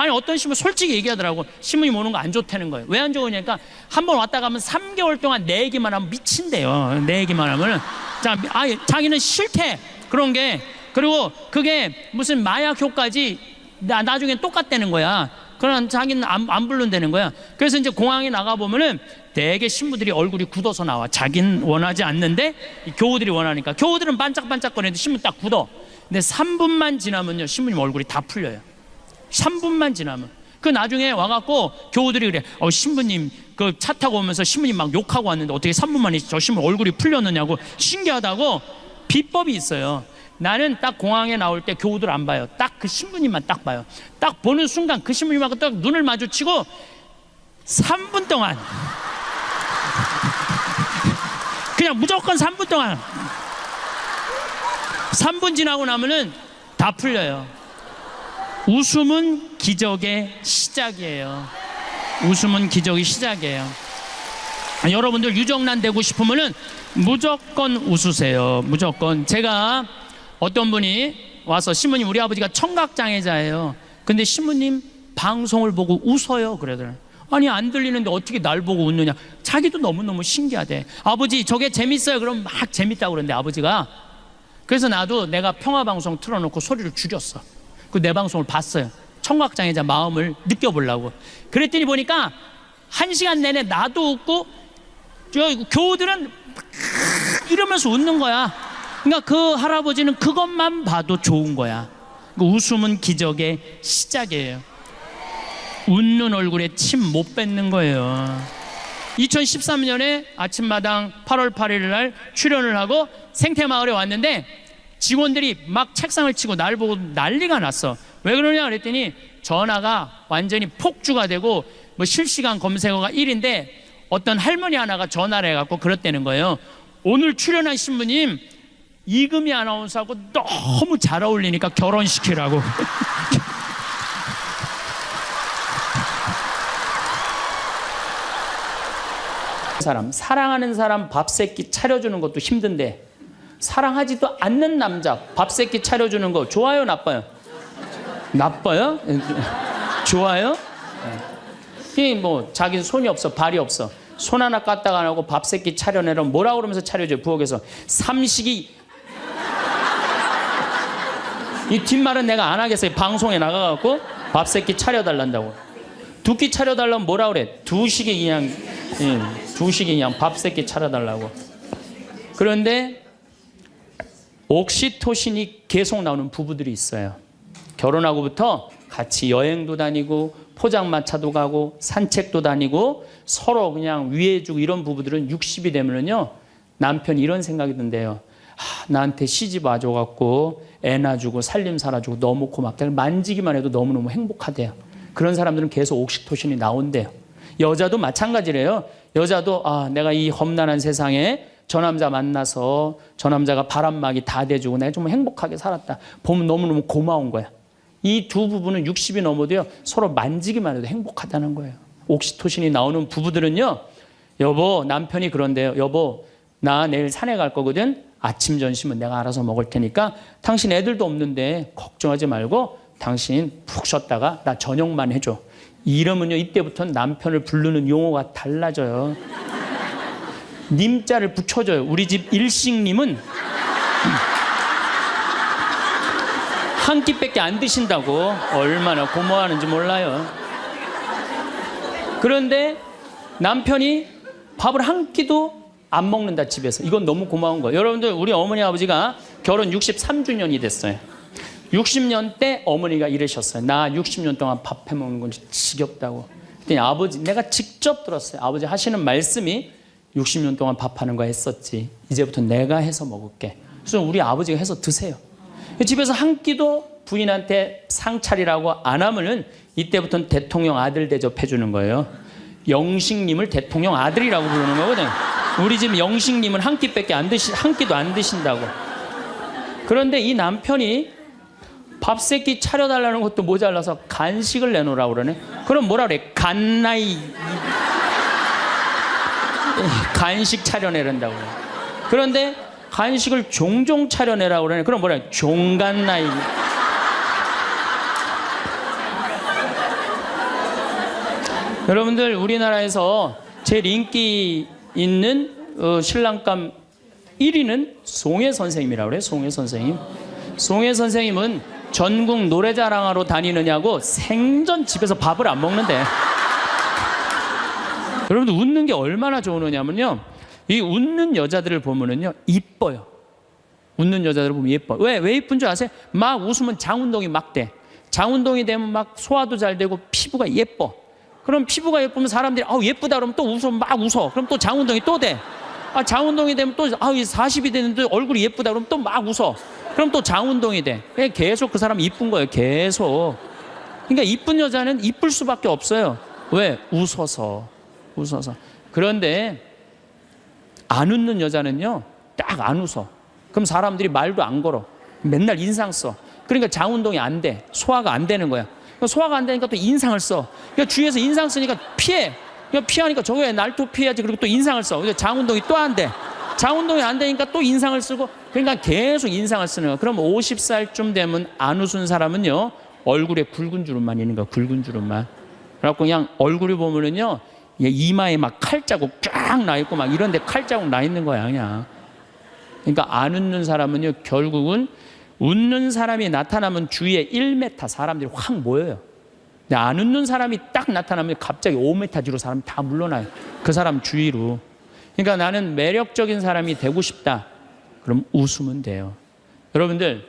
아니 어떤 신부 솔직히 얘기하더라고. 신부님 오는 거 안 좋다는 거예요. 왜 안 좋으냐니까 한 번 왔다 가면 3개월 동안 내 얘기만 하면 미친대요. 내 얘기만 하면 자기는 싫대 그런 게. 그리고 그게 무슨 마약 효과지 나중에 똑같다는 거야. 그러나 자기는 안 부른다는 거야. 그래서 이제 공항에 나가보면은 대개 신부들이 얼굴이 굳어서 나와. 자기는 원하지 않는데 교우들이 원하니까. 교우들은 반짝반짝거리는데 신부 딱 굳어. 근데 3분만 지나면요 신부님 얼굴이 다 풀려요. 3분만 지나면. 그 나중에 와갖고 교우들이 그래. 신부님 그 차 타고 오면서 신부님 막 욕하고 왔는데 어떻게 3분 만에 저 신부 얼굴이 풀렸느냐고. 신기하다고. 비법이 있어요. 나는 딱 공항에 나올 때 교우들 안 봐요. 딱 그 신부님만 딱 봐요. 딱 보는 순간 그 신부님하고 딱 눈을 마주치고 3분 동안 그냥 무조건 3분 동안 3분 지나고 나면은 다 풀려요. 웃음은 기적의 시작이에요. 웃음은 기적의 시작이에요. 여러분들 유정란 되고 싶으면은 무조건 웃으세요. 무조건. 제가 어떤 분이 와서 신부님 우리 아버지가 청각장애자예요. 근데 신부님 방송을 보고 웃어요. 그러더라고요. 아니 안 들리는데 어떻게 날 보고 웃느냐. 자기도 너무너무 신기하대. 아버지 저게 재밌어요. 그럼 막 재밌다고 그러는데 아버지가. 그래서 나도 내가 평화방송 틀어놓고 소리를 줄였어. 그 내 방송을 봤어요. 청각장애자 마음을 느껴보려고. 그랬더니 보니까 1시간 내내 나도 웃고 저 교우들은 이러면서 웃는 거야. 그러니까 그 할아버지는 그것만 봐도 좋은 거야. 그 웃음은 기적의 시작이에요. 웃는 얼굴에 침 못 뱉는 거예요. 2013년에 아침마당 8월 8일 날 출연을 하고 생태마을에 왔는데 직원들이 막 책상을 치고 날 보고 난리가 났어. 왜 그러냐 그랬더니 전화가 완전히 폭주가 되고 뭐 실시간 검색어가 1인데 어떤 할머니 하나가 전화를 해갖고 그랬다는 거예요. 오늘 출연한 신부님 이금희 아나운서하고 너무 잘 어울리니까 결혼시키라고. 사랑하는 사람 밥 세끼 차려주는 것도 힘든데 사랑하지도 않는 남자 밥 세끼 차려주는 거 좋아요 나빠요? 나빠요? 좋아요? 뭐 자기는 손이 없어 발이 없어 손 하나 까딱 안 하고 밥 세끼 차려내라 뭐라 그러면서 차려줘요. 부엌에서 삼식이. 이 뒷말은 내가 안 하겠어요. 방송에 나가갖고 밥 세끼 차려달란다고. 두 끼 차려달라면 뭐라 그래? 두식이 그냥 밥 세끼 차려달라고. 그런데 옥시토신이 계속 나오는 부부들이 있어요. 결혼하고부터 같이 여행도 다니고 포장마차도 가고 산책도 다니고 서로 그냥 위해주고 이런 부부들은 60이 되면은요 남편이 이런 생각이 든대요. 나한테 시집 와줘갖고 애 낳아주고 살림 살아주고 너무 고맙다. 만지기만 해도 너무너무 행복하대요. 그런 사람들은 계속 옥시토신이 나온대요. 여자도 마찬가지래요. 여자도 내가 이 험난한 세상에 저 남자 만나서 저 남자가 바람막이 다 대주고 내가 정말 행복하게 살았다. 보면 너무너무 고마운 거야. 이 두 부부는 60이 넘어도요 서로 만지기만 해도 행복하다는 거예요. 옥시토신이 나오는 부부들은요 여보 남편이 그런데요. 여보 나 내일 산에 갈 거거든. 아침 점심은 내가 알아서 먹을 테니까 당신 애들도 없는데 걱정하지 말고 당신 푹 쉬었다가 나 저녁만 해줘. 이러면요 이때부터는 남편을 부르는 용어가 달라져요. 님자를 붙여줘요. 우리 집 일식님은 한 끼밖에 안 드신다고. 얼마나 고마워하는지 몰라요. 그런데 남편이 밥을 한 끼도 안 먹는다 집에서. 이건 너무 고마운 거예요. 여러분들 우리 어머니 아버지가 결혼 63주년이 됐어요. 60년 때 어머니가 이러셨어요. 나 60년 동안 밥 해먹는 건 지겹다고. 그랬더니 아버지 내가 직접 들었어요. 아버지 하시는 말씀이 60년 동안 밥하는 거 했었지. 이제부터 내가 해서 먹을게. 그래서 우리 아버지가 해서 드세요. 집에서 한 끼도 부인한테 상차리라고 안 하면은 이때부터는 대통령 아들 대접해 주는 거예요. 영식님을 대통령 아들이라고 부르는 거거든. 우리 집 영식님은 한 끼밖에 한 끼도 안 드신다고. 그런데 이 남편이 밥 세끼 차려달라는 것도 모자라서 간식을 내놓으라고 그러네. 그럼 뭐라 그래? 간식 차려내란다고. 그런데 간식을 종종 차려내라고 그러네. 그럼 뭐라 그래? 종간나이. 여러분들 우리나라에서 제일 인기 있는 신랑감 1위는 송혜 선생님이라고 그래요. 송혜 선생님. 송혜 선생님은 전국 노래자랑하러 다니느냐고 생전 집에서 밥을 안 먹는데. 여러분들 웃는 게 얼마나 좋으냐면요, 이 웃는 여자들을 보면은요 이뻐요. 웃는 여자들을 보면 예뻐. 왜 이쁜 줄 아세요? 막 웃으면 장운동이 막 돼. 장운동이 되면 막 소화도 잘 되고 피부가 예뻐. 그럼 피부가 예쁘면 사람들이 예쁘다 그러면 또 웃어, 막 웃어. 그럼 또 장운동이 또 돼. 장운동이 되면 또 40이 됐는데 얼굴이 예쁘다 그러면 또 막 웃어. 그럼 또 장운동이 돼. 계속 그 사람이 이쁜 거예요. 계속. 그러니까 이쁜 여자는 이쁠 수밖에 없어요. 왜? 웃어서. 그런데 안 웃는 여자는요 딱 안 웃어. 그럼 사람들이 말도 안 걸어. 맨날 인상 써. 그러니까 장운동이 안 돼. 소화가 안 되는 거야. 소화가 안 되니까 또 인상을 써. 그러니까 주위에서 인상 쓰니까 피해. 그러니까 피하니까 저거에 날 또 피해야지. 그리고 또 인상을 써. 그러니까 장운동이 또 안 돼. 장운동이 안 되니까 또 인상을 쓰고. 그러니까 계속 인상을 쓰는 거야. 그럼 50살쯤 되면 안 웃은 사람은요 얼굴에 굵은 주름만 있는 거야. 굵은 주름만. 그래갖고 그냥 얼굴이 보면은요 이마에 막 칼자국 쫙 나 있고 막 이런데 칼자국 나 있는 거야 그냥. 그러니까 안 웃는 사람은요 결국은 웃는 사람이 나타나면 주위에 1m 사람들이 확 모여요. 근데 안 웃는 사람이 딱 나타나면 갑자기 5m 뒤로 사람이 다 물러나요. 그 사람 주위로. 그러니까 나는 매력적인 사람이 되고 싶다. 그럼 웃으면 돼요. 여러분들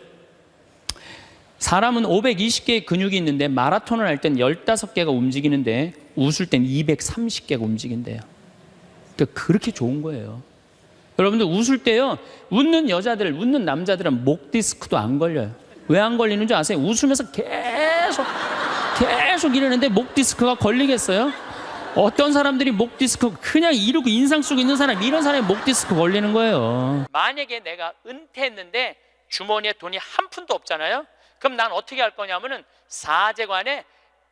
사람은 520개의 근육이 있는데 마라톤을 할 땐 15개가 움직이는데 웃을 땐 230개가 움직인대요. 그러니까 그렇게 좋은 거예요. 여러분들 웃을 때요 웃는 여자들, 웃는 남자들은 목 디스크도 안 걸려요. 왜 안 걸리는 줄 아세요? 웃으면서 계속 이러는데 목 디스크가 걸리겠어요? 어떤 사람들이 목 디스크 그냥 이러고 인상 쓰고 있는 사람, 이런 사람이 목 디스크 걸리는 거예요. 만약에 내가 은퇴했는데 주머니에 돈이 한 푼도 없잖아요. 그럼 난 어떻게 할 거냐면은 사제관에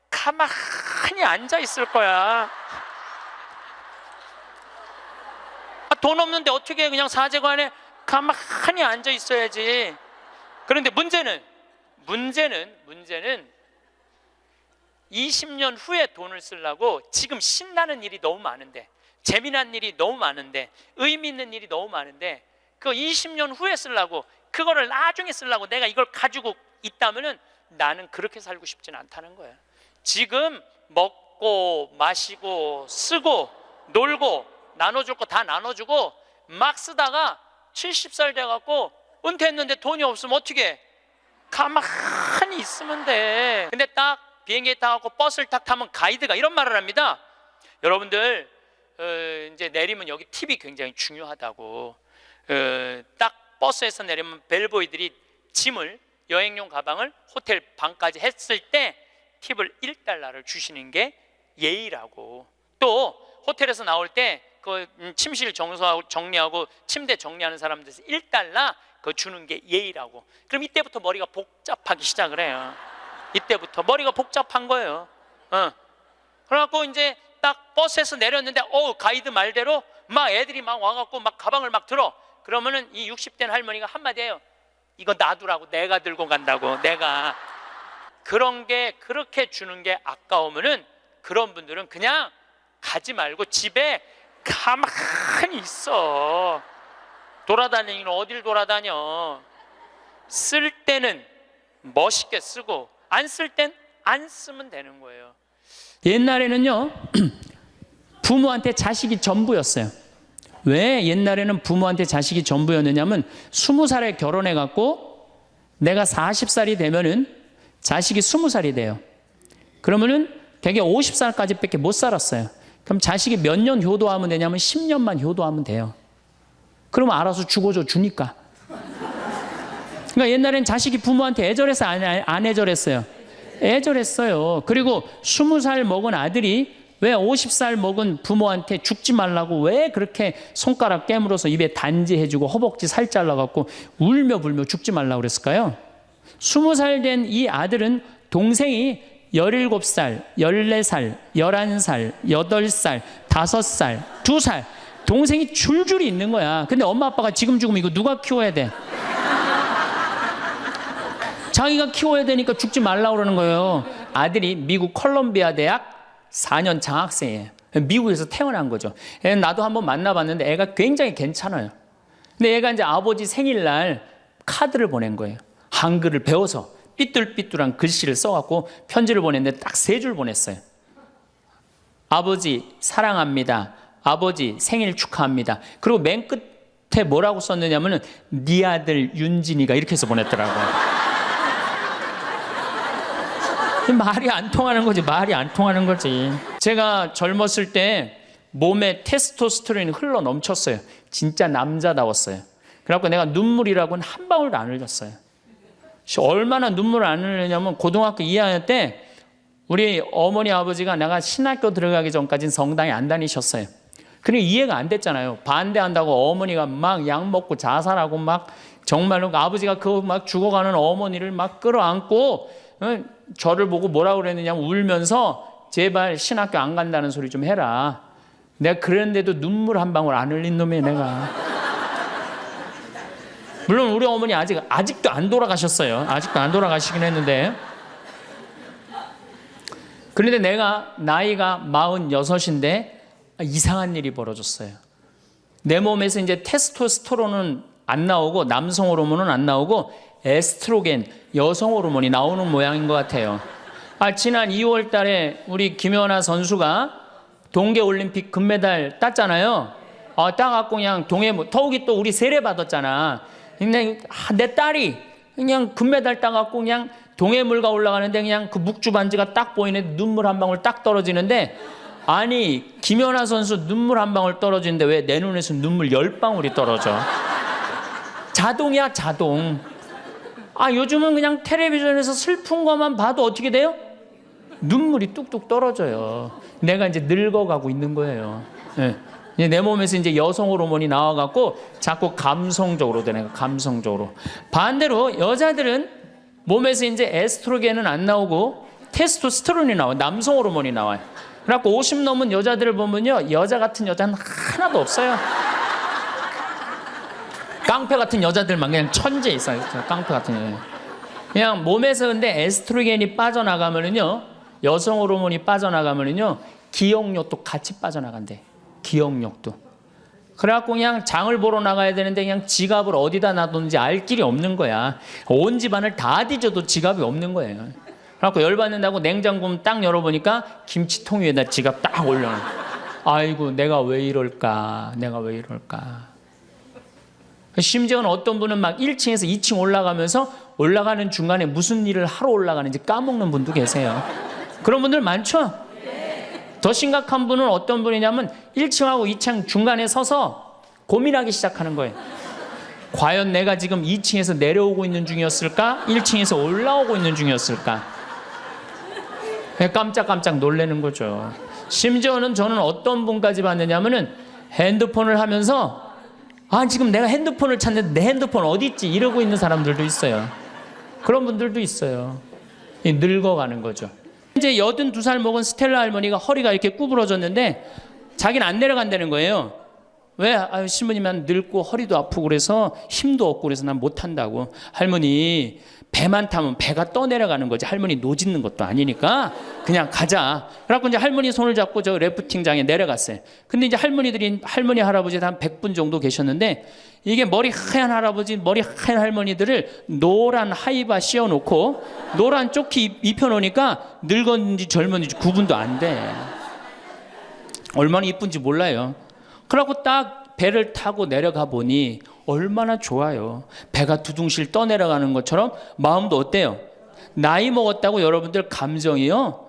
가만히 앉아 있을 거야. 돈 없는데 어떻게 그냥 사제관에 가만히 앉아 있어야지. 그런데 문제는 20년 후에 돈을 쓰려고 지금 신나는 일이 너무 많은데, 재미난 일이 너무 많은데, 의미 있는 일이 너무 많은데, 그거 20년 후에 쓰려고, 그거를 나중에 쓰려고 내가 이걸 가지고 있다면은 나는 그렇게 살고 싶지는 않다는 거예요. 지금 먹고 마시고 쓰고 놀고 나눠줄 거 다 나눠주고 막 쓰다가 70살 돼갖고 은퇴했는데 돈이 없으면 어떻게 해? 가만히 있으면 돼. 근데 딱 비행기에 타고 버스를 딱 타면 가이드가 이런 말을 합니다. 여러분들 이제 내리면 여기 팁이 굉장히 중요하다고. 딱 버스에서 내리면 벨보이들이 짐을, 여행용 가방을 호텔 방까지 했을 때 팁을 1달러를 주시는 게 예의라고. 또 호텔에서 나올 때 그 침실 정리하고 침대 정리하는 사람들에서 1달러 그거 주는 게 예의라고. 그럼 이때부터 머리가 복잡하기 시작을 해요. 이때부터 머리가 복잡한 거예요. 그래갖고 이제 딱 버스에서 내렸는데 가이드 말대로 막 애들이 막 와갖고 막 가방을 막 들어. 그러면은 이 60대 할머니가 한마디 해요. 이거 놔두라고. 내가 들고 간다고. 내가. 그런 게 그렇게 주는 게 아까우면은 그런 분들은 그냥 가지 말고 집에 가만히 있어. 돌아다니는 어딜 돌아다녀. 쓸 때는 멋있게 쓰고 안 쓸 땐 안 쓰면 되는 거예요. 옛날에는요 부모한테 자식이 전부였어요. 왜 옛날에는 부모한테 자식이 전부였느냐면 20살에 결혼해 갖고 내가 40살이 되면은 자식이 20살이 돼요. 그러면은 되게 50살까지 밖에 못 살았어요. 그럼 자식이 몇 년 효도하면 되냐면 10년만 효도하면 돼요. 그러면 알아서 죽어줘 주니까. 그러니까 옛날엔 자식이 부모한테 애절해서 안 애절했어요? 애절했어요. 그리고 20살 먹은 아들이 왜 50살 먹은 부모한테 죽지 말라고 왜 그렇게 손가락 깨물어서 입에 단지해주고 허벅지 살 잘라갖고 울며 불며 죽지 말라고 그랬을까요? 20살 된 이 아들은 동생이 17살, 14살, 11살, 8살, 5살, 2살 동생이 줄줄이 있는 거야. 근데 엄마 아빠가 지금 죽으면 이거 누가 키워야 돼? 자기가 키워야 되니까 죽지 말라고 그러는 거예요. 아들이 미국 컬럼비아 대학 4년 장학생이에요. 미국에서 태어난 거죠. 나도 한번 만나봤는데 애가 굉장히 괜찮아요. 근데 얘가 이제 아버지 생일날 카드를 보낸 거예요. 한글을 배워서 삐뚤삐뚤한 글씨를 써갖고 편지를 보냈는데 딱 3줄 보냈어요. 아버지 사랑합니다. 아버지 생일 축하합니다. 그리고 맨 끝에 뭐라고 썼느냐면은 네 아들 윤진이가 이렇게 해서 보냈더라고요. 말이 안 통하는 거지. 말이 안 통하는 거지. 제가 젊었을 때 몸에 테스토스테론이 흘러 넘쳤어요. 진짜 남자다웠어요. 그래갖고 내가 눈물이라고는 한 방울도 안 흘렸어요. 얼마나 눈물을 안 흘리냐면 고등학교 2학년 때 우리 어머니 아버지가 내가 신학교 들어가기 전까지는 성당에 안 다니셨어요. 그러니까 이해가 안 됐잖아요. 반대한다고 어머니가 막 약 먹고 자살하고 막 정말로 아버지가 그 막 죽어가는 어머니를 막 끌어안고 저를 보고 뭐라고 그랬느냐면 울면서 제발 신학교 안 간다는 소리 좀 해라. 내가 그랬는데도 눈물 한 방울 안 흘린 놈이에요, 내가. 물론 우리 어머니 아직도 안 돌아가셨어요. 아직도 안 돌아가시긴 했는데. 그런데 내가 나이가 46인데 이상한 일이 벌어졌어요. 내 몸에서 이제 테스토스테론은 안 나오고 남성 호르몬은 안 나오고 에스트로겐, 여성 호르몬이 나오는 모양인 것 같아요. 지난 2월 달에 우리 김연아 선수가 동계올림픽 금메달 땄잖아요. 따갖고 그냥 더욱이 또 우리 세례 받았잖아. 근데 내 딸이 그냥 금메달 따갖고 그냥 동해물가 올라가는데 그냥 그 묵주 반지가 딱 보이는데 눈물 한 방울 딱 떨어지는데 아니 김연아 선수 눈물 한 방울 떨어지는데 왜 내 눈에서 눈물 10방울이 떨어져? 자동이야 자동. 요즘은 그냥 텔레비전에서 슬픈 것만 봐도 어떻게 돼요? 눈물이 뚝뚝 떨어져요. 내가 이제 늙어가고 있는 거예요. 네. 내 몸에서 이제 여성 호르몬이 나와갖고 자꾸 감성적으로 되는 거예요. 감성적으로. 반대로 여자들은 몸에서 이제 에스트로겐은 안 나오고 테스토스테론이 나와요. 남성 호르몬이 나와요. 그래갖고 50 넘은 여자들을 보면요, 여자 같은 여자는 하나도 없어요. 깡패 같은 여자들만 그냥 천재 있어요. 깡패 같은 여자. 그냥 몸에서 근데 에스트로겐이 빠져나가면은요, 여성 호르몬이 빠져나가면은요, 기억력도 같이 빠져나간대. 기억력도. 그래갖고 그냥 장을 보러 나가야 되는데 그냥 지갑을 어디다 놔뒀는지 알 길이 없는 거야. 온 집안을 다 뒤져도 지갑이 없는 거예요. 그래갖고 열받는다고 냉장고 딱 열어보니까 김치통 위에다 지갑 딱 올려놔. 아이고 내가 왜 이럴까. 내가 왜 이럴까. 심지어는 어떤 분은 막 1층에서 2층 올라가면서 올라가는 중간에 무슨 일을 하러 올라가는지 까먹는 분도 계세요. 그런 분들 많죠? 더 심각한 분은 어떤 분이냐면 1층하고 2층 중간에 서서 고민하기 시작하는 거예요. 과연 내가 지금 2층에서 내려오고 있는 중이었을까? 1층에서 올라오고 있는 중이었을까? 깜짝깜짝 놀라는 거죠. 심지어는 저는 어떤 분까지 봤느냐면은 핸드폰을 하면서 지금 내가 핸드폰을 찾는데 내 핸드폰 어디 있지? 이러고 있는 사람들도 있어요. 그런 분들도 있어요. 늙어가는 거죠. 이제 82살 먹은 스텔라 할머니가 허리가 이렇게 구부러졌는데 자기는 안 내려간다는 거예요. 왜? 신부님 난 늙고 허리도 아프고 그래서 힘도 없고 그래서 난 못한다고. 할머니 배만 타면 배가 떠내려가는 거지. 할머니 노짓는 것도 아니니까 그냥 가자. 그래갖고 이제 할머니 손을 잡고 저 래프팅장에 내려갔어요. 근데 이제 할머니 할아버지 한 100분 정도 계셨는데 이게 머리 하얀 할아버지 머리 하얀 할머니들을 노란 하이바 씌워놓고 노란 조끼 입혀놓으니까 늙었는지 젊었는지 구분도 안 돼. 얼마나 이쁜지 몰라요. 그래갖고 딱 배를 타고 내려가 보니 얼마나 좋아요. 배가 두둥실 떠내려가는 것처럼 마음도 어때요? 나이 먹었다고 여러분들 감정이요,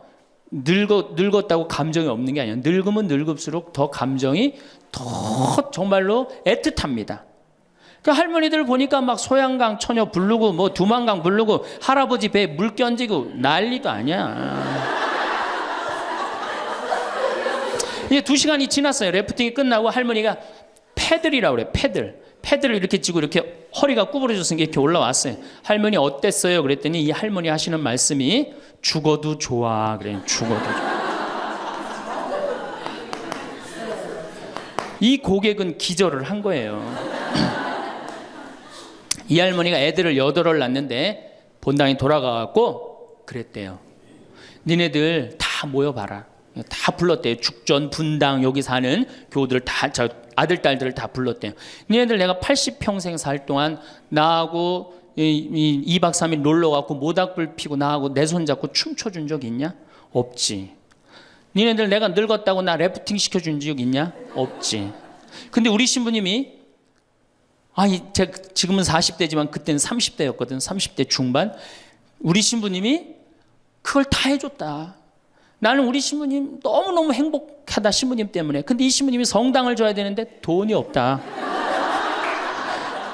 늙었다고 감정이 없는 게 아니에요. 늙으면 늙을수록 더 감정이 더 정말로 애틋합니다. 그 할머니들 보니까 막 소양강 처녀 부르고 뭐 두만강 부르고 할아버지 배에 물 끼얹고 난리도 아니야. 이제 2시간이 지났어요. 래프팅이 끝나고 할머니가 패들이라고 그래. 패들을 이렇게 쥐고 이렇게 허리가 구부러졌으니까 이렇게 올라왔어요. 할머니 어땠어요? 그랬더니 이 할머니 하시는 말씀이 죽어도 좋아. 그래. 죽어도 좋아. 이 고객은 기절을 한 거예요. 이 할머니가 애들을 8을 낳는데 본당에 돌아가갖고 그랬대요. 니네들 다 모여봐라. 다 불렀대요. 죽전, 분당 여기 사는 교우들 다, 저 아들 딸들을 다 불렀대요. 니네들 내가 80평생 살 동안 나하고 2박 3일 놀러 가고 모닥불 피고 나하고 내 손 잡고 춤춰준 적 있냐? 없지. 니네들 내가 늙었다고 나 래프팅 시켜준 적 있냐? 없지. 근데 우리 신부님이 제가 지금은 40대지만 그때는 30대였거든. 30대 중반. 우리 신부님이 그걸 다 해줬다. 나는 우리 신부님 너무너무 행복하다, 신부님 때문에. 근데 이 신부님이 성당을 줘야 되는데 돈이 없다.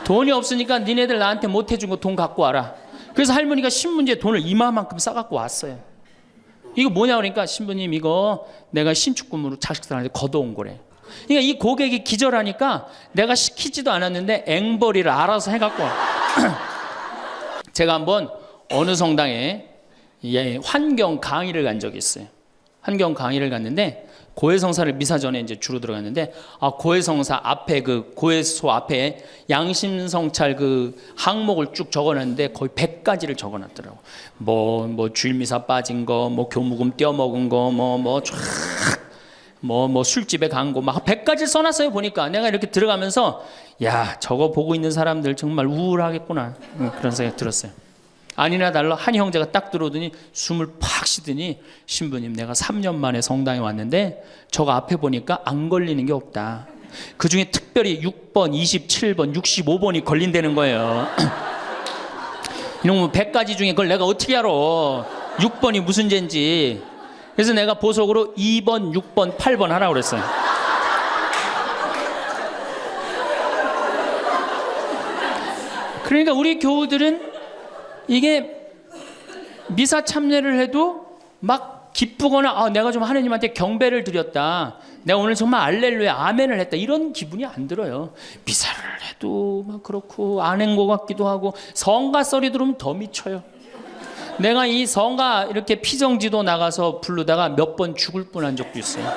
돈이 없으니까 니네들 나한테 못 해준 거 돈 갖고 와라. 그래서 할머니가 신문지에 돈을 이만큼 싸갖고 왔어요. 이거 뭐냐 그러니까 신부님 이거 내가 신축금으로 자식들한테 걷어온 거래. 그러니까 이 고객이 기절하니까 내가 시키지도 않았는데 앵벌이를 알아서 해갖고 와. 제가 한번 어느 성당에 환경 강의를 간 적이 있어요. 환경 강의를 갔는데 고해성사를 미사 전에 이제 주로 들어갔는데 고해성사 앞에 그 고해소 앞에 양심성찰 그 항목을 쭉 적어놨는데 거의 100가지를 적어놨더라고. 뭐 주일미사 빠진 거, 뭐 교무금 떼어먹은 거, 뭐 술집에 간 거 막 100가지 써놨어요. 보니까 내가 이렇게 들어가면서 야 저거 보고 있는 사람들 정말 우울하겠구나 그런 생각 들었어요. 아니나 달라 한 형제가 딱 들어오더니 숨을 팍 쉬더니 신부님 내가 3년 만에 성당에 왔는데 저거 앞에 보니까 안 걸리는 게 없다. 그중에 특별히 6번, 27번, 65번이 걸린다는 거예요. 이놈 100가지 중에 그걸 내가 어떻게 알아. 6번이 무슨 죄인지. 그래서 내가 보석으로 2번, 6번, 8번 하라고 그랬어요. 그러니까 우리 교우들은 이게 미사 참여를 해도 막 기쁘거나 내가 좀 하느님한테 경배를 드렸다, 내가 오늘 정말 알렐루야 아멘을 했다, 이런 기분이 안 들어요. 미사를 해도 막 그렇고 안 한 것 같기도 하고 성가 소리 들으면 더 미쳐요. 내가 이 성가 이렇게 피정지도 나가서 부르다가 몇 번 죽을 뻔한 적도 있어요.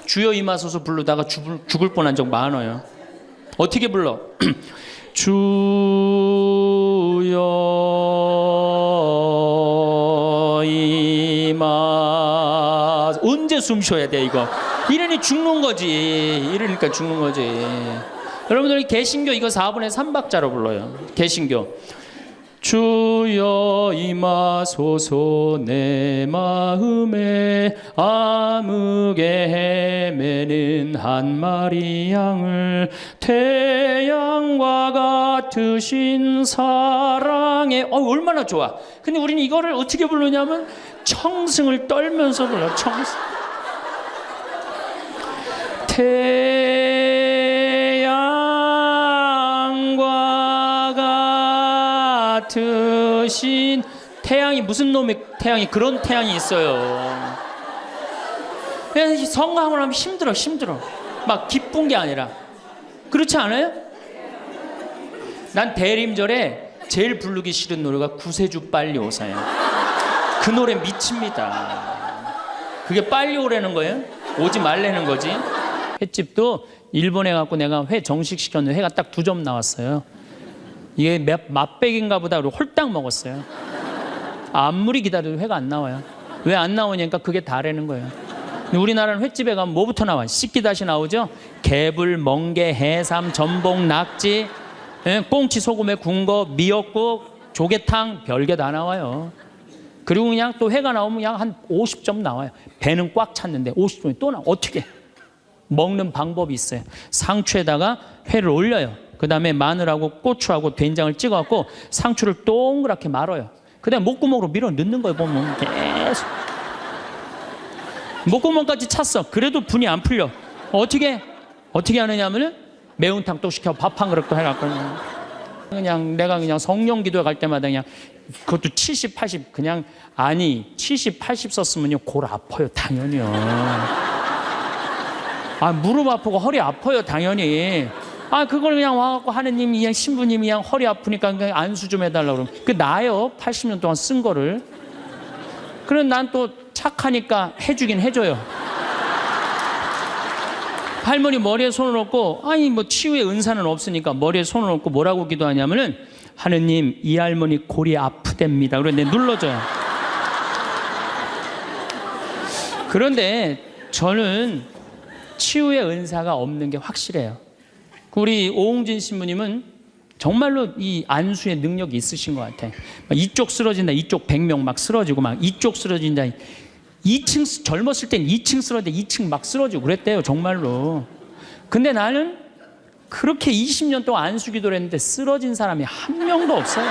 주여 임하소서 부르다가 죽을 뻔한 적 많아요. 어떻게 불러? 주여 임하. 언제 숨 쉬어야 돼 이거? 이러니 죽는 거지. 이러니까 죽는 거지. 여러분들 개신교 이거 4분의 3박자로 불러요. 개신교. 주여 임하소서 내 마음에 암흑에 헤매는 한 마리 양을 태양과 같으신 사랑에. 얼마나 좋아. 근데 우리는 이거를 어떻게 부르냐면 청승을 떨면서 불러. 청승. 같으신 태양이 무슨 놈의 태양이 그런 태양이 있어요. 그래서 성가하고 나면 힘들어. 막 기쁜 게 아니라. 그렇지 않아요? 난 대림절에 제일 부르기 싫은 노래가 구세주 빨리 오사요. 그 노래 미칩니다. 그게 빨리 오라는 거예요? 오지 말라는 거지. 횟집도 일본에 갖고 내가 회 정식 시켰는데 회가 딱 2점 나왔어요. 이게 맛백인가 보다. 그리고 홀딱 먹었어요. 아무리 기다려도 회가 안 나와요. 왜 안 나오냐니까 그게 다라는 거예요. 우리나라는 횟집에 가면 뭐부터 나와? 씻기다시 나오죠. 개불, 멍게, 해삼, 전복, 낙지, 꽁치 소금에 구운 거, 미역국, 조개탕, 별게 다 나와요. 그리고 그냥 또 회가 나오면 그냥 한 50점 나와요. 배는 꽉 찼는데 50점이 또 나와. 어떻게? 먹는 방법이 있어요. 상추에다가 회를 올려요. 그 다음에 마늘하고 고추하고 된장을 찍어갖고 상추를 동그랗게 말아요. 그 다음에 목구멍으로 밀어 넣는 거예요. 보면 계속 목구멍까지 찼어. 그래도 분이 안 풀려. 어떻게 하느냐면은 매운탕 또 시켜 밥 한 그릇 또 해갖고 그냥 내가 그냥 성령 기도회 갈 때마다 그냥 그것도 70, 80 그냥 70, 80 썼으면요 골 아파요. 당연히요. 무릎 아프고 허리 아파요. 당연히. 그걸 그냥 와갖고 하느님이 그냥 신부님이 그냥 허리 아프니까 그냥 안수 좀 해달라고 그러면 그 나요. 80년 동안 쓴 거를. 그럼 난 또 착하니까 해주긴 해줘요. 할머니 머리에 손을 얹고 뭐 치유의 은사는 없으니까 머리에 손을 얹고 뭐라고 기도하냐면은 하느님 이 할머니 골이 아프답니다. 그래서 내가 눌러줘요. 그런데 저는 치유의 은사가 없는 게 확실해요. 우리 오홍진 신부님은 정말로 이 안수의 능력이 있으신 것 같아. 이쪽 쓰러진다, 이쪽 100명 막 쓰러지고, 막 이쪽 쓰러진다, 2층 젊었을 땐 2층 쓰러져 2층 막 쓰러지고 그랬대요, 정말로. 근데 나는 그렇게 20년 동안 안수 기도를 했는데 쓰러진 사람이 한 명도 없어요.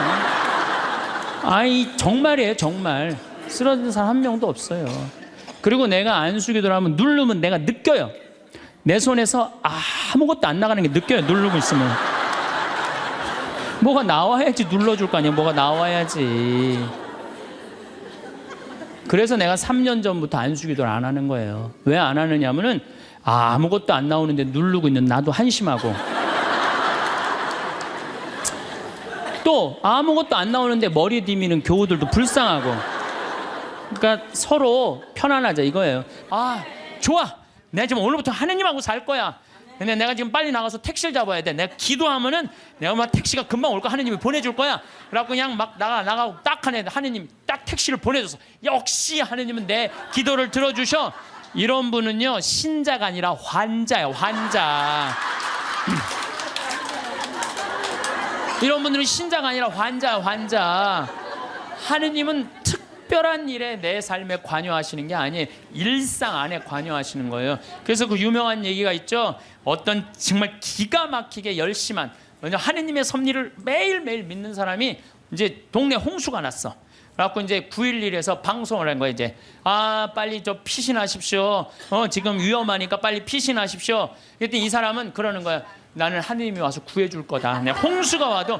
아이, 정말이에요, 정말. 쓰러진 사람 한 명도 없어요. 그리고 내가 안수 기도를 하면 누르면 내가 느껴요. 내 손에서 아무것도 안 나가는 게 느껴요, 누르고 있으면. 뭐가 나와야지 눌러줄 거 아니야. 뭐가 나와야지. 그래서 내가 3년 전부터 안수 기도를 안 하는 거예요. 왜 안 하느냐면은 아무것도 안 나오는데 누르고 있는 나도 한심하고, 또 아무것도 안 나오는데 머리 디미는 교우들도 불쌍하고. 그러니까 서로 편안하자 이거예요. 아, 좋아, 내가 지금 오늘부터 하느님하고 살 거야. 근데 내가 지금 빨리 나가서 택시를 잡아야 돼. 내가 기도하면은 내가 막 택시가 금방 올 거야. 하느님이 보내줄 거야. 그래갖고 그냥 막 나가고 딱 하느님 딱 택시를 보내줘서, 역시 하느님은 내 기도를 들어주셔. 이런 분은요, 신자가 아니라 환자예요, 환자. 이런 분들은 신자가 아니라 환자야, 환자. 하느님은 특별한 일에 내 삶에 관여하시는 게 아니에요. 일상 안에 관여하시는 거예요. 그래서 그 유명한 얘기가 있죠. 어떤 정말 기가 막히게 열심한, 하느님의 섭리를 매일매일 믿는 사람이 이제 동네 홍수가 났어. 그래갖고 이제 911에서 방송을 한 거예요. 이제 빨리 저 피신하십시오. 지금 위험하니까 빨리 피신하십시오. 그랬더니 이 사람은 그러는 거야. 나는 하느님이 와서 구해줄 거다. 홍수가 와도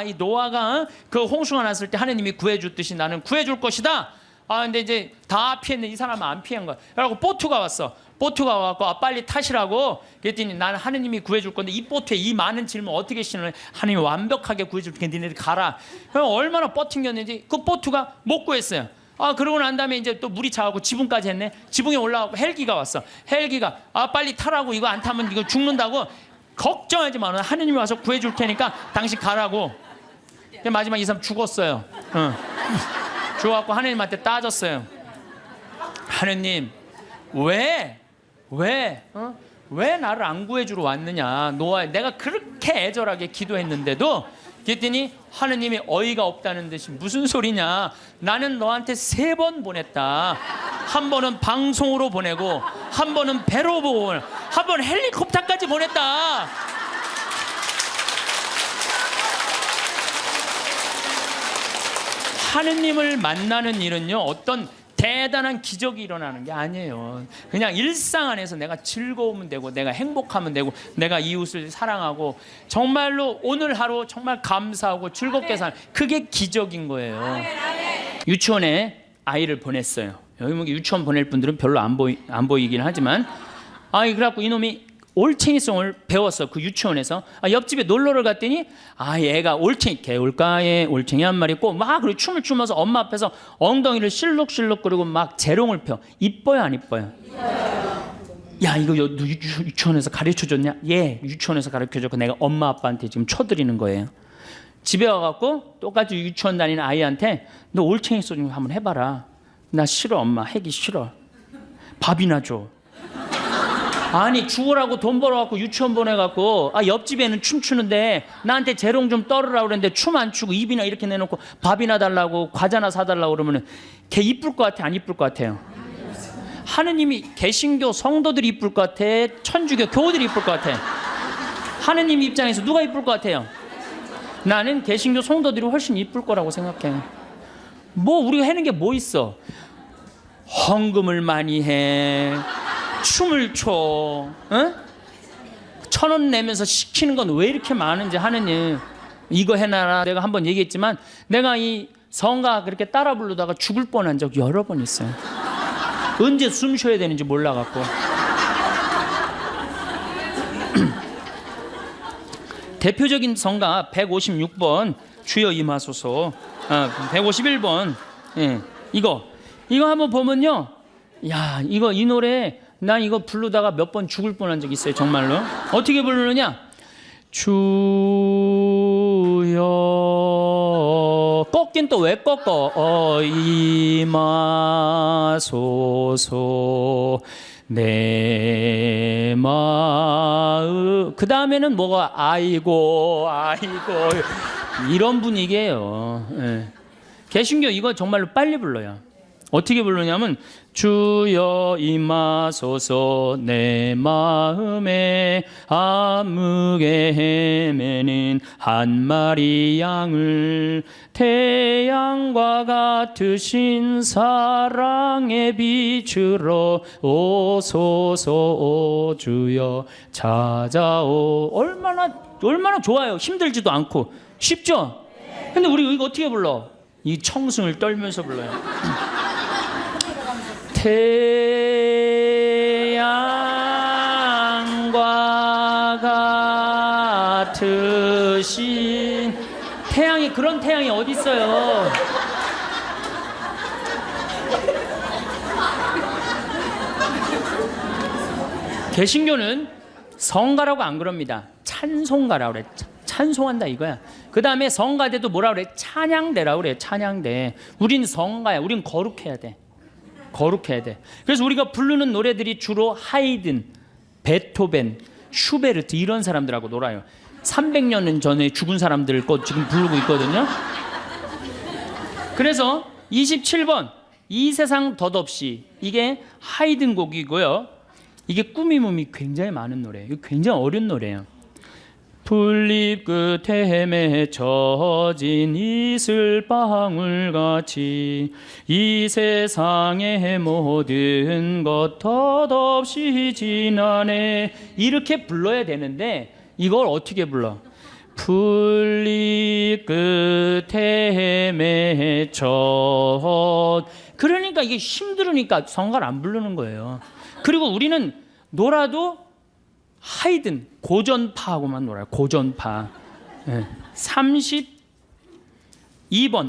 이 노아가 그 홍수가 났을 때 하느님이 구해줬듯이 나는 구해줄 것이다. 근데 이제 다 피했는데 이 사람은 안 피한 거야. 그래갖고 보트가 왔어. 보트가 와갖고 빨리 타시라고. 그랬더니 나는 하느님이 구해줄 건데 이 보트에 이 많은 질문 어떻게 신을, 하느님이 완벽하게 구해줄 테니까 니네들 가라. 그럼 얼마나 버팅겼는지 그 보트가 못 구했어요. 그러고 난 다음에 이제 또 물이 차고 지붕까지 했네. 지붕에 올라가고 헬기가 왔어. 헬기가 빨리 타라고, 이거 안 타면 이거 죽는다고. 걱정하지 마, 하느님이 와서 구해줄 테니까 당신 가라고. 마지막에 이 사람 죽었어요. 죽어갖고 하느님한테 따졌어요. 하느님, 왜 나를 안 구해주러 왔느냐. 노아, 내가 그렇게 애절하게 기도했는데도. 그랬더니 하느님이 어이가 없다는 듯이, 무슨 소리냐, 나는 너한테 3번 보냈다. 한 번은 방송으로 보내고, 한 번은 배로 보고, 한 번 헬리콥터까지 보냈다. 하느님을 만나는 일은요, 어떤 대단한 기적이 일어나는 게 아니에요. 그냥 일상 안에서 내가 즐거우면 되고, 내가 행복하면 되고, 내가 이웃을 사랑하고, 정말로 오늘 하루 정말 감사하고 즐겁게 사는, 그게 기적인 거예요. 유치원에 아이를 보냈어요. 여기 유치원 보낼 분들은 별로 안 보이긴 하지만, 그래갖고 이놈이 올챙이송을 배웠어. 그 유치원에서. 옆집에 놀러를 갔더니 얘가 올챙이, 개울가에 올챙이 한 마리 있고 막 그리고 춤을 추면서 엄마 앞에서 엉덩이를 실룩실룩 거리고 막 재롱을 펴. 이뻐요, 안 이뻐요? 야, 이거 유치원에서 가르쳐줬냐? 예, 유치원에서 가르쳐줬고 내가 엄마 아빠한테 지금 쳐드리는 거예요. 집에 와갖고 똑같이 유치원 다니는 아이한테 너 올챙이 송 좀 한번 해봐라. 나 싫어, 엄마. 하기 싫어. 밥이나 줘. 아니, 죽으라고 돈 벌어갖고 유치원 보내갖고 옆집에는 춤추는데 나한테 재롱 좀 떨으라고 그랬는데 춤 안 추고 입이나 이렇게 내놓고 밥이나 달라고 과자나 사달라고 그러면은 걔 이쁠 것 같아, 안 이쁠 것 같아요? 하느님이, 개신교 성도들이 이쁠 것 같아, 천주교 교우들이 이쁠 것 같아? 하느님 입장에서 누가 이쁠 것 같아요? 나는 개신교 성도들이 훨씬 이쁠 거라고 생각해. 뭐 우리가 하는 게 뭐 있어? 헌금을 많이 해, 춤을 춰, 1,000원 내면서 시키는 건 왜 이렇게 많은지. 하느님, 이거 해놔라. 내가 한번 얘기했지만 내가 이 성가 그렇게 따라 부르다가 죽을 뻔한 적 여러 번 있어요. 언제 숨 쉬어야 되는지 몰라갖고. 대표적인 성가 156번 주여 임하소서, 151번 이거 한번 보면요, 야, 이 노래 난 이거 부르다가 몇 번 죽을 뻔한 적 있어요. 정말로. 어떻게 부르느냐? 주여, 꼭 꺾긴 또 왜 꺾어? 임하소서 내 마음. 그 다음에는 뭐가 아이고 이런 분위기예요. 예. 개신교 이거 정말로 빨리 불러요. 어떻게 부르냐면 주여 임하소서 내 마음에 암흑에 헤매는 한 마리 양을 태양과 같으신 사랑의 빛으로 오소서 오 주여 찾아오. 얼마나 좋아요. 힘들지도 않고 쉽죠? 근데 우리 이거 어떻게 불러? 이 청승을 떨면서 불러요. 태양과 같으신 태양이 그런 태양이 어디 있어요? 개신교는 성가라고 안 그럽니다. 찬송가라고 그래. 찬송한다 이거야. 그 다음에 성가대도 뭐라 그래? 찬양대라고 그래. 찬양대. 우린 성가야. 우린 거룩해야 돼. 거룩해야 돼. 그래서 우리가 부르는 노래들이 주로 하이든, 베토벤, 슈베르트 이런 사람들하고 놀아요. 300년 전에 죽은 사람들 거 지금 부르고 있거든요. 그래서 27번 이 세상 덧없이 이게 하이든 곡이고요. 이게 꾸밈음이 굉장히 많은 노래예요. 이거 굉장히 어려운 노래예요. 풀잎 끝에 맺혀진 이슬방울같이 이 세상의 모든 것 덧없이 지나네. 이렇게 불러야 되는데 이걸 어떻게 불러? 풀잎 끝에 맺혀. 그러니까 이게 힘들으니까 성가를 안 부르는 거예요. 그리고 우리는 놀아도 하이든 고전파하고만 놀아요. 고전파. 32번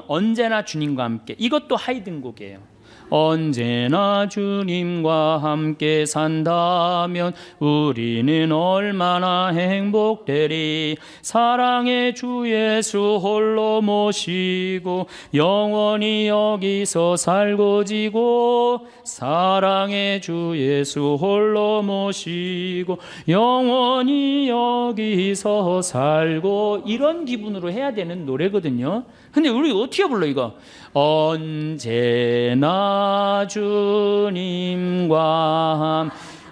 언제나 주님과 함께. 이것도 하이든 곡이에요. 언제나 주님과 함께 산다면 우리는 얼마나 행복되리. 사랑의 주 예수 홀로 모시고 영원히 여기서 살고 지고. 사랑의 주 예수 홀로 모시고 영원히 여기서 살고. 이런 기분으로 해야 되는 노래거든요. 근데 우리 어떻게 불러 이거? 언제나 주님과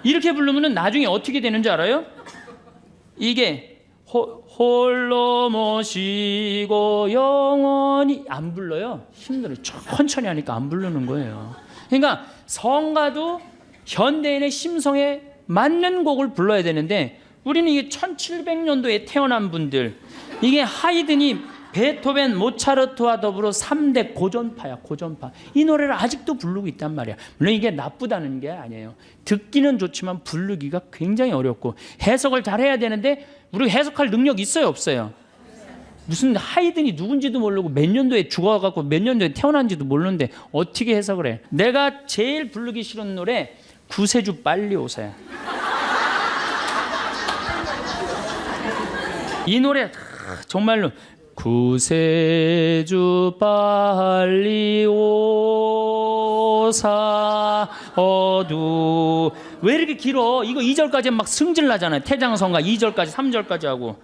이렇게 부르면 나중에 어떻게 되는 줄 알아요? 이게 홀로 모시고 영원히 안 불러요. 힘들어요. 천천히 하니까 안 부르는 거예요. 그러니까 성가도 현대인의 심성에 맞는 곡을 불러야 되는데 우리는 이게 1700년도에 태어난 분들, 이게 하이든이 베토벤, 모차르트와 더불어 3대 고전파야. 고전파. 이 노래를 아직도 부르고 있단 말이야. 물론 이게 나쁘다는 게 아니에요. 듣기는 좋지만 부르기가 굉장히 어렵고 해석을 잘해야 되는데 우리 해석할 능력 있어요 없어요? 무슨 하이든이 누군지도 모르고 몇 년도에 죽어갖고 몇 년도에 태어난지도 모르는데 어떻게 해석을 해? 내가 제일 부르기 싫은 노래 구세주 빨리 오세요. 이 노래 정말로 구세주 빨리 오사 어두. 왜 이렇게 길어? 이거 2절까지 막 승질 나잖아요. 태장성가 2절까지 3절까지 하고.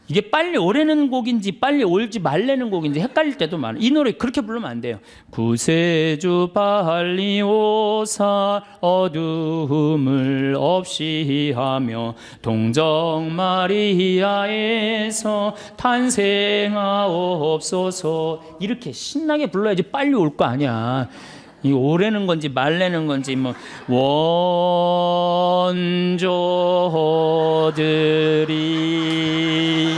이게 빨리 오래는 곡인지 빨리 올지 말래는 곡인지 헷갈릴 때도 많아요. 이 노래 그렇게 부르면 안 돼요. 구세주 빨리 오사 어두움을 없이 하며 동정 마리아에서 탄생하옵소서. 이렇게 신나게 불러야지 빨리 올 거 아니야. 이 오래는 건지 말래는 건지 뭐 원조들이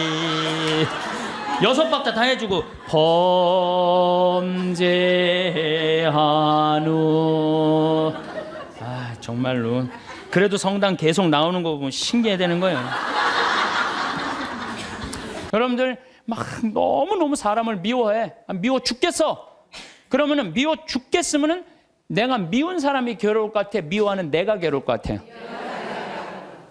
6박자 다 해주고 범죄한후. 정말로 그래도 성당 계속 나오는 거 보면 신기해되는 거예요. 여러분들 막 너무너무 사람을 미워해. 미워 죽겠어. 그러면은 미워 죽겠으면은 내가 미운 사람이 괴로울 것 같아? 미워하는 내가 괴로울 것 같아?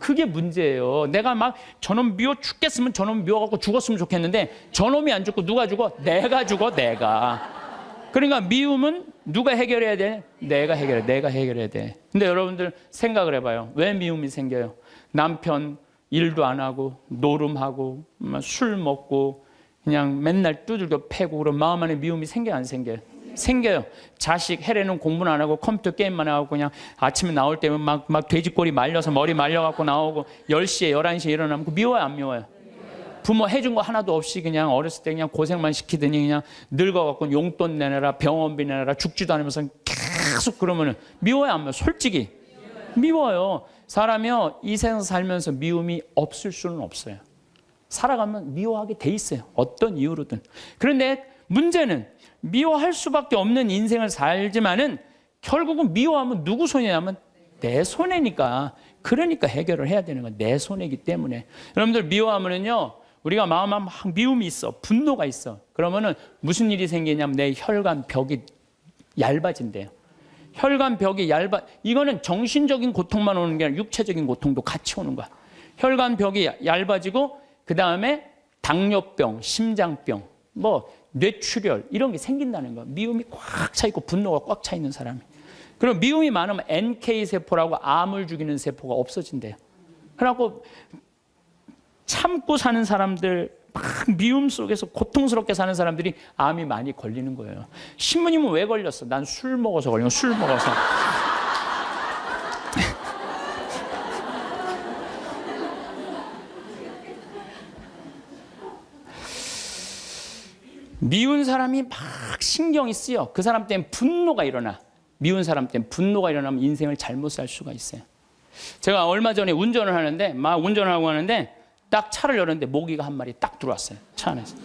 그게 문제예요. 내가 막 저놈 미워 죽겠으면 저놈 미워갖고 죽었으면 좋겠는데 저놈이 안 죽고 누가 죽어? 내가 죽어, 내가. 그러니까 미움은 누가 해결해야 돼? 내가 해결해야 돼. 근데 여러분들 생각을 해봐요. 왜 미움이 생겨요? 남편 일도 안 하고 노름하고 술 먹고 그냥 맨날 두들겨 패고 그런 마음 안에 미움이 생겨요, 안 생겨요? 생겨요. 자식 해례는 공부는 안 하고 컴퓨터 게임만 하고 그냥 아침에 나올 때면 막 돼지꼬리 말려서 머리 말려갖고 나오고 10시에 11시에 일어나면 미워요, 안 미워요? 부모 해준 거 하나도 없이 그냥 어렸을 때 그냥 고생만 시키더니 그냥 늙어갖고 용돈 내놔라, 병원비 내놔라, 죽지도 않으면서 계속 그러면은 미워요, 안 미워요? 솔직히 미워요. 사람이요, 이 세상 살면서 미움이 없을 수는 없어요. 살아가면 미워하게 돼 있어요. 어떤 이유로든. 그런데 문제는 미워할 수밖에 없는 인생을 살지만은 결국은 미워하면 누구 손해냐면 내 손해니까. 그러니까 해결을 해야 되는 건 내 손해이기 때문에. 여러분들 미워하면은요, 우리가 마음에 막 미움이 있어, 분노가 있어. 그러면은 무슨 일이 생기냐면 내 혈관 벽이 얇아진대요. 혈관 벽이 이거는 정신적인 고통만 오는 게 아니라 육체적인 고통도 같이 오는 거야. 혈관 벽이 얇아지고 그 다음에 당뇨병, 심장병, 뇌출혈 이런 게 생긴다는 거야. 미움이 꽉 차 있고 분노가 꽉 차 있는 사람이. 그럼 미움이 많으면 NK 세포라고 암을 죽이는 세포가 없어진대요. 그래갖고 참고 사는 사람들, 막 미움 속에서 고통스럽게 사는 사람들이 암이 많이 걸리는 거예요. 신부님은 왜 걸렸어? 난 술 먹어서 걸린 거야. 술 먹어서. 미운 사람이 막 신경이 쓰여. 그 사람 때문에 분노가 일어나. 미운 사람 때문에 분노가 일어나면 인생을 잘못 살 수가 있어요. 제가 얼마 전에 운전을 하는데 막 운전하고 하는데 딱 차를 열었는데 모기가 한 마리 딱 들어왔어요. 차 안에서.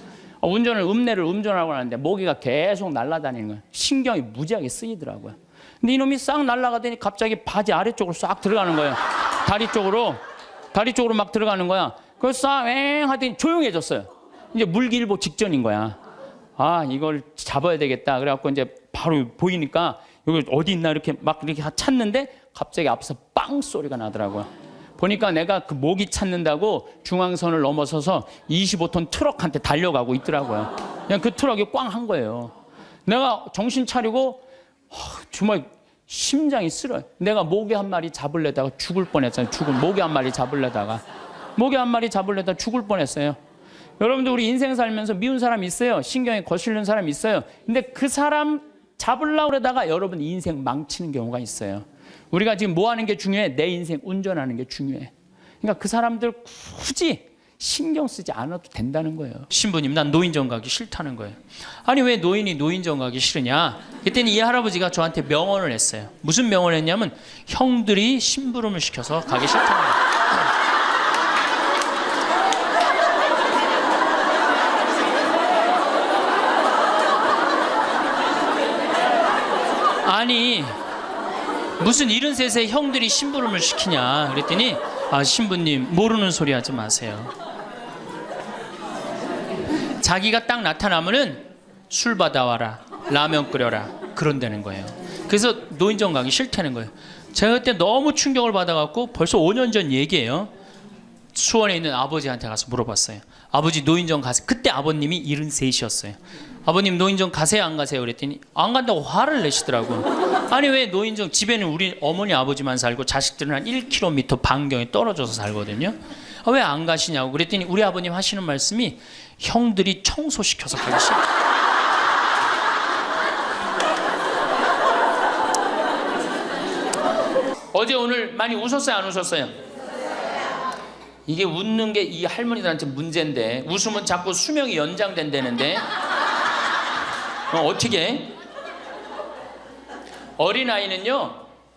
음내를 운전하고 하는데 모기가 계속 날아다니는 거예요. 신경이 무지하게 쓰이더라고요. 근데 이놈이 싹 날아가더니 갑자기 바지 아래쪽으로 싹 들어가는 거예요. 다리 쪽으로 막 들어가는 거야. 그래서 싹 하더니 조용해졌어요. 이제 물기일보 직전인 거야. 아, 이걸 잡아야 되겠다. 그래갖고 이제 바로 보이니까 여기 어디 있나 이렇게 찾는데 갑자기 앞에서 빵 소리가 나더라고요. 보니까 내가 그 모기 찾는다고 중앙선을 넘어서서 25톤 트럭한테 달려가고 있더라고요. 그냥 그 트럭이 꽝 한 거예요. 내가 정신 차리고 정말 심장이 쓰러요. 내가 모기 한 마리 잡으려다가 죽을 뻔했잖아요. 모기 한 마리 잡으려다가 죽을 뻔했어요. 여러분들 우리 인생 살면서 미운 사람 있어요. 신경이 거슬리는 사람 있어요. 근데 그 사람 잡으려고 그러다가 여러분 인생 망치는 경우가 있어요. 우리가 지금 뭐 하는 게 중요해? 내 인생 운전하는 게 중요해. 그러니까 그 사람들 굳이 신경 쓰지 않아도 된다는 거예요. 신부님, 난 노인정 가기 싫다는 거예요. 아니, 왜 노인이 노인정 가기 싫으냐? 그때는 이 할아버지가 저한테 명언을 했어요. 무슨 명언을 했냐면 형들이 심부름을 시켜서 가기 싫다는 거예요. 아니, 무슨 73세 형들이 심부름을 시키냐 그랬더니 신부님 모르는 소리 하지 마세요. 자기가 딱 나타나면은 술 받아와라, 라면 끓여라 그런다는 거예요. 그래서 노인정 가기 싫다는 거예요. 제가 그때 너무 충격을 받아갖고 벌써 5년 전 얘기예요. 수원에 있는 아버지한테 가서 물어봤어요. 아버지 노인정 가세요. 그때 아버님이 73이셨어요. 아버님 노인정 가세요 안 가세요? 그랬더니 안 간다고 화를 내시더라고요. 아니, 왜 노인정, 집에는 우리 어머니 아버지만 살고 자식들은 한 1km 반경에 떨어져서 살거든요. 왜 안 가시냐고 그랬더니 우리 아버님 하시는 말씀이 형들이 청소시켜서 가기 싫어. 어제 오늘 많이 웃었어요, 안 웃었어요? 이게 웃는 게 이 할머니들한테 문제인데, 웃으면 자꾸 수명이 연장된다는데 어떻게? 어린아이는요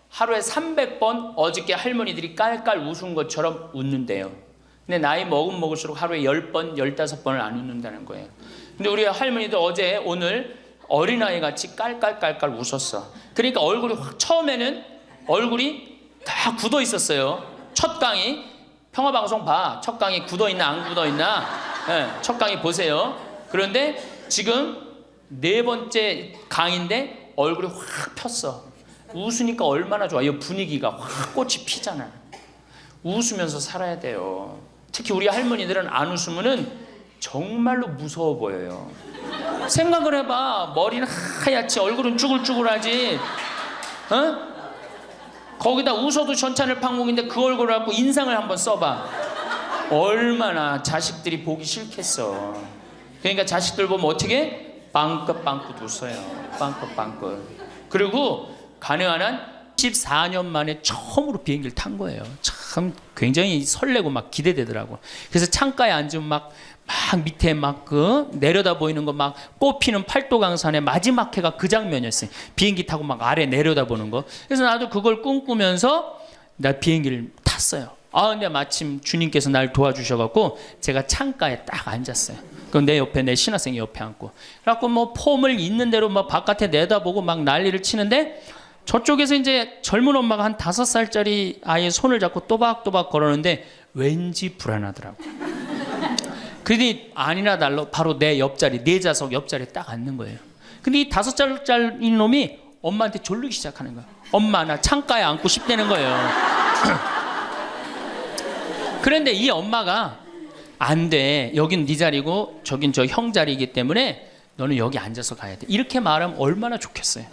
하루에 300번 어저께 할머니들이 깔깔 웃은 것처럼 웃는데요. 근데 나이 먹을수록 하루에 10번, 15번을 안 웃는다는 거예요. 근데 우리 할머니도 어제 오늘 어린아이 같이 깔깔깔깔 웃었어. 그러니까 얼굴이 처음에는 얼굴이 다 굳어 있었어요. 첫 강의 평화방송 봐. 첫 강의 굳어 있나 안 굳어 있나? 네, 첫 강의 보세요. 그런데 지금 4번째 강의인데 얼굴이 확 폈어. 웃으니까 얼마나 좋아. 이 분위기가 확 꽃이 피잖아. 웃으면서 살아야 돼요. 특히 우리 할머니들은 안 웃으면은 정말로 무서워 보여요. 생각을 해봐. 머리는 하얗지, 얼굴은 쭈글쭈글하지, 어? 거기다 웃어도 전찬을 방목인데 그 얼굴을 갖고 인상을 한번 써봐. 얼마나 자식들이 보기 싫겠어. 그러니까 자식들 보면 어떻게? 빵긋빵긋 웃어요. 빵긋빵긋. 그리고 가능한 한 14년 만에 처음으로 비행기를 탄 거예요. 참 굉장히 설레고 막 기대되더라고. 그래서 창가에 앉으면 막 밑에 막 그 내려다 보이는 거 막 꽃피는 팔도강산의 마지막 해가 그 장면이었어요. 비행기 타고 막 아래 내려다 보는 거. 그래서 나도 그걸 꿈꾸면서 나 비행기를 탔어요. 근데 마침 주님께서 날 도와주셔갖고 제가 창가에 딱 앉았어요. 그럼 내 옆에 내 신학생이 옆에 앉고. 그래갖고 뭐 폼을 있는 대로 막 바깥에 내다보고 막 난리를 치는데 저쪽에서 이제 젊은 엄마가 한 5살짜리 아이의 손을 잡고 또박또박 걸었는데 왠지 불안하더라고. 그러더니 아니나 달라 바로 내 옆자리, 내 좌석 옆자리에 딱 앉는 거예요. 근데 이 5살짜리 놈이 엄마한테 졸르기 시작하는 거야. 엄마, 나 창가에 앉고 싶다는 거예요. 그런데 이 엄마가 안 돼. 여긴 네 자리고 저긴 저 형 자리이기 때문에 너는 여기 앉아서 가야 돼. 이렇게 말하면 얼마나 좋겠어요.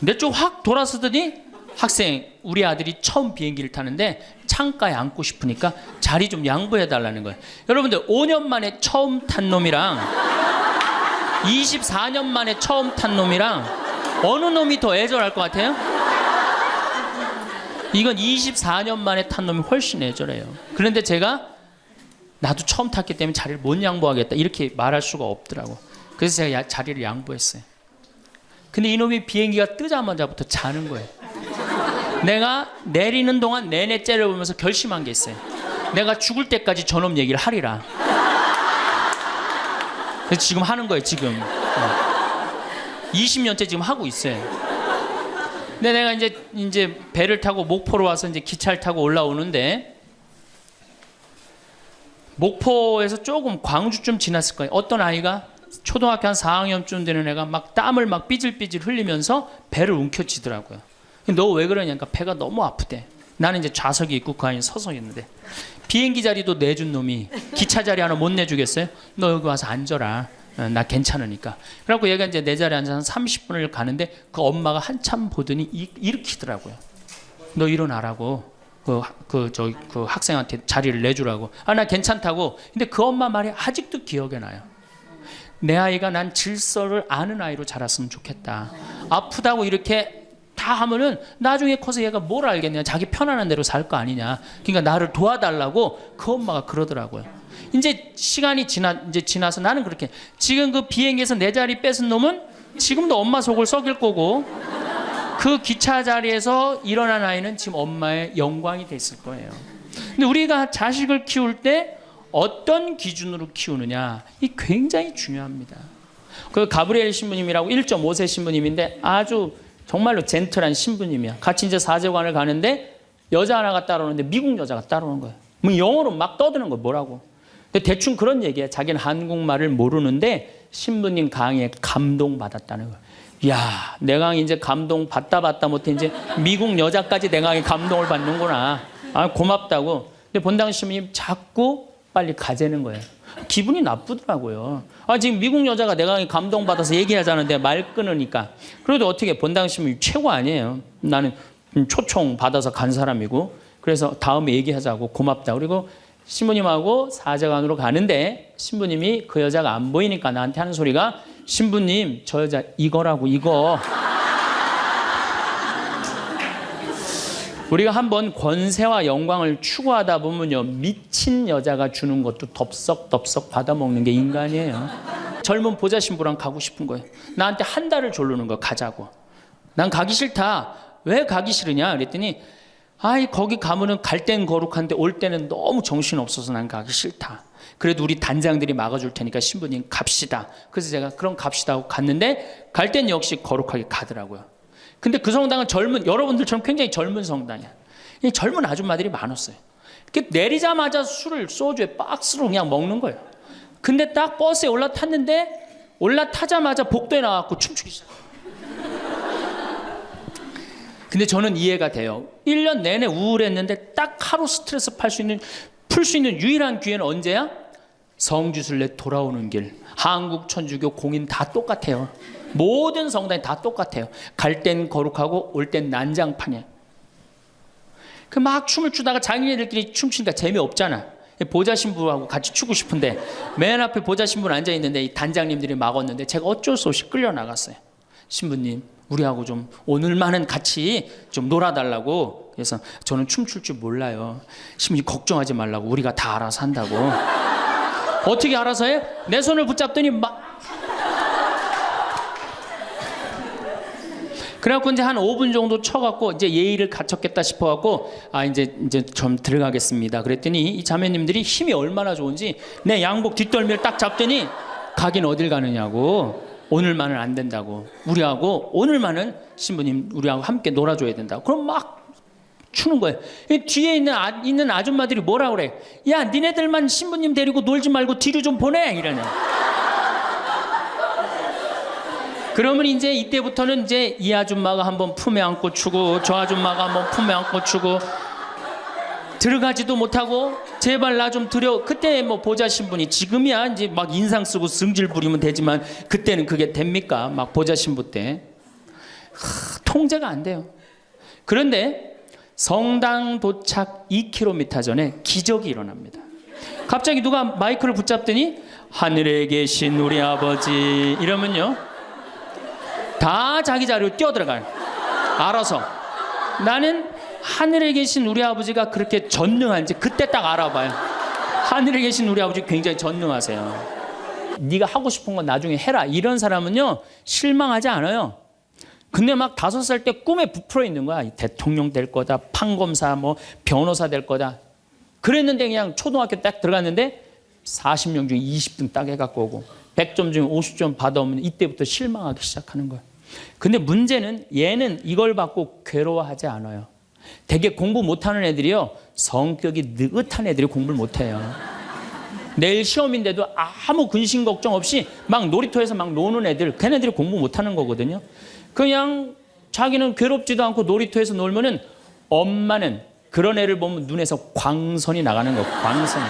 내 쪽 확 돌아서더니 학생, 우리 아들이 처음 비행기를 타는데 창가에 앉고 싶으니까 자리 좀 양보해 달라는 거예요. 여러분들 5년 만에 처음 탄 놈이랑 24년 만에 처음 탄 놈이랑 어느 놈이 더 애절할 것 같아요? 이건 24년 만에 탄 놈이 훨씬 애절해요. 그런데 제가 나도 처음 탔기 때문에 자리를 못 양보하겠다 이렇게 말할 수가 없더라고. 그래서 제가 자리를 양보했어요. 근데 이놈이 비행기가 뜨자마자부터 자는 거예요. 내가 내리는 동안 내내 째려보면서 결심한 게 있어요. 내가 죽을 때까지 저놈 얘기를 하리라. 그래서 지금 하는 거예요. 지금 20년째 지금 하고 있어요. 근데 내가 이제 배를 타고 목포로 와서 이제 기차를 타고 올라오는데 목포에서 조금 광주쯤 지났을 거예요. 어떤 아이가 초등학교 한 4학년쯤 되는 애가 막 땀을 막 삐질삐질 흘리면서 배를 움켜쥐더라고요. 너 왜 그러냐니까 배가 너무 아프대. 나는 이제 좌석이 있고 그 안에 서서 있는데 비행기 자리도 내준 놈이 기차 자리 하나 못 내주겠어요? 너 여기 와서 앉아라. 나 괜찮으니까. 그래갖고 얘가 이제 내 자리에 앉아서 30분을 가는데 그 엄마가 한참 보더니 일으키더라고요. 너 일어나라고. 그 학생한테 자리를 내주라고. 나 괜찮다고. 근데 그 엄마 말이 아직도 기억에 나요. 내 아이가 난 질서를 아는 아이로 자랐으면 좋겠다. 아프다고 이렇게 다 하면은 나중에 커서 얘가 뭘 알겠냐. 자기 편안한 대로 살 거 아니냐. 그러니까 나를 도와달라고 그 엄마가 그러더라고요. 이제 시간이 지나서 나는 그렇게 지금 그 비행기에서 내 자리 뺏은 놈은 지금도 엄마 속을 썩일 거고 그 기차 자리에서 일어난 아이는 지금 엄마의 영광이 됐을 거예요. 근데 우리가 자식을 키울 때 어떤 기준으로 키우느냐 이 굉장히 중요합니다. 그 가브리엘 신부님이라고 1.5세 신부님인데 아주 정말로 젠틀한 신부님이야. 같이 이제 사제관을 가는데 여자 하나가 따라오는데 미국 여자가 따라오는 거예요. 뭐 영어로 막 떠드는 거 뭐라고. 근데 대충 그런 얘기야. 자기는 한국말을 모르는데 신부님 강의에 감동받았다는 거야. 이야, 내 강의 이제 감동 받다 못해 이제 미국 여자까지 내 강의 감동을 받는구나. 고맙다고. 근데 본당 신부님 자꾸 빨리 가재는 거예요. 기분이 나쁘더라고요. 지금 미국 여자가 내 강의 감동받아서 얘기하자는데 말 끊으니까. 그래도 어떻게 본당 신부님 최고 아니에요. 나는 초청 받아서 간 사람이고. 그래서 다음에 얘기하자고 고맙다. 그리고 신부님하고 사제관으로 가는데 신부님이 그 여자가 안 보이니까 나한테 하는 소리가 신부님 저 여자 이거라고 이거. 우리가 한번 권세와 영광을 추구하다 보면요 미친 여자가 주는 것도 덥석덥석 받아먹는 게 인간이에요. 젊은 보자 신부랑 가고 싶은 거예요. 나한테 한 달을 졸르는 거 가자고. 난 가기 싫다. 왜 가기 싫으냐 그랬더니 거기 가면은 갈 땐 거룩한데 올 때는 너무 정신없어서 난 가기 싫다. 그래도 우리 단장들이 막아줄 테니까 신부님 갑시다. 그래서 제가 그럼 갑시다 하고 갔는데 갈 땐 역시 거룩하게 가더라고요. 근데 그 성당은 여러분들처럼 굉장히 젊은 성당이야. 젊은 아줌마들이 많았어요. 내리자마자 술을 소주에 박스로 그냥 먹는 거예요. 근데 딱 버스에 올라탔는데 올라타자마자 복도에 나와서 춤추기 시작해요. 근데 저는 이해가 돼요. 1년 내내 우울했는데 딱 하루 스트레스 풀 수 있는 유일한 기회는 언제야? 성지순례 돌아오는 길. 한국 천주교 공인 다 똑같아요. 모든 성당이 다 똑같아요. 갈 땐 거룩하고 올 땐 난장판이야. 그 막 춤을 추다가 자기네들끼리 춤추니까 재미없잖아. 보좌 신부하고 같이 추고 싶은데 맨 앞에 보좌 신부는 앉아 있는데 이 단장님들이 막았는데 제가 어쩔 수 없이 끌려 나갔어요. 신부님, 우리하고 좀 오늘만은 같이 좀 놀아달라고. 그래서 저는 춤출 줄 몰라요. 신부님 걱정하지 말라고, 우리가 다 알아서 한다고. 어떻게 알아서 해? 내 손을 붙잡더니 막 그래갖고 이제 한 5분 정도 쳐갖고 이제 예의를 갖췄겠다 싶어갖고 이제 좀 들어가겠습니다. 그랬더니 이 자매님들이 힘이 얼마나 좋은지 내 양복 뒷덜미를 딱 잡더니 가긴 어딜 가느냐고. 오늘만은 안 된다고. 우리하고 오늘만은 신부님 우리하고 함께 놀아줘야 된다고. 그럼 막 추는 거예요. 뒤에 있는 아줌마들이 뭐라 그래? 야, 니네들만 신부님 데리고 놀지 말고 뒤로 좀 보내 이러냐. 그러면 이제 이때부터는 이제 이 아줌마가 한번 품에 안고 추고 저 아줌마가 한번 품에 안고 추고 들어가지도 못하고 제발 나 좀 들여. 그때 뭐 보좌 신부니 지금이야 이제 막 인상 쓰고 승질 부리면 되지만 그때는 그게 됩니까? 막 보좌 신부 때 통제가 안 돼요. 그런데 성당 도착 2km 전에 기적이 일어납니다. 갑자기 누가 마이크를 붙잡더니 하늘에 계신 우리 아버지 이러면요 다 자기 자리로 뛰어들어가요. 알아서. 나는 하늘에 계신 우리 아버지가 그렇게 전능한지 그때 딱 알아봐요. 하늘에 계신 우리 아버지 굉장히 전능하세요. 네가 하고 싶은 건 나중에 해라. 이런 사람은요 실망하지 않아요. 근데 막 5살 때 꿈에 부풀어 있는 거야. 대통령 될 거다, 판검사, 뭐 변호사 될 거다. 그랬는데 그냥 초등학교 딱 들어갔는데 40명 중에 20등 딱 해갖고 오고 100점 중에 50점 받아오면 이때부터 실망하기 시작하는 거야. 근데 문제는 얘는 이걸 받고 괴로워하지 않아요. 되게 공부 못하는 애들이요 성격이 느긋한 애들이 공부를 못해요. 내일 시험인데도 아무 근심 걱정 없이 막 놀이터에서 막 노는 애들, 걔네들이 공부 못하는 거거든요. 그냥 자기는 괴롭지도 않고 놀이터에서 놀면은 엄마는 그런 애를 보면 눈에서 광선이 나가는 거야. 광선.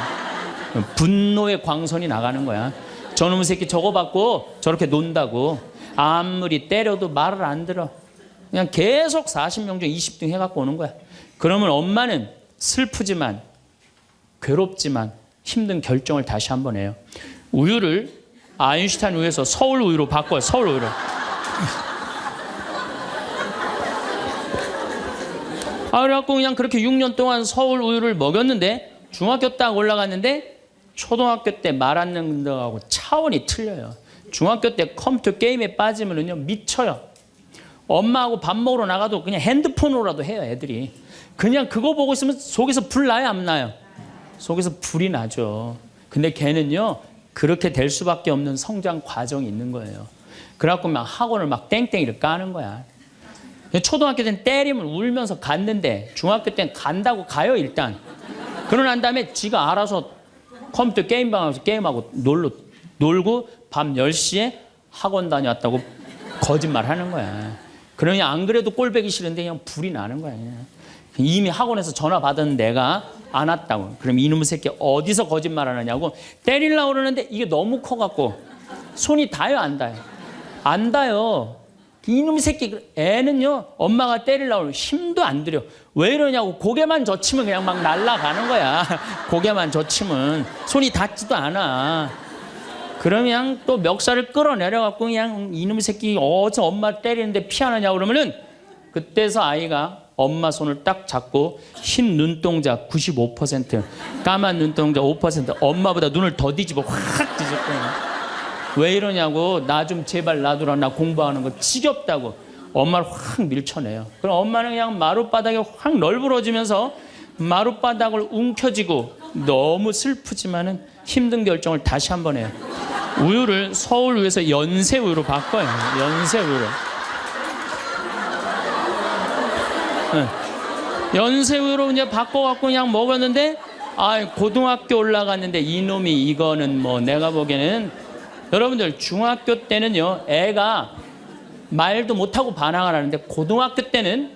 분노의 광선이 나가는 거야. 저놈의 새끼 저거 받고 저렇게 논다고. 아무리 때려도 말을 안 들어. 그냥 계속 40명 중 20등 해갖고 오는 거야. 그러면 엄마는 슬프지만 괴롭지만 힘든 결정을 다시 한번 해요. 우유를 아인슈타인 우유에서 서울 우유로 바꿔요. 서울 우유로. 그래갖고 그냥 그렇게 6년 동안 서울 우유를 먹였는데 중학교 딱 올라갔는데 초등학교 때 말 안 듣는 거하고 차원이 틀려요. 중학교 때 컴퓨터 게임에 빠지면은요 미쳐요. 엄마하고 밥 먹으러 나가도 그냥 핸드폰으로라도 해요. 애들이 그냥 그거 보고 있으면 속에서 불 나요 안 나요? 속에서 불이 나죠. 근데 걔는요 그렇게 될 수밖에 없는 성장 과정이 있는 거예요. 그래갖고 막 학원을 막 땡땡이를 까는 거야. 초등학교 때는 때리면 울면서 갔는데 중학교 때는 간다고 가요 일단. 그러고 난 다음에 지가 알아서 컴퓨터 게임방에서 게임하고 놀고 밤 10시에 학원 다녀왔다고 거짓말 하는 거야. 그러니 안 그래도 꼴보기 싫은데 그냥 불이 나는 거야. 이미 학원에서 전화 받은 내가 안 왔다고. 그럼 이놈의 새끼 어디서 거짓말 하느냐고 때리려고 그러는데 이게 너무 커갖고 손이 닿아요 안 닿아요? 안 닿아요. 이놈의 새끼 애는요 엄마가 때리려고 하면 힘도 안 들여. 왜 이러냐고 고개만 젖히면 그냥 막 날아가는 거야. 고개만 젖히면 손이 닿지도 않아. 그러면 또 멱살을 끌어내려갖고 그냥 이놈의 새끼 어디서 엄마 때리는데 피하느냐고 그러면은 그때서 아이가 엄마 손을 딱 잡고 흰 눈동자 95%, 까만 눈동자 5%, 엄마보다 눈을 더 뒤집어 확 뒤집고. 왜 이러냐고. 나 좀 제발 놔두라. 나 공부하는 거 지겹다고. 엄마를 확 밀쳐내요. 그럼 엄마는 그냥 마룻바닥에 확 널브러지면서 마룻바닥을 움켜쥐고 너무 슬프지만은 힘든 결정을 다시 한번 해요. 우유를 서울 우유에서 연세 우유로 바꿔요. 연세 우유로. 연세 우유로 이제 바꿔갖고 그냥 먹었는데 고등학교 올라갔는데 이놈이 이거는 뭐 내가 보기에는 여러분들 중학교 때는요 애가 말도 못하고 반항을 하는데 고등학교 때는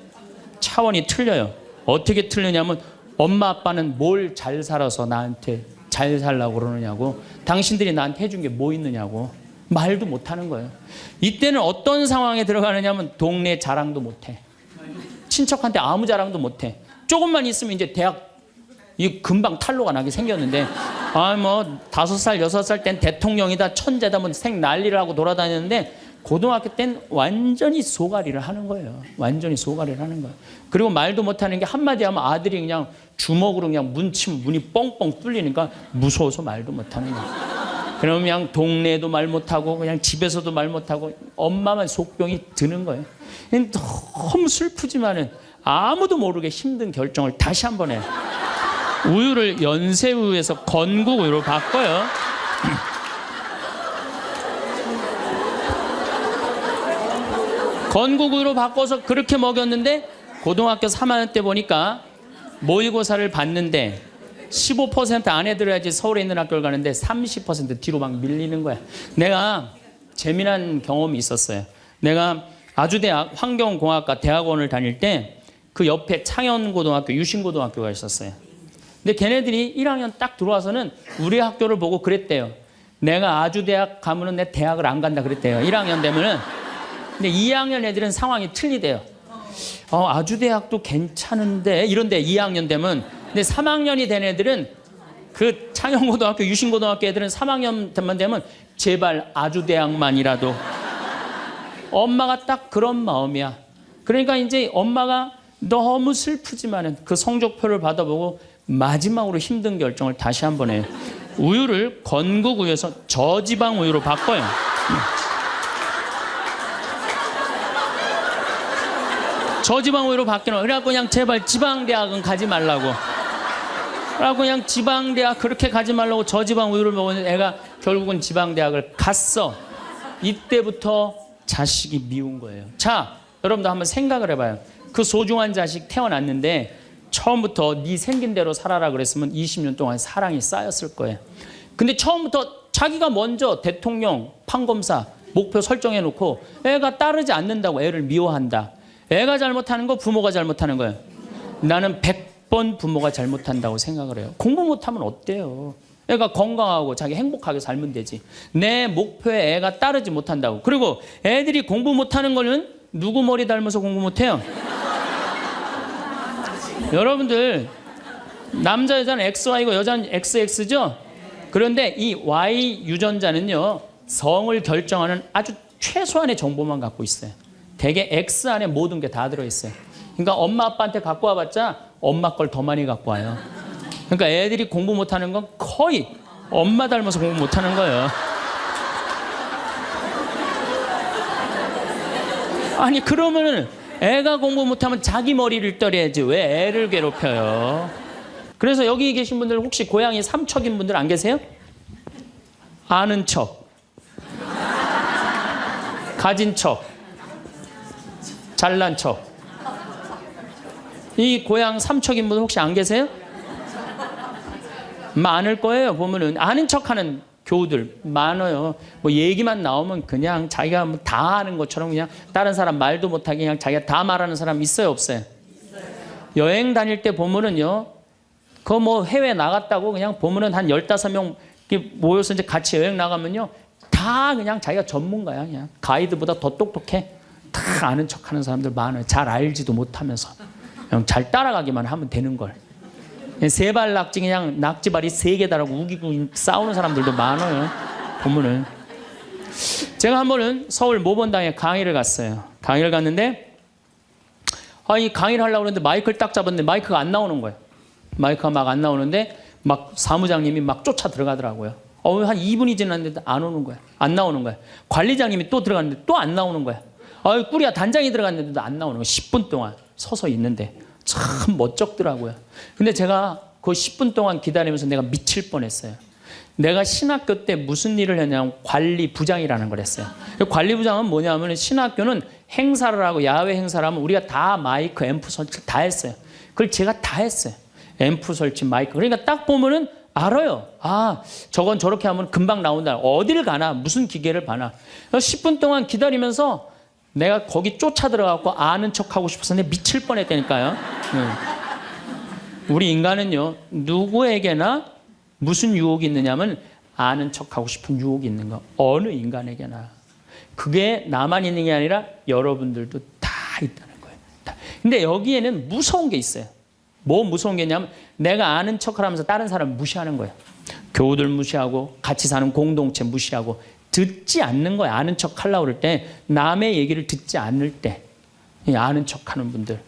차원이 틀려요. 어떻게 틀리냐면 엄마 아빠는 뭘 잘 살아서 나한테 잘 살라고 그러느냐고, 당신들이 나한테 해준 게 뭐 있느냐고 말도 못하는 거예요. 이때는 어떤 상황에 들어가느냐면 동네 자랑도 못해. 친척한테 아무 자랑도 못해. 조금만 있으면 이제 대학 이 금방 탈로가 나게 생겼는데, 아 뭐 5살 6살 땐 대통령이다 천재다 뭐 생 난리를 하고 돌아다녔는데, 고등학교 땐 완전히 소가리를 하는 거예요. 완전히 소가리를 하는 거예요. 그리고 말도 못하는 게 한마디 하면 아들이 그냥 주먹으로 그냥 문치면 문이 뻥뻥 뚫리니까 무서워서 말도 못하는 거예요. 그러면 그냥 동네에도 말 못하고 그냥 집에서도 말 못하고 엄마만 속병이 드는 거예요. 너무 슬프지만은 아무도 모르게 힘든 결정을 다시 한 번 해요. 우유를 연세우유에서 건국우유로 바꿔요. 건국우유로 바꿔서 그렇게 먹였는데 고등학교 3학년 때 보니까 모의고사를 봤는데 15% 안에 들어야지 서울에 있는 학교를 가는데 30% 뒤로 막 밀리는 거야. 내가 재미난 경험이 있었어요. 내가 아주대학 환경공학과 대학원을 다닐 때 그 옆에 창현고등학교, 유신고등학교가 있었어요. 근데 걔네들이 1학년 딱 들어와서는 우리 학교를 보고 그랬대요. 내가 아주대학 가면은 내 대학을 안 간다 그랬대요. 1학년 되면은. 근데 2학년 애들은 상황이 틀리대요. 아주대학도 괜찮은데 이런데 2학년 되면. 근데 3학년이 된 애들은 그 창현고등학교, 유신고등학교 애들은 3학년만 되면 제발 아주대학만이라도. 엄마가 딱 그런 마음이야. 그러니까 이제 엄마가 너무 슬프지만은 그 성적표를 받아보고 마지막으로 힘든 결정을 다시 한 번 해요. 우유를 건국우유에서 저지방 우유로 바꿔요. 저지방 우유로 바뀌는. 그래갖고 그냥 제발 지방대학은 가지 말라고. 그래갖고 그냥 지방대학 그렇게 가지 말라고 저지방 우유를 먹었는데 애가 결국은 지방대학을 갔어. 이때부터 자식이 미운 거예요. 자, 여러분도 한번 생각을 해봐요. 그 소중한 자식 태어났는데 처음부터 네 생긴 대로 살아라 그랬으면 20년 동안 사랑이 쌓였을 거예요. 근데 처음부터 자기가 먼저 대통령, 판검사 목표 설정해 놓고 애가 따르지 않는다고 애를 미워한다. 애가 잘못하는 거 부모가 잘못하는 거예요. 나는 100번 부모가 잘못한다고 생각을 해요. 공부 못하면 어때요? 애가 건강하고 자기 행복하게 살면 되지. 내 목표에 애가 따르지 못한다고. 그리고 애들이 공부 못하는 거는 누구 머리 닮아서 공부 못해요? 여러분들 남자 여자는 XY고 여자는 XX죠? 그런데 이 Y 유전자는요 성을 결정하는 아주 최소한의 정보만 갖고 있어요. 대개 X 안에 모든 게 다 들어있어요. 그러니까 엄마 아빠한테 갖고 와봤자 엄마 걸 더 많이 갖고 와요. 그러니까 애들이 공부 못하는 건 거의 엄마 닮아서 공부 못하는 거예요. 아니 그러면은 애가 공부 못하면 자기 머리를 떨어야지 왜 애를 괴롭혀요? 그래서 여기 계신 분들 혹시 고향이 삼척인 분들 안 계세요? 아는 척, 가진 척, 잘난 척. 이 고향 삼척인 분들 혹시 안 계세요? 많을 거예요. 보면은 아는 척하는 교우들 많아요. 뭐 얘기만 나오면 그냥 자기가 뭐 다 아는 것처럼 그냥 다른 사람 말도 못하게 그냥 자기가 다 말하는 사람 있어요, 없어요? 여행 다닐 때 보면은요, 그 뭐 해외 나갔다고 그냥 보면은 한 15명 모여서 이제 같이 여행 나가면요, 다 그냥 자기가 전문가야. 그냥 가이드보다 더 똑똑해. 다 아는 척하는 사람들 많아요. 잘 알지도 못하면서 그냥 잘 따라가기만 하면 되는 걸. 세발 낙지 그냥 낙지발이 3개 달라고 우기고 싸우는 사람들도 많아요. 보면은. 제가 한 번은 서울 모본당에 강의를 갔어요. 강의를 갔는데 이 강의를 하려고 그랬는데 마이크를 딱 잡았는데 마이크가 안 나오는 거예요. 마이크가 막 안 나오는데 막 사무장님이 막 쫓아 들어가더라고요. 한 2분이 지났는데 안 오는 거야. 안 나오는 거야. 관리장님이 또 들어갔는데 또 안 나오는 거야. 꾸리야 단장이 들어갔는데도 안 나오는 거야. 10분 동안 서서 있는데. 참 멋쩍더라고요. 근데 제가 그 10분 동안 기다리면서 내가 미칠 뻔했어요. 내가 신학교 때 무슨 일을 했냐면 관리부장이라는 걸 했어요. 관리부장은 뭐냐면 신학교는 행사를 하고 야외 행사를 하면 우리가 다 마이크, 앰프 설치 다 했어요. 그걸 제가 다 했어요. 앰프 설치, 마이크. 그러니까 딱 보면은 알아요. 저건 저렇게 하면 금방 나온다. 어딜 가나 무슨 기계를 봐나. 10분 동안 기다리면서 내가 거기 쫓아 들어가고 아는 척하고 싶어서 내가 미칠 뻔했다니까요. 우리 인간은요, 누구에게나 무슨 유혹이 있느냐면 아는 척하고 싶은 유혹이 있는 거. 어느 인간에게나. 그게 나만 있는 게 아니라 여러분들도 다 있다는 거예요. 다. 근데 여기에는 무서운 게 있어요. 뭐 무서운 게 있냐면 내가 아는 척을 하면서 다른 사람 무시하는 거예요. 교우들 무시하고 같이 사는 공동체 무시하고 듣지 않는 거예요. 아는 척 하려고 그럴 때 남의 얘기를 듣지 않을 때 아는 척하는 분들,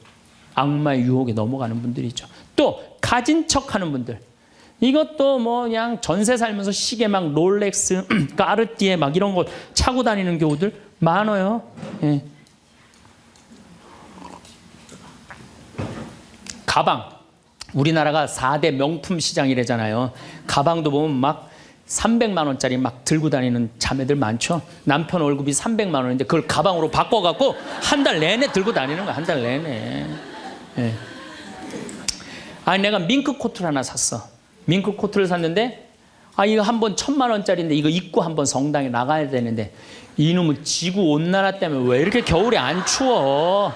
악마의 유혹에 넘어가는 분들이죠. 또 가진 척하는 분들, 이것도 뭐 그냥 전세 살면서 시계 막 롤렉스, 까르띠에 막 이런 거 차고 다니는 교우들 많아요. 예. 가방, 우리나라가 4대 명품 시장이래잖아요. 가방도 보면 막 300만 원짜리 막 들고 다니는 자매들 많죠. 남편 월급이 300만 원인데 그걸 가방으로 바꿔갖고 한 달 내내 들고 다니는 거야. 한 달 내내. 예. 아니 내가 밍크 코트를 하나 샀어. 밍크 코트를 샀는데 이거 한 번 1,000만 원짜리인데 이거 입고 한번 성당에 나가야 되는데 이놈의 지구 온난화 때문에 왜 이렇게 겨울에 안 추워?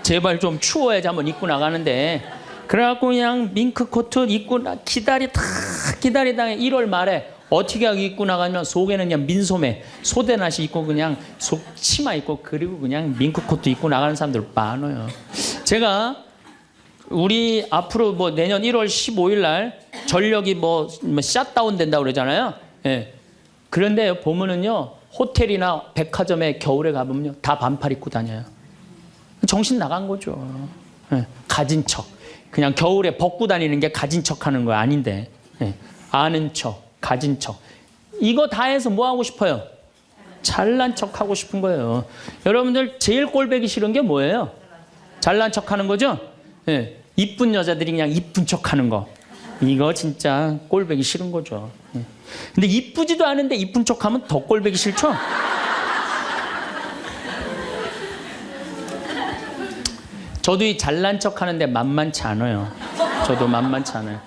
제발 좀 추워야지 한번 입고 나가는데 그래갖고 그냥 밍크 코트 입고 기다리다가 1월 말에 어떻게 하고 입고 나가면 속에는 그냥 민소매 소대낫이 입고 그냥 속 치마 입고 그리고 그냥 밍크 코트 입고 나가는 사람들 많아요. 제가 우리 앞으로 뭐 내년 1월 15일 날 전력이 뭐 샷다운 된다고 그러잖아요. 예. 그런데 보면은요 호텔이나 백화점에 겨울에 가보면요 다 반팔 입고 다녀요. 정신 나간 거죠. 예. 가진 척. 그냥 겨울에 벗고 다니는 게 가진 척 하는 거 아닌데. 예. 아는 척, 가진 척. 이거 다 해서 뭐 하고 싶어요? 잘난 척 하고 싶은 거예요. 여러분들 제일 꼴보기 싫은 게 뭐예요? 잘난 척 하는 거죠? 예. 이쁜 여자들이 그냥 이쁜 척 하는 거. 이거 진짜 꼴보기 싫은 거죠. 예. 근데 이쁘지도 않은데 이쁜 척 하면 더 꼴보기 싫죠? 저도 이 잘난 척 하는데 만만치 않아요. 저도 만만치 않아요.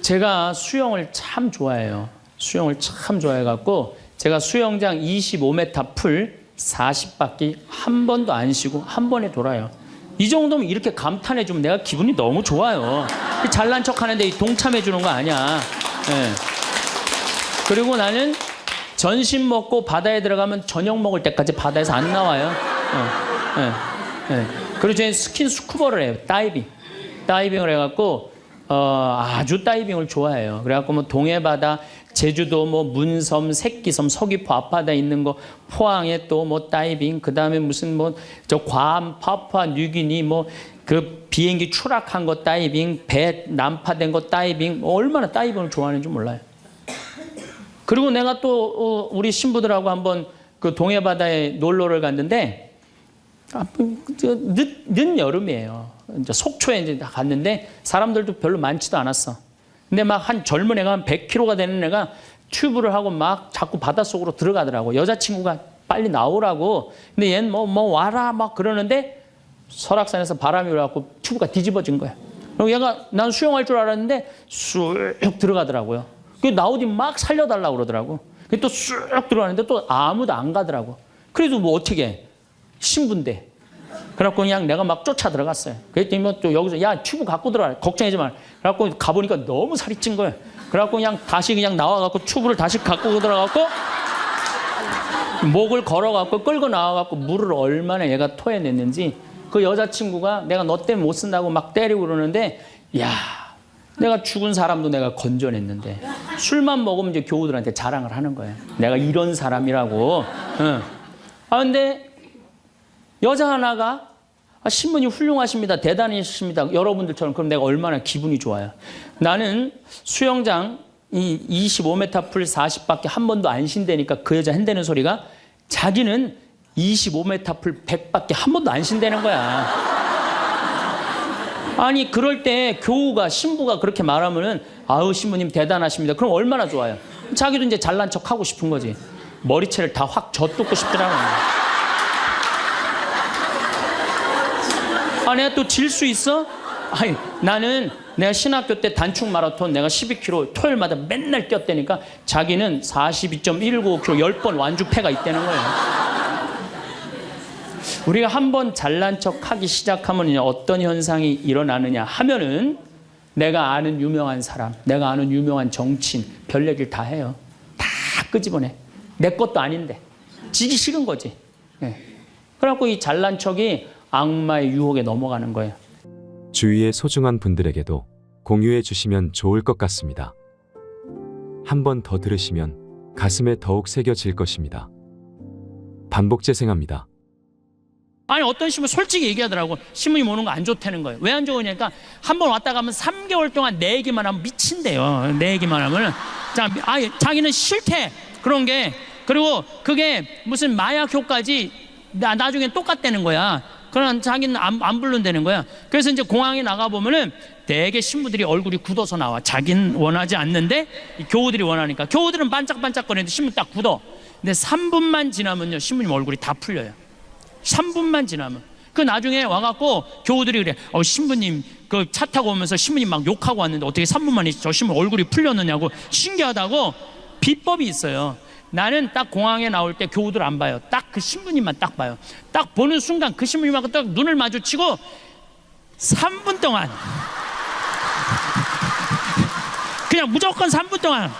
제가 수영을 참 좋아해요. 수영을 참 좋아해갖고 제가 수영장 25m 풀 40바퀴 한 번도 안 쉬고 한 번에 돌아요. 이 정도면 이렇게 감탄해주면 내가 기분이 너무 좋아요. 잘난 척 하는데 동참해주는 거 아니야. 예. 그리고 나는 전심 먹고 바다에 들어가면 저녁 먹을 때까지 바다에서 안 나와요. 그리고 저는 스킨스쿠버를 해요. 다이빙을 해갖고 아주 다이빙을 좋아해요. 그래갖고 뭐 동해바다, 제주도 뭐 문섬, 새끼섬, 서귀포 앞바다에 있는 거, 포항에 또 뭐 다이빙, 그 다음에 무슨 뭐 저 괌, 파푸아 뉴기니 뭐 그 비행기 추락한 거 다이빙, 배 난파된 거 다이빙, 얼마나 다이빙을 좋아하는지 몰라요. 그리고 내가 또 우리 신부들하고 한번 그 동해바다에 놀러를 갔는데 늦 여름이에요. 이제 속초에 이제 갔는데 사람들도 별로 많지도 않았어. 근데 막 한 젊은 애가 한 100kg가 되는 애가 튜브를 하고 막 자꾸 바닷속으로 들어가더라고. 여자친구가 빨리 나오라고. 근데 얘는 뭐 와라 막 그러는데 설악산에서 바람이 불어갖고 튜브가 뒤집어진 거야. 그리고 얘가 난 수영할 줄 알았는데 쑥 들어가더라고요. 그 나오디 막 살려달라고 그러더라고. 또 쑥 들어가는데 또 아무도 안 가더라고. 그래도 뭐 어떻게 해. 신부인데. 그래갖고 그냥 내가 막 쫓아 들어갔어요. 그랬더니 뭐 또 여기서 야 튜브 갖고 들어가 걱정하지 마. 그래갖고 가보니까 너무 살이 찐 거예요. 그래갖고 그냥 다시 그냥 나와갖고 튜브를 다시 갖고 들어가갖고 목을 걸어갖고 끌고 나와갖고 물을 얼마나 얘가 토해냈는지 그 여자친구가 내가 너 때문에 못 쓴다고 막 때리고 그러는데 야 내가 죽은 사람도 내가 건져냈는데 술만 먹으면 이제 교우들한테 자랑을 하는 거예요. 내가 이런 사람이라고. 응. 근데 여자 하나가 신부님 훌륭하십니다. 대단하십니다. 여러분들처럼. 그럼 내가 얼마나 기분이 좋아요. 나는 수영장 이 25m 풀 40바퀴 한 번도 안 쉰다니까 그 여자 한다는 소리가 자기는 25m 풀 100바퀴 한 번도 안 쉰다는 거야. 아니 그럴 때 교우가 신부가 그렇게 말하면은 아우 신부님 대단하십니다. 그럼 얼마나 좋아요. 자기도 이제 잘난 척 하고 싶은 거지. 머리채를 다 확 젖뜯고 싶더라고. 내가 또 질 수 있어? 아니 나는 내가 신학교 때 단축 마라톤 내가 12km 토요일마다 맨날 뛰었다니까 자기는 42.195km 10번 완주패가 있다는 거예요. 우리가 한번 잘난 척하기 시작하면 어떤 현상이 일어나느냐 하면은 내가 아는 유명한 사람, 내가 아는 유명한 정치인 별 얘기를 다 해요. 다 끄집어내. 내 것도 아닌데 지기 싫은 거지. 네. 그래갖고 이 잘난 척이 악마의 유혹에 넘어가는 거예요. 주위의 소중한 분들에게도 공유해 주시면 좋을 것 같습니다. 한 번 더 들으시면 가슴에 더욱 새겨질 것입니다. 반복 재생합니다. 아니 어떤 신부 솔직히 얘기하더라고. 신부님 오는 거 안 좋다는 거예요. 왜 안 좋으냐니까 한 번 왔다 가면 3개월 동안 내 얘기만 하면 미친대요. 내 얘기만 하면 자기는 싫대 그런 게. 그리고 그게 무슨 마약 효과지 나중에 똑같다는 거야. 그러나 자기는 안 부른다는 거야. 그래서 이제 공항에 나가 보면은 대개 신부들이 얼굴이 굳어서 나와. 자기는 원하지 않는데 교우들이 원하니까. 교우들은 반짝반짝거리는데 신부 딱 굳어. 근데 3분만 지나면요 신부님 얼굴이 다 풀려요. 3분만 지나면. 그 나중에 와갖고 교우들이 그래. 신부님 그 차 타고 오면서 신부님 막 욕하고 왔는데 어떻게 3분 만에 저 신부 얼굴이 풀렸느냐고. 신기하다고. 비법이 있어요. 나는 딱 공항에 나올 때 교우들 안 봐요. 딱 그 신부님만 딱 봐요. 딱 보는 순간 그 신부님하고 딱 눈을 마주치고 3분 동안 그냥 무조건 3분 동안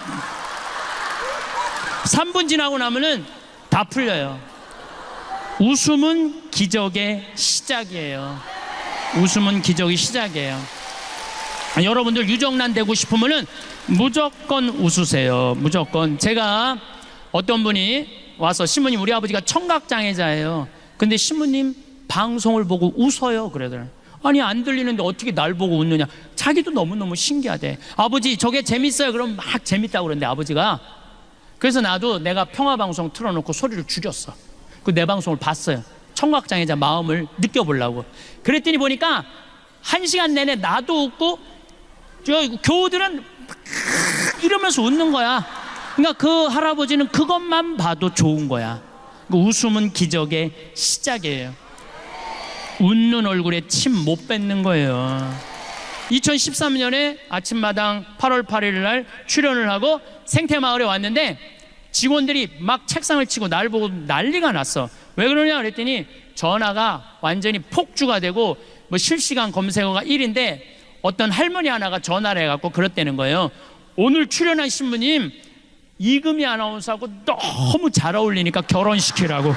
3분 지나고 나면은 다 풀려요. 웃음은 기적의 시작이에요. 웃음은 기적의 시작이에요. 여러분들 유정란 되고 싶으면은 무조건 웃으세요. 무조건. 제가 어떤 분이 와서 신부님 우리 아버지가 청각장애자예요. 근데 신부님 방송을 보고 웃어요. 그러더라고요. 아니 안 들리는데 어떻게 날 보고 웃느냐. 자기도 너무너무 신기하대. 아버지 저게 재밌어요. 그럼 막 재밌다고 그러는데 아버지가. 그래서 나도 내가 평화방송 틀어놓고 소리를 줄였어. 그 내 방송을 봤어요. 청각장애자 마음을 느껴보려고. 그랬더니 보니까 1시간 내내 나도 웃고 저 교우들은 이러면서 웃는 거야. 그러니까 그 할아버지는 그것만 봐도 좋은 거야. 그 웃음은 기적의 시작이에요. 웃는 얼굴에 침 못 뱉는 거예요. 2013년에 아침마당 8월 8일 날 출연을 하고 생태마을에 왔는데 직원들이 막 책상을 치고 날 보고 난리가 났어. 왜 그러냐 그랬더니 전화가 완전히 폭주가 되고 뭐 실시간 검색어가 1인데 어떤 할머니 하나가 전화를 해갖고 그랬다는 거예요. 오늘 출연한 신부님 이금희 아나운서하고 너무 잘 어울리니까 결혼시키라고.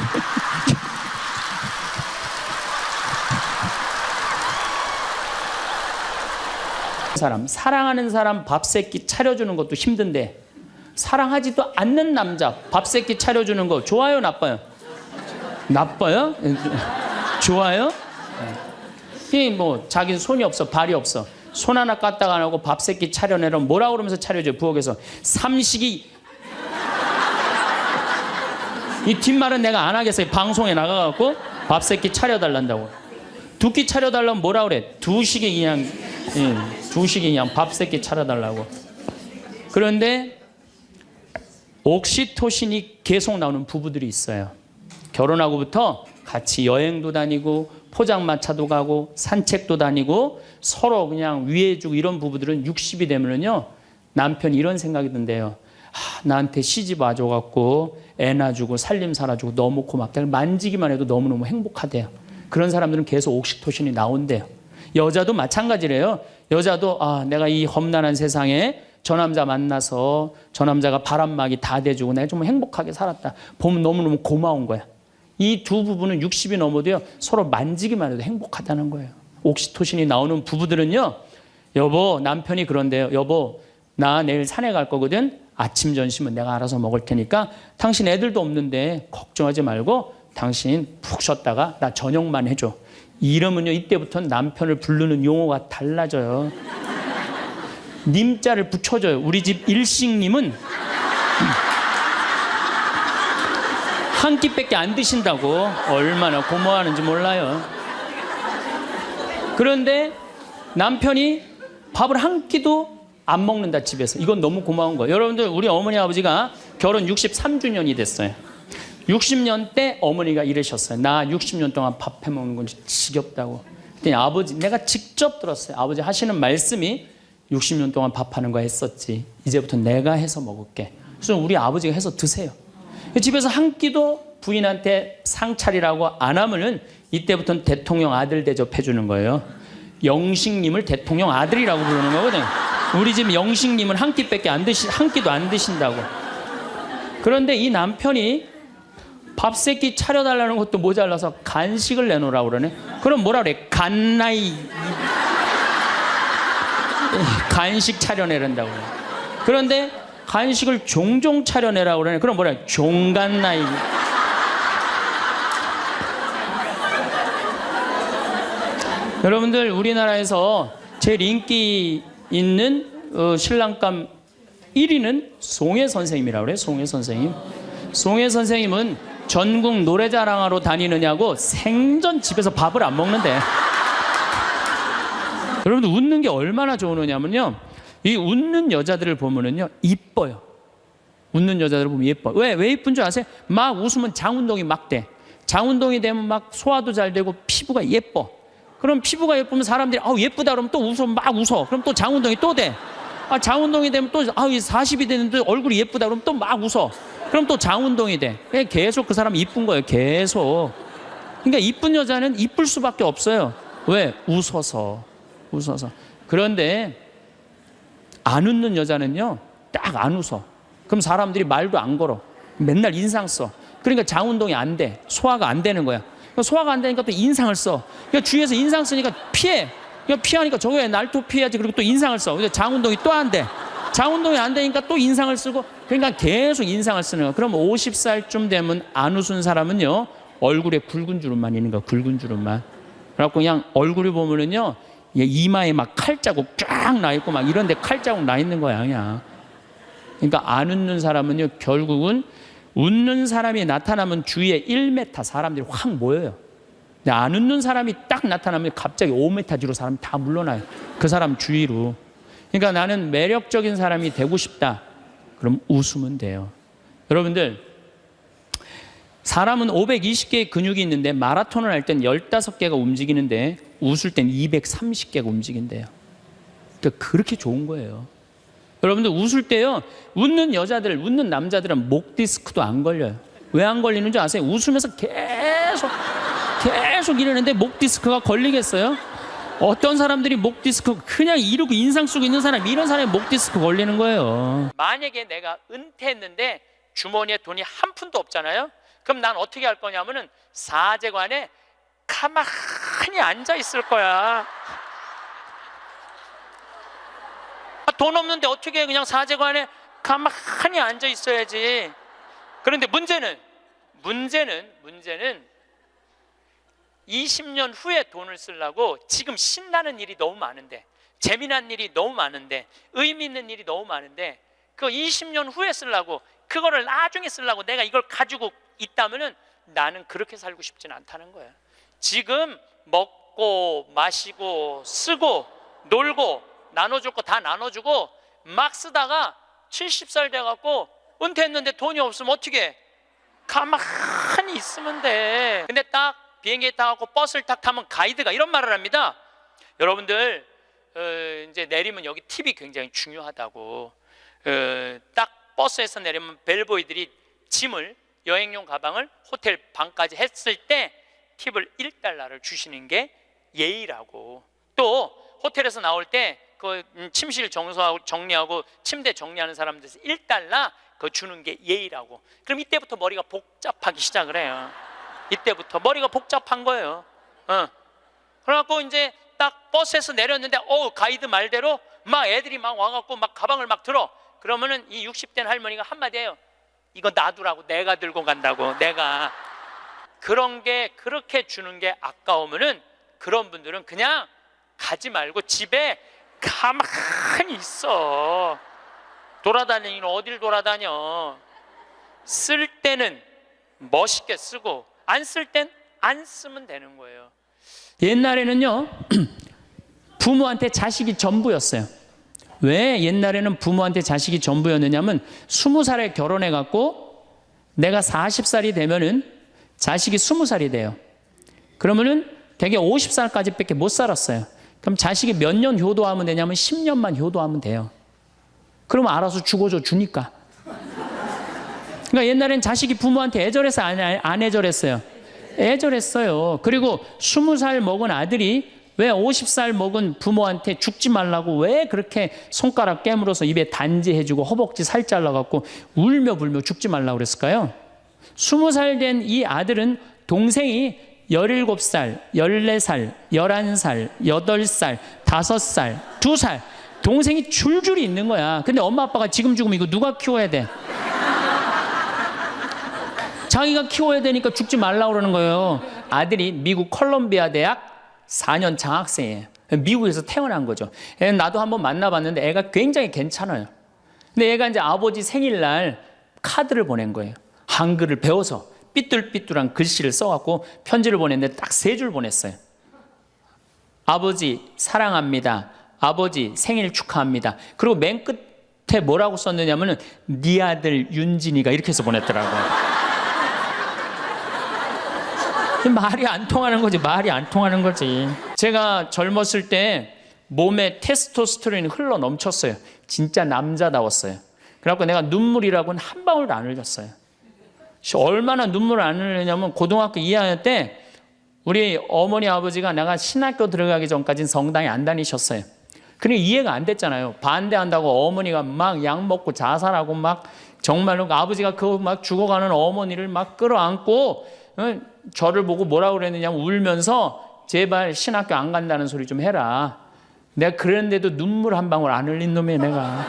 사랑하는 사람 밥 세끼 차려주는 것도 힘든데 사랑하지도 않는 남자 밥 세끼 차려주는 거 좋아요 나빠요? 나빠요? 좋아요? 이 뭐 자기는 손이 없어 발이 없어 손 하나 까딱 안 하고 밥 세끼 차려내라 뭐라 그러면서 차려줘요. 부엌에서 삼식이. 이 뒷말은 내가 안 하겠어요. 방송에 나가갖고 밥 세끼 차려달란다고. 두 끼 차려달라면 뭐라 그래? 두식이 그냥 두식이 그냥 밥 세끼 차려달라고. 그런데 옥시토신이 계속 나오는 부부들이 있어요. 결혼하고부터 같이 여행도 다니고 포장마차도 가고 산책도 다니고 서로 그냥 위해주고 이런 부부들은 60이 되면은요 남편이 이런 생각이 든대요. 나한테 시집 와줘갖고 애 낳아주고 살림 살아주고 너무 고맙다. 만지기만 해도 너무너무 행복하대요. 그런 사람들은 계속 옥시토신이 나온대요. 여자도 마찬가지래요. 여자도 내가 이 험난한 세상에 저 남자 만나서 저 남자가 바람막이 다 대주고 내가 좀 행복하게 살았다. 보면 너무너무 고마운 거야. 이 두 부부는 60이 넘어도요 서로 만지기만 해도 행복하다는 거예요. 옥시토신이 나오는 부부들은요 여보 남편이 그런데요. 여보 나 내일 산에 갈 거거든. 아침 점심은 내가 알아서 먹을 테니까 당신 애들도 없는데 걱정하지 말고 당신 푹 쉬었다가 나 저녁만 해줘. 이러면요 이때부터는 남편을 부르는 용어가 달라져요. 님자를 붙여줘요. 우리 집 일식님은 한 끼밖에 안 드신다고. 얼마나 고마워하는지 몰라요. 그런데 남편이 밥을 한 끼도 안 먹는다 집에서. 이건 너무 고마운 거예요. 여러분들 우리 어머니 아버지가 결혼 63주년이 됐어요. 60년 때 어머니가 이러셨어요. 나 60년 동안 밥 해먹는 건 지겹다고. 그랬더니 아버지 내가 직접 들었어요. 아버지 하시는 말씀이 60년 동안 밥하는 거 했었지. 이제부터 내가 해서 먹을게. 그래서 우리 아버지가 해서 드세요. 집에서 한 끼도 부인한테 상 차리라고 안 하면은 이때부터는 대통령 아들 대접해 주는 거예요. 영식님을 대통령 아들이라고 부르는 거거든. 우리 집 영식님은 한 끼밖에 한 끼도 안 드신다고. 그런데 이 남편이 밥 세 끼 차려달라는 것도 모자라서 간식을 내놓으라고 그러네. 그럼 뭐라 그래? 간나이 간식 차려내란다고 그래. 그런데 간식을 종종 차려내라고 그러네. 그럼 뭐라 그래? 종간나이. 여러분들, 우리나라에서 제일 인기 있는 신랑감 1위는 송혜 선생님이라고 그래요. 송혜 선생님. 송혜 선생님은 전국 노래자랑하러 다니느냐고 생전 집에서 밥을 안 먹는데. 여러분들, 웃는 게 얼마나 좋으냐면요, 이 웃는 여자들을 보면은요 이뻐요. 웃는 여자들을 보면 예뻐. 왜 이쁜 줄 아세요? 막 웃으면 장운동이 막 돼. 장운동이 되면 막 소화도 잘 되고 피부가 예뻐. 그럼 피부가 예쁘면 사람들이 예쁘다 그러면 또 웃어, 막 웃어. 그럼 또 장운동이 또 돼. 장운동이 되면 또 40이 됐는데 얼굴이 예쁘다 그러면 또 막 웃어. 그럼 또 장운동이 돼. 계속 그 사람이 이쁜 거예요. 계속. 그러니까 이쁜 여자는 이쁠 수밖에 없어요. 왜? 웃어서. 그런데 안 웃는 여자는요 딱 안 웃어. 그럼 사람들이 말도 안 걸어. 맨날 인상 써. 그러니까 장운동이 안 돼. 소화가 안 되는 거야. 소화가 안 되니까 또 인상을 써. 그러니까 주위에서 인상 쓰니까 피해. 그러니까 피하니까 저거에 날도 피해야지. 그리고 또 인상을 써. 근데 장운동이 또 안 돼. 장운동이 안 되니까 또 인상을 쓰고. 그러니까 계속 인상을 쓰는 거야. 그럼 50살쯤 되면 안 웃은 사람은요 얼굴에 굵은 주름만 있는 거야. 굵은 주름만. 그래갖고 그냥 얼굴을 보면은요 이마에 막 칼자국 쫙 나 있고 막 이런데 칼자국 나 있는 거야 그냥. 그러니까 안 웃는 사람은요 결국은, 웃는 사람이 나타나면 주위에 1m 사람들이 확 모여요. 근데 안 웃는 사람이 딱 나타나면 갑자기 5m 뒤로 사람이 다 물러나요. 그 사람 주위로. 그러니까 나는 매력적인 사람이 되고 싶다. 그럼 웃으면 돼요. 여러분들, 사람은 520개의 근육이 있는데 마라톤을 할 땐 15개가 움직이는데 웃을 땐 230개가 움직인대요. 그러니까 그렇게 좋은 거예요. 여러분들, 웃을 때요 웃는 여자들, 웃는 남자들은 목 디스크도 안 걸려요. 왜 안 걸리는지 아세요? 웃으면서 계속 이러는데 목 디스크가 걸리겠어요? 어떤 사람들이 목 디스크 그냥 이러고 인상 쓰고 있는 사람, 이런 사람이 목 디스크 걸리는 거예요. 만약에 내가 은퇴했는데 주머니에 돈이 한 푼도 없잖아요. 그럼 난 어떻게 할 거냐면은 사제관에 가만히 앉아 있을 거야. 돈 없는데 어떻게 그냥 사제관에 가만히 앉아 있어야지. 그런데 문제는 20년 후에 돈을 쓰려고 지금 신나는 일이 너무 많은데, 재미난 일이 너무 많은데, 의미 있는 일이 너무 많은데, 그 20년 후에 쓰려고, 그거를 나중에 쓰려고 내가 이걸 가지고 있다면은 나는 그렇게 살고 싶지는 않다는 거야. 지금 먹고 마시고 쓰고 놀고 나눠줄 거 다 나눠주고 막 쓰다가 70살 돼갖고 은퇴했는데 돈이 없으면 어떻게 해? 가만히 있으면 돼. 근데 딱 비행기에 타갖고 버스를 딱 타면 가이드가 이런 말을 합니다. 여러분들 이제 내리면 여기 팁이 굉장히 중요하다고. 딱 버스에서 내리면 벨보이들이 짐을, 여행용 가방을 호텔 방까지 했을 때 팁을 1달러를 주시는 게 예의라고. 또 호텔에서 나올 때 그 침실 청소하고 정리하고 침대 정리하는 사람들에서 1달러 그거 주는 게 예의라고. 그럼 이때부터 머리가 복잡하기 시작을 해요. 이때부터 머리가 복잡한 거예요. 그래갖고 이제 딱 버스에서 내렸는데 가이드 말대로 막 애들이 막 와갖고 막 가방을 막 들어. 그러면은 이 60대 할머니가 한마디 해요. 이거 놔두라고. 내가 들고 간다고. 내가. 그런 게 그렇게 주는 게 아까우면은 그런 분들은 그냥 가지 말고 집에 가만히 있어. 돌아다니는 어딜 돌아다녀. 쓸 때는 멋있게 쓰고 안 쓸 땐 안 쓰면 되는 거예요. 옛날에는요 부모한테 자식이 전부였어요. 왜 옛날에는 부모한테 자식이 전부였느냐면 20살에 결혼해 갖고 내가 40살이 되면은 자식이 20살이 돼요. 그러면은 되게 50살까지밖에 못 살았어요. 그럼 자식이 몇 년 효도하면 되냐면 10년만 효도하면 돼요. 그러면 알아서 죽어줘 주니까. 그러니까 옛날엔 자식이 부모한테 애절해서 안 애절했어요. 애절했어요. 그리고 20살 먹은 아들이 왜 50살 먹은 부모한테 죽지 말라고 왜 그렇게 손가락 깨물어서 입에 단지해주고 허벅지 살 잘라갖고 울며 불며 죽지 말라고 그랬을까요? 20살 된 이 아들은 동생이 17살, 14살, 11살, 8살, 5살, 2살 동생이 줄줄이 있는 거야. 근데 엄마 아빠가 지금 죽으면 이거 누가 키워야 돼? 자기가 키워야 되니까 죽지 말라고 그러는 거예요. 아들이 미국 컬럼비아 대학 4년 장학생이에요. 미국에서 태어난 거죠. 나도 한번 만나봤는데 애가 굉장히 괜찮아요. 근데 얘가 이제 아버지 생일날 카드를 보낸 거예요. 한글을 배워서 삐뚤삐뚤한 글씨를 써갖고 편지를 보냈는데 딱 3줄 보냈어요. 아버지 사랑합니다. 아버지 생일 축하합니다. 그리고 맨 끝에 뭐라고 썼느냐면은 네 아들 윤진이가 이렇게 해서 보냈더라고요. 말이 안 통하는 거지. 말이 안 통하는 거지. 제가 젊었을 때 몸에 테스토스테론이 흘러 넘쳤어요. 진짜 남자다웠어요. 그래갖고 내가 눈물이라고는 한 방울도 안 흘렸어요. 얼마나 눈물을 안 흘리냐면 고등학교 2학년 때 우리 어머니 아버지가 내가 신학교 들어가기 전까지는 성당에 안 다니셨어요. 그러니까 이해가 안 됐잖아요. 반대한다고 어머니가 막 약 먹고 자살하고 막 정말로 아버지가 그 막 죽어가는 어머니를 막 끌어안고 저를 보고 뭐라고 그랬느냐면 울면서 제발 신학교 안 간다는 소리 좀 해라. 내가 그랬는데도 눈물 한 방울 안 흘린 놈이야 내가.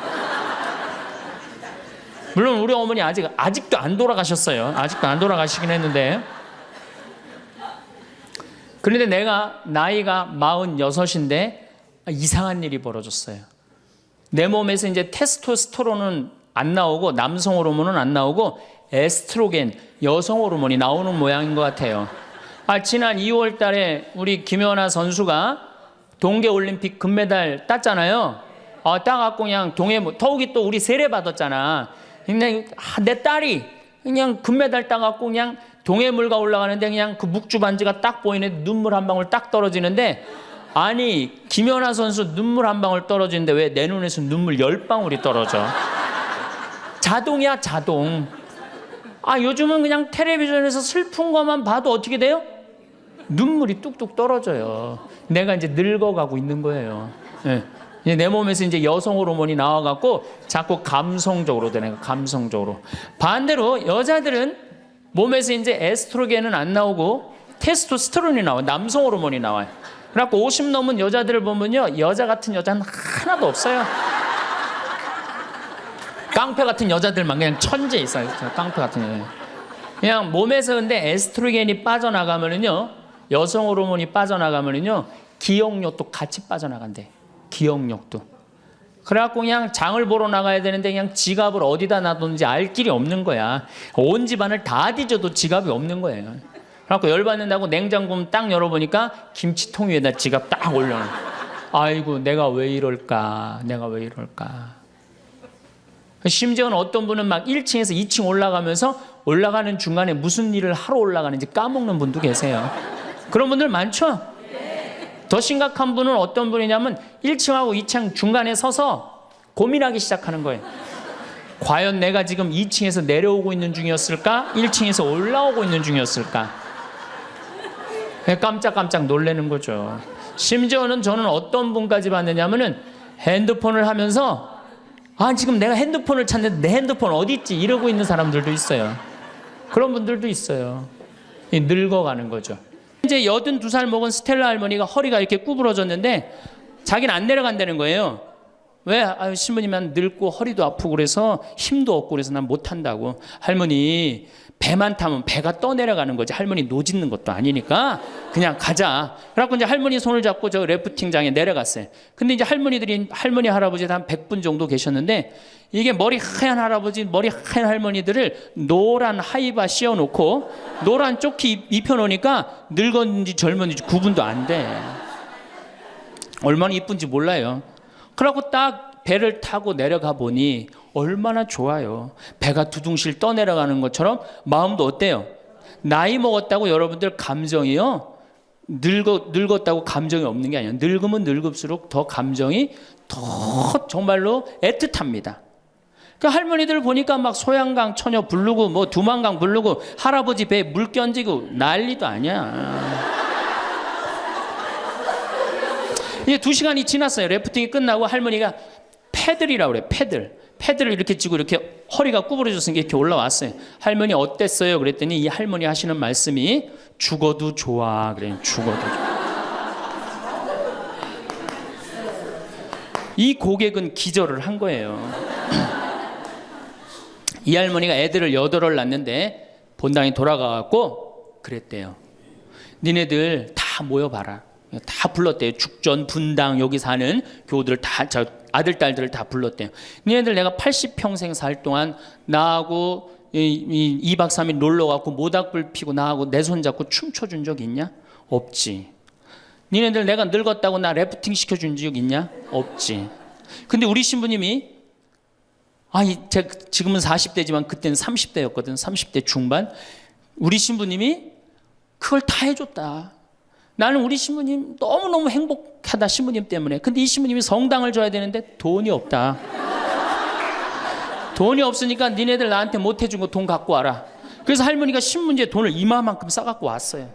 물론 우리 어머니 아직도 안 돌아가셨어요. 아직도 안 돌아가시긴 했는데. 그런데 내가 나이가 46인데 이상한 일이 벌어졌어요. 내 몸에서 이제 테스토스테론은 안 나오고 남성 호르몬은 안 나오고 에스트로겐 여성 호르몬이 나오는 모양인 것 같아요. 지난 2월 달에 우리 김연아 선수가 동계올림픽 금메달 땄잖아요. 따갖고 그냥 더욱이 또 우리 세례 받았잖아. 근데 내 딸이 그냥 금메달 따갖고 그냥 동해물가 올라가는데 그냥 그 묵주 반지가 딱 보이는데 눈물 한 방울 딱 떨어지는데 아니 김연아 선수 눈물 한 방울 떨어지는데 왜 내 눈에서 눈물 10방울이 떨어져? 자동이야 자동. 요즘은 그냥 텔레비전에서 슬픈 것만 봐도 어떻게 돼요? 눈물이 뚝뚝 떨어져요. 내가 이제 늙어가고 있는 거예요. 네. 내 몸에서 이제 여성 호르몬이 나와갖고 자꾸 감성적으로 되는 거예요. 감성적으로. 반대로 여자들은 몸에서 이제 에스트로겐은 안 나오고 테스토스테론이 나와요. 남성 호르몬이 나와요. 그래갖고 50 넘은 여자들을 보면요, 여자 같은 여자는 하나도 없어요. 깡패 같은 여자들만 그냥 천재 있어요. 깡패 같은 여자. 그냥 몸에서 근데 에스트로겐이 빠져나가면은요, 여성 호르몬이 빠져나가면은요, 기억력도 같이 빠져나간대. 기억력도. 그래갖고 그냥 장을 보러 나가야 되는데 그냥 지갑을 어디다 놔뒀는지 알 길이 없는 거야. 온 집안을 다 뒤져도 지갑이 없는 거예요. 그래갖고 열받는다고 냉장고 딱 열어보니까 김치통 위에다 지갑 딱 올려놔. 아이고 내가 왜 이럴까. 내가 왜 이럴까. 심지어는 어떤 분은 막 1층에서 2층 올라가면서 올라가는 중간에 무슨 일을 하러 올라가는지 까먹는 분도 계세요. 그런 분들 많죠? 더 심각한 분은 어떤 분이냐면 1층하고 2층 중간에 서서 고민하기 시작하는 거예요. 과연 내가 지금 2층에서 내려오고 있는 중이었을까? 1층에서 올라오고 있는 중이었을까? 깜짝깜짝 놀라는 거죠. 심지어는 저는 어떤 분까지 봤느냐면은 핸드폰을 하면서 지금 내가 핸드폰을 찾는데 내 핸드폰 어디 있지? 이러고 있는 사람들도 있어요. 그런 분들도 있어요. 늙어가는 거죠. 이제 82살 먹은 스텔라 할머니가 허리가 이렇게 구부러졌는데 자기는 안 내려간다는 거예요. 왜? 신부님은 늙고 허리도 아프고 그래서 힘도 없고 그래서 난 못한다고. 할머니 배만 타면 배가 떠내려가는 거지. 할머니 노짓는 것도 아니니까 그냥 가자. 그래갖고 이제 할머니 손을 잡고 저 래프팅장에 내려갔어요. 근데 이제 할머니 할아버지 한 100분 정도 계셨는데 이게 머리 하얀 할아버지, 머리 하얀 할머니들을 노란 하이바 씌워놓고 노란 조끼 입혀놓으니까 늙었는지 젊었는지 구분도 안 돼. 얼마나 이쁜지 몰라요. 그러고 딱 배를 타고 내려가 보니 얼마나 좋아요. 배가 두둥실 떠내려가는 것처럼 마음도 어때요? 나이 먹었다고 여러분들 감정이요, 늙었다고 감정이 없는 게 아니에요. 늙으면 늙을수록 더 감정이 더 정말로 애틋합니다. 그 할머니들 보니까 막 소양강 처녀 부르고 뭐 두만강 부르고 할아버지 배에 물 견지고 난리도 아니야. 이제 2시간이 지났어요. 래프팅이 끝나고 할머니가 패들이라고 그래. 패들을 이렇게 쥐고 이렇게 허리가 구부러졌으니까 이렇게 올라왔어요. 할머니 어땠어요? 그랬더니 이 할머니 하시는 말씀이 죽어도 좋아. 그래. 죽어도 좋아. 이 고객은 기절을 한 거예요. 이 할머니가 애들을 8을 낳는데 본당에 돌아가갖고 그랬대요. 니네들 다 모여봐라. 다 불렀대요. 죽전, 분당 여기 사는 교우들 다, 저 아들, 딸들을 다 불렀대요. 니네들 내가 80평생 살 동안 나하고 2박 3일 놀러가고 모닥불 피고 나하고 내 손잡고 춤춰준 적 있냐? 없지. 니네들 내가 늙었다고 나 래프팅 시켜준 적 있냐? 없지. 근데 우리 신부님이 제가 지금은 40대지만 그때는 30대였거든. 30대 중반. 우리 신부님이 그걸 다 해줬다. 나는 우리 신부님 너무너무 행복하다. 신부님 때문에. 근데 이 신부님이 성당을 줘야 되는데 돈이 없다. 돈이 없으니까 니네들 나한테 못 해준 거 돈 갖고 와라. 그래서 할머니가 신문지에 돈을 이마만큼 싸갖고 왔어요.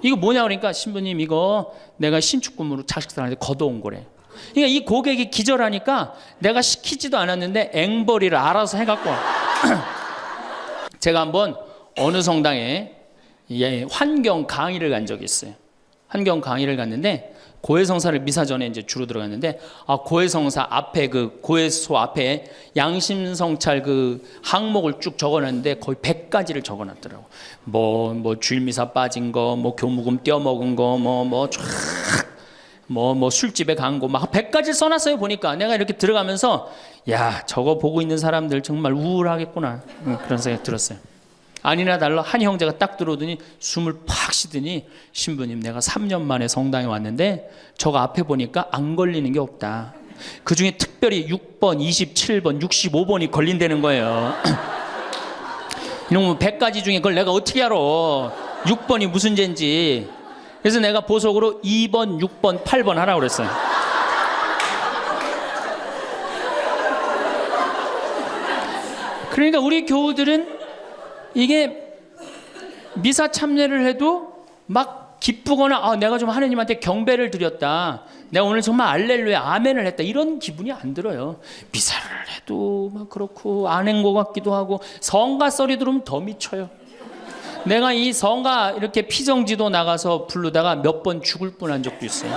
이거 뭐냐 그러니까 신부님 이거 내가 신축금으로 자식들한테 걷어온 거래. 그러니까 이 고객이 기절하니까 내가 시키지도 않았는데 앵벌이를 알아서 해갖고 와. 제가 한번 어느 성당에 환경 강의를 간 적이 있어요. 환경 강의를 갔는데 고해성사를 미사 전에 이제 주로 들어갔는데 고해성사 앞에 그 고해소 앞에 양심성찰 그 항목을 쭉 적어놨는데 거의 100가지를 적어놨더라고. 뭐 주일미사 빠진 거, 뭐 교무금 떼어먹은 거, 뭐 술집에 간 거 막 100가지 써놨어요. 보니까 내가 이렇게 들어가면서 야 저거 보고 있는 사람들 정말 우울하겠구나 그런 생각이 들었어요. 아니나 달라 한 형제가 딱 들어오더니 숨을 팍 쉬더니 신부님 내가 3년 만에 성당에 왔는데 저거 앞에 보니까 안 걸리는 게 없다. 그중에 특별히 6번, 27번, 65번이 걸린다는 거예요. 이놈 100가지 중에 그걸 내가 어떻게 알아. 6번이 무슨 죄인지. 그래서 내가 보석으로 2번, 6번, 8번 하라고 그랬어요. 그러니까 우리 교우들은 이게 미사 참여를 해도 막 기쁘거나 내가 좀 하느님한테 경배를 드렸다. 내가 오늘 정말 알렐루야 아멘을 했다. 이런 기분이 안 들어요. 미사를 해도 막 그렇고 안 한 것 같기도 하고 성가 소리 들으면 더 미쳐요. 내가 이 성가 이렇게 피정지도 나가서 부르다가 몇 번 죽을 뻔한 적도 있어요.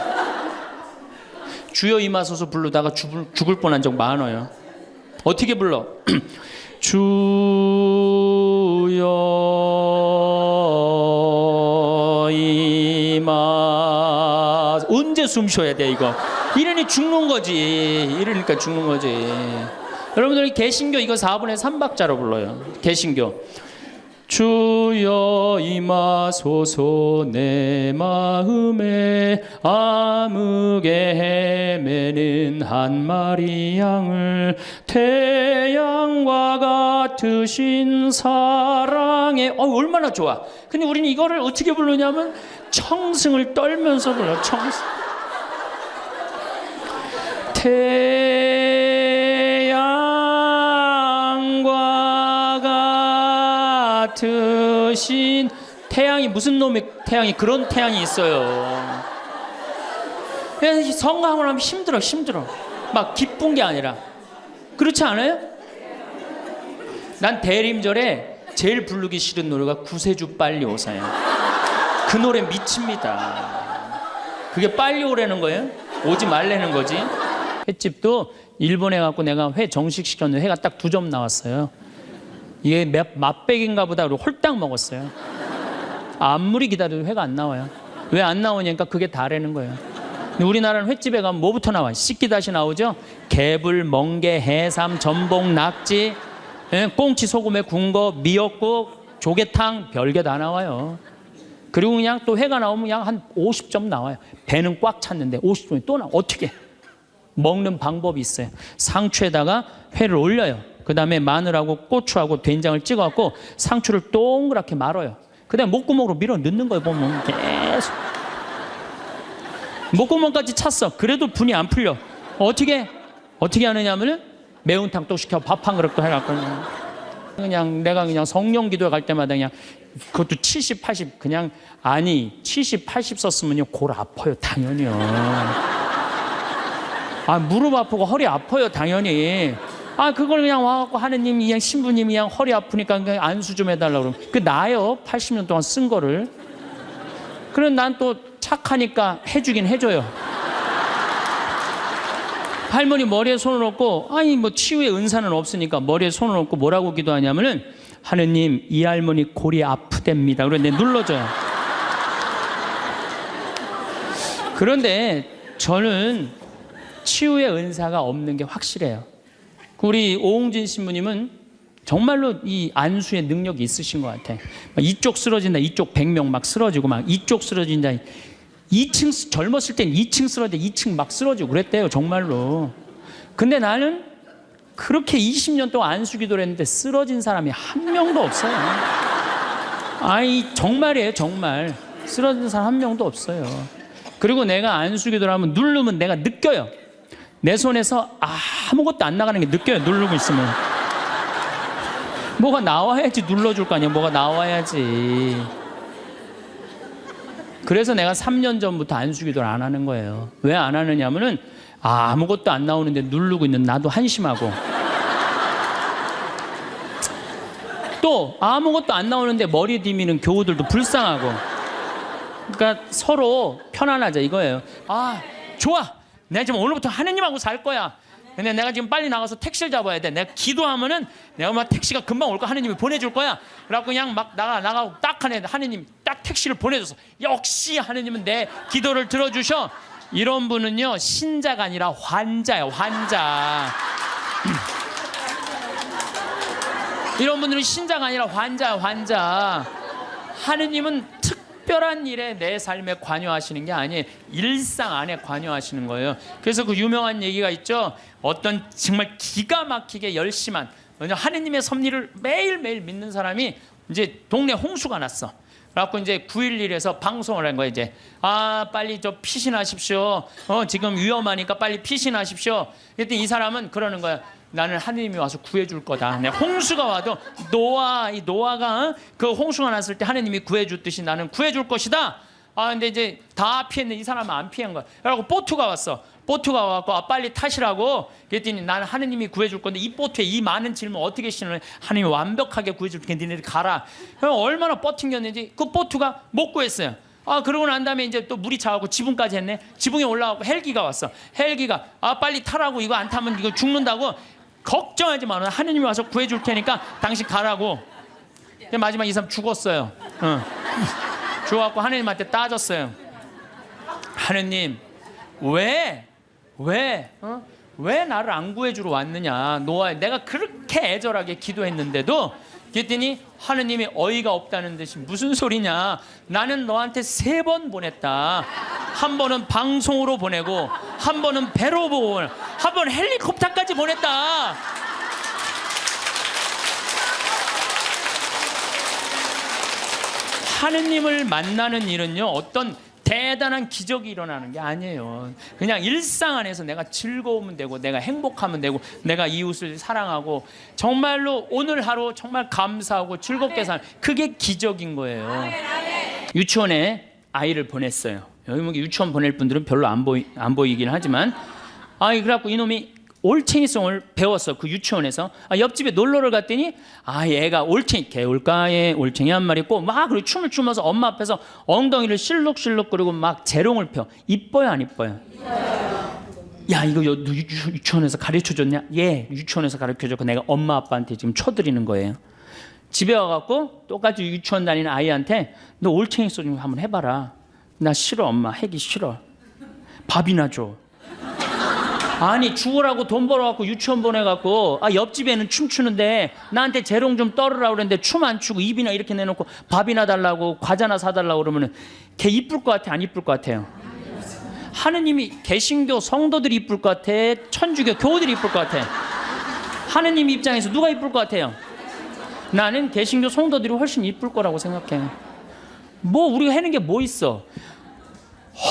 주여 임하소서 부르다가 죽을 뻔한 적 많아요. 어떻게 불러? 주여 임하. 언제 숨 쉬어야 돼 이거? 이러니 죽는 거지. 이러니까 죽는 거지. 여러분들 개신교 이거 4분의 3박자로 불러요. 개신교. 주여 임하소서 내 마음에 암흑에 헤매는 한 마리 양을 태양과 같으신 사랑에 얼마나 좋아. 근데 우리는 이거를 어떻게 부르냐면 청승을 떨면서 불러. 청승. 같으신 태양이 무슨 놈의 태양이 그런 태양이 있어요. 그래서 성가하고 나면 힘들어 막 기쁜 게 아니라. 그렇지 않아요? 난 대림절에 제일 부르기 싫은 노래가 구세주 빨리 오사요. 그 노래 미칩니다. 그게 빨리 오라는 거예요? 오지 말라는 거지. 횟집도 일본에 갖고 내가 회 정식 시켰는데 회가 딱 2점 나왔어요. 이게 맛백인가 보다 그러고 홀딱 먹었어요. 아무리 기다려도 회가 안 나와요. 왜 안 나오냐니까 그게 다라는 거예요. 근데 우리나라는 횟집에 가면 뭐부터 나와? 씻기다시 나오죠? 개불, 멍게, 해삼, 전복, 낙지, 꽁치 소금에 구운 거, 미역국, 조개탕 별게 다 나와요. 그리고 그냥 또 회가 나오면 그냥 한 50점 나와요. 배는 꽉 찼는데 50점이 또 나와. 어떻게? 먹는 방법이 있어요. 상추에다가 회를 올려요. 그 다음에 마늘하고 고추하고 된장을 찍어갖고 상추를 동그랗게 말아요. 그 다음에 목구멍으로 밀어 넣는 거예요. 보면 계속 목구멍까지 찼어. 그래도 분이 안 풀려. 어떻게 하느냐 하면은 매운탕 또 시켜 밥 한 그릇 또 해갖고 그냥 내가 그냥 성령 기도회 갈 때마다 그냥 그것도 70, 80 그냥 아니 70, 80 썼으면요 골 아파요 당연히요. 아 무릎 아프고 허리 아파요 당연히. 아 그걸 그냥 와갖고 하느님 그냥 신부님이 그냥 허리 아프니까 그냥 안수 좀 해달라고 그러면 그 나요 80년 동안 쓴 거를. 그럼 난 또 착하니까 해주긴 해줘요. 할머니 머리에 손을 얹고 아니 뭐 치유의 은사는 없으니까 머리에 손을 얹고 뭐라고 기도하냐면은 하느님 이 할머니 골이 아프답니다. 그런데 눌러줘요. 그런데 저는 치유의 은사가 없는 게 확실해요. 우리 오홍진 신부님은 정말로 이 안수의 능력이 있으신 것 같아. 이쪽 쓰러진다, 이쪽 100명 막 쓰러지고 막 이쪽 쓰러진다. 2층 젊었을 땐 2층 쓰러져 2층 막 쓰러지고 그랬대요 정말로. 근데 나는 그렇게 20년 동안 안수 기도를 했는데 쓰러진 사람이 한 명도 없어요. 아이 정말이에요 정말. 쓰러진 사람 한 명도 없어요. 그리고 내가 안수 기도를 하면 누르면 내가 느껴요. 내 손에서 아무것도 안 나가는 게 느껴요. 누르고 있으면 뭐가 나와야지 눌러줄 거 아니야. 뭐가 나와야지. 그래서 내가 3년 전부터 안수기도를 안 하는 거예요. 왜 안 하느냐면은 아무것도 안 나오는데 누르고 있는 나도 한심하고 또 아무것도 안 나오는데 머리 디미는 교우들도 불쌍하고. 그러니까 서로 편안하자 이거예요. 아 좋아 내가 지금 오늘부터 하느님하고 살 거야. 근데 내가 지금 빨리 나가서 택시를 잡아야 돼. 내가 기도하면은 내가 막 택시가 금방 올 거야. 하느님이 보내줄 거야. 그래갖고 그냥 막 나가고 딱 하느님 딱 택시를 보내줘서 역시 하느님은 내 기도를 들어주셔. 이런 분은요 신자가 아니라 환자예요. 환자. 이런 분들은 신자가 아니라 환자야. 환자. 하느님은 특별한 일에 내 삶에 관여하시는 게 아니에요. 일상 안에 관여하시는 거예요. 그래서 그 유명한 얘기가 있죠. 어떤 정말 기가 막히게 열심한 하느님의 섭리를 매일매일 믿는 사람이 이제 동네 홍수가 났어. 그래갖고 이제 911에서 방송을 한 거예요. 이제 빨리 저 피신하십시오. 지금 위험하니까 빨리 피신하십시오. 그랬더니 이 사람은 그러는 거야. 나는 하느님이 와서 구해줄 거다. 홍수가 와도 노아가 그 홍수가 났을 때 하느님이 구해줬듯이 나는 구해줄 것이다. 근데 이제 다 피했는데 이 사람은 안 피한 거야. 그래갖고 보트가 왔어. 보트가 와갖고 빨리 타시라고. 그랬더니 나는 하느님이 구해줄 건데 이 보트에 이 많은 짐을 어떻게 실어? 하느님이 완벽하게 구해줄 테니까 니네들 가라. 그럼 얼마나 버팅겼는지 그 보트가 못 구했어요. 그러고 난 다음에 이제 또 물이 차갖고 지붕까지 했네. 지붕에 올라가고 헬기가 왔어. 헬기가 빨리 타라고. 이거 안 타면 이거 죽는다고. 걱정하지 마. 하느님이 와서 구해줄 테니까 당신 가라고. 마지막 이 사람 죽었어요. 죽어갖고 하느님한테 따졌어요. 하느님 왜 나를 안 구해주러 왔느냐. 노아 내가 그렇게 애절하게 기도했는데도. 그랬더니 하느님이 어이가 없다는 듯이 무슨 소리냐. 나는 너한테 3번 보냈다. 한 번은 방송으로 보내고 한 번은 배로 보고 한 번 헬리콥터까지 보냈다. 하느님을 만나는 일은요 어떤 대단한 기적이 일어나는 게 아니에요. 그냥 일상 안에서 내가 즐거우면 되고 내가 행복하면 되고 내가 이웃을 사랑하고 정말로 오늘 하루 정말 감사하고 즐겁게 사는 그게 기적인 거예요. 유치원에 아이를 보냈어요. 여기 뭐 유치원 보낼 분들은 별로 안 보이긴 하지만 그래갖고 이놈이 올챙이송을 배웠어. 그 유치원에서. 옆집에 놀러를 갔더니 얘가 올챙이 개울가에 올챙이 한 마리 있고 막 그리고 춤을 추면서 엄마 앞에서 엉덩이를 실룩실룩 그리고 막 재롱을 펴. 이뻐요 안 이뻐요? 야 이거 유치원에서 가르쳐줬냐? 예 유치원에서 가르쳐줬고 내가 엄마 아빠한테 지금 쳐드리는 거예요. 집에 와갖고 똑같이 유치원 다니는 아이한테 너 올챙이 송 좀 한번 해봐라. 나 싫어 엄마. 하기 싫어. 밥이나 줘. 아니 죽으라고 돈 벌어갖고 유치원 보내갖고 옆집에는 춤추는데 나한테 재롱 좀 떨으라고 그랬는데 춤 안 추고 입이나 이렇게 내놓고 밥이나 달라고 과자나 사달라고 그러면은 걔 이쁠 것 같아 안 이쁠 것 같아요? 하느님이 개신교 성도들이 이쁠 것 같아? 천주교 교우들이 이쁠 것 같아? 하느님 입장에서 누가 이쁠 것 같아요? 나는 개신교 성도들이 훨씬 이쁠 거라고 생각해. 뭐 우리가 하는 게 뭐 있어?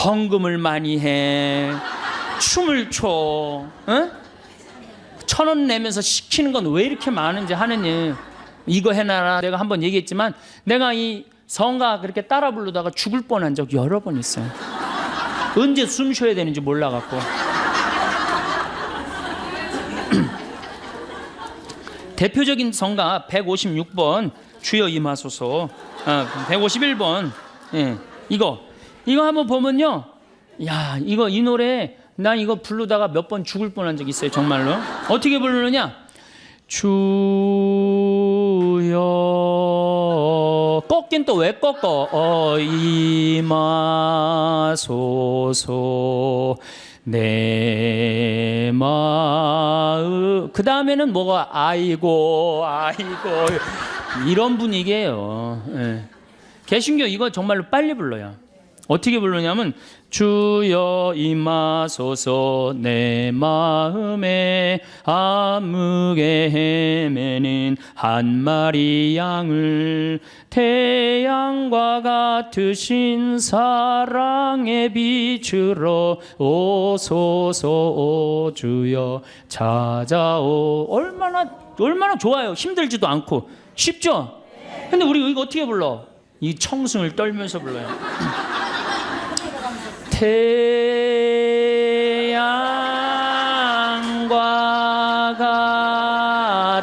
헌금을 많이 해, 춤을 춰, 1,000원 내면서 시키는 건 왜 이렇게 많은지 하느님, 이거 해놔라. 내가 한번 얘기했지만 내가 이 성가 그렇게 따라 부르다가 죽을 뻔한 적 여러 번 있어요. 언제 숨 쉬어야 되는지 몰라갖고. 대표적인 성가 156번 주여 임하소서, 151번 이거 한번 보면요, 야, 이 노래 난 이거 부르다가 몇 번 죽을 뻔한 적 있어요. 정말로. 어떻게 부르느냐? 주여, 꺾긴 또 왜 꺾어? 임하소서 내 마음. 그 다음에는 뭐가 아이고 이런 분위기예요. 개신교 이거 정말로 빨리 불러요. 어떻게 부르냐면 주여 임하소서 내 마음에 암흑에 헤매는 한 마리 양을 태양과 같으신 사랑의 빛으로 오소서 오 주여 찾아오. 얼마나 좋아요. 힘들지도 않고 쉽죠? 근데 우리 이거 어떻게 불러? 이 청승을 떨면서 불러요. 태양과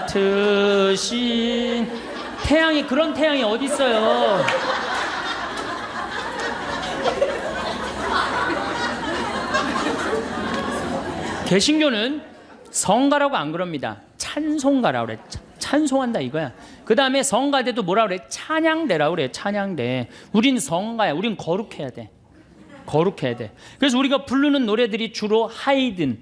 같으신 태양이, 그런 태양이 어디 있어요? 개신교는 성가라고 안 그럽니다. 찬송가라고 그래. 찬송한다 이거야. 그 다음에 성가대도 뭐라 그래? 찬양대라고 그래. 찬양대. 우린 성가야. 우린 거룩해야 돼. 거룩해야 돼. 그래서 우리가 부르는 노래들이 주로 하이든,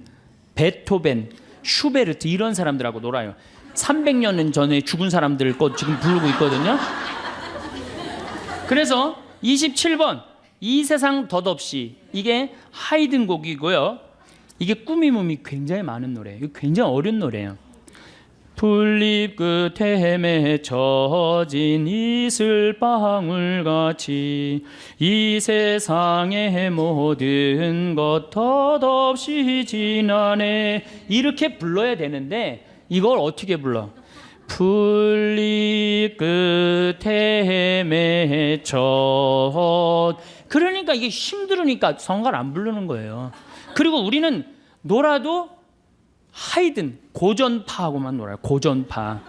베토벤, 슈베르트 이런 사람들하고 놀아요. 300년 전에 죽은 사람들 거 지금 부르고 있거든요. 그래서 27번 이 세상 덧없이, 이게 하이든 곡이고요. 이게 꿈이 몸이 굉장히 많은 노래예요. 이거 굉장히 어려운 노래예요. 풀잎 끝에 헤매쳐진 이슬방울같이 이 세상의 모든 것 덧없이 지나네. 이렇게 불러야 되는데 이걸 어떻게 불러? 풀잎 끝에 헤매쳐. 그러니까 이게 힘들으니까 성가를 안 부르는 거예요. 그리고 우리는 놀아도 하이든 고전파하고만 놀아요. 고전파.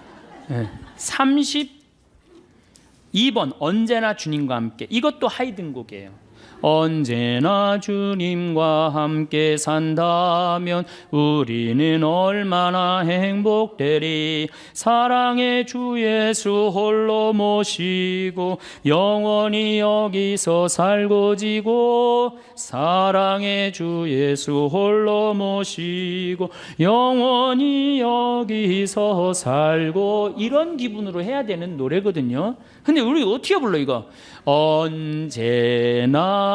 32번 언제나 주님과 함께. 이것도 하이든 곡이에요. 언제나 주님과 함께 산다면 우리는 얼마나 행복되리. 사랑의 주 예수 홀로 모시고 영원히 여기서 살고 지고. 사랑의 주 예수 홀로 모시고 영원히 여기서 살고. 이런 기분으로 해야 되는 노래거든요. 근데 우리 어떻게 불러 이거? 언제나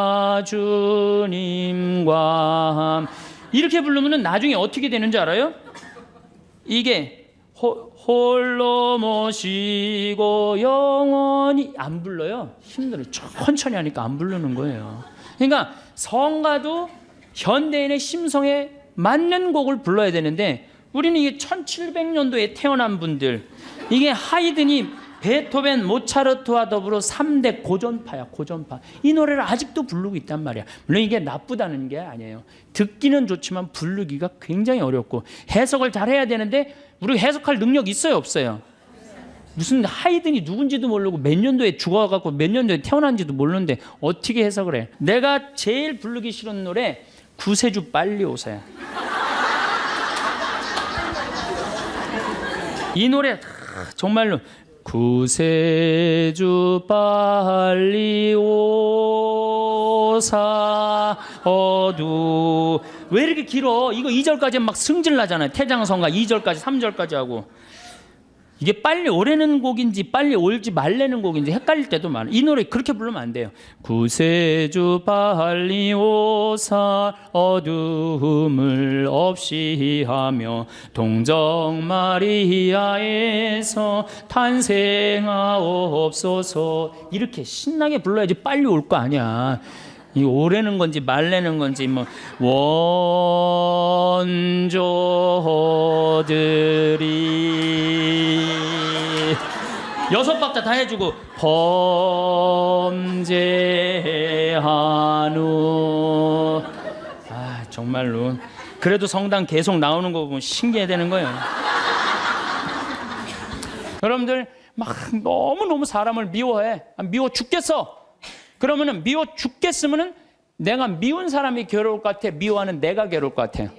주님과 이렇게 부르면 나중에 어떻게 되는 줄 알아요? 이게 홀로 모시고 영원히 안 불러요. 힘들어요. 천천히 하니까 안 부르는 거예요. 그러니까 성가도 현대인의 심성에 맞는 곡을 불러야 되는데 우리는 이게 1700년도에 태어난 분들, 이게 하이든이 베토벤, 모차르트와 더불어 3대 고전파야. 고전파. 이 노래를 아직도 부르고 있단 말이야. 물론 이게 나쁘다는 게 아니에요. 듣기는 좋지만 부르기가 굉장히 어렵고 해석을 잘해야 되는데 우리 해석할 능력 있어요 없어요? 무슨 하이든이 누군지도 모르고 몇 년도에 죽어갖고 몇 년도에 태어난지도 모르는데 어떻게 해석을 해? 내가 제일 부르기 싫은 노래 구세주 빨리 오세요. 이 노래 정말로 구세주 빨리 오사 어두. 왜 이렇게 길어? 이거 2절까지 막 승질 나잖아요. 태장성가 2절까지 3절까지 하고. 이게 빨리 오래는 곡인지 빨리 올지 말래는 곡인지 헷갈릴 때도 많아요. 이 노래 그렇게 부르면 안 돼요. 구세주 빨리 오사 어둠을 없이 하며 동정 마리아에서 탄생하옵소서. 이렇게 신나게 불러야지 빨리 올 거 아니야. 이 오래는 건지 말래는 건지 뭐 원조들이 6박자 다 해주고 범죄한후. 아 정말로 그래도 성당 계속 나오는 거 보면 신기해되는 거예요. 여러분들 막 너무너무 사람을 미워해. 미워 죽겠어. 그러면은 미워 죽겠으면은 내가 미운 사람이 괴로울 것 같아, 미워하는 내가 괴로울 것 같아요?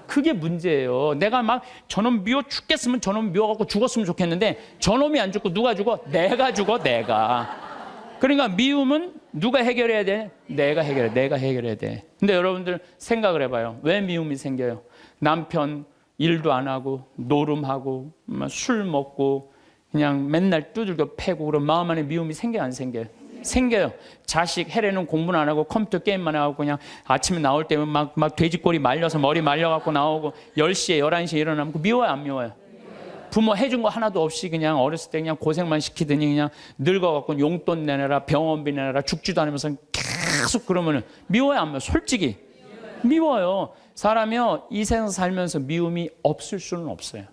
그게 문제예요. 내가 막 저놈 미워 죽겠으면 저놈 미워갖고 죽었으면 좋겠는데 저놈이 안 죽고 누가 죽어? 내가 죽어, 내가. 그러니까 미움은 누가 해결해야 돼? 내가 해결해야 돼. 근데 여러분들 생각을 해봐요. 왜 미움이 생겨요? 남편 일도 안 하고 노름하고 술 먹고 그냥 맨날 두들겨 패고 그런 마음 안에 미움이 생겨요, 안 생겨요? 생겨요. 자식 해례는 공부는 안 하고 컴퓨터 게임만 하고 그냥 아침에 나올 때면 막 돼지꼬리 말려서 머리 말려갖고 나오고 10시에 11시에 일어나면 미워요, 안 미워요? 부모 해준 거 하나도 없이 그냥 어렸을 때 그냥 고생만 시키더니 그냥 늙어갖고 용돈 내놔라, 병원비 내놔라, 죽지도 않으면서 계속 그러면은 미워요, 안 미워요? 솔직히 미워요. 사람이요, 이 세상 살면서 미움이 없을 수는 없어요.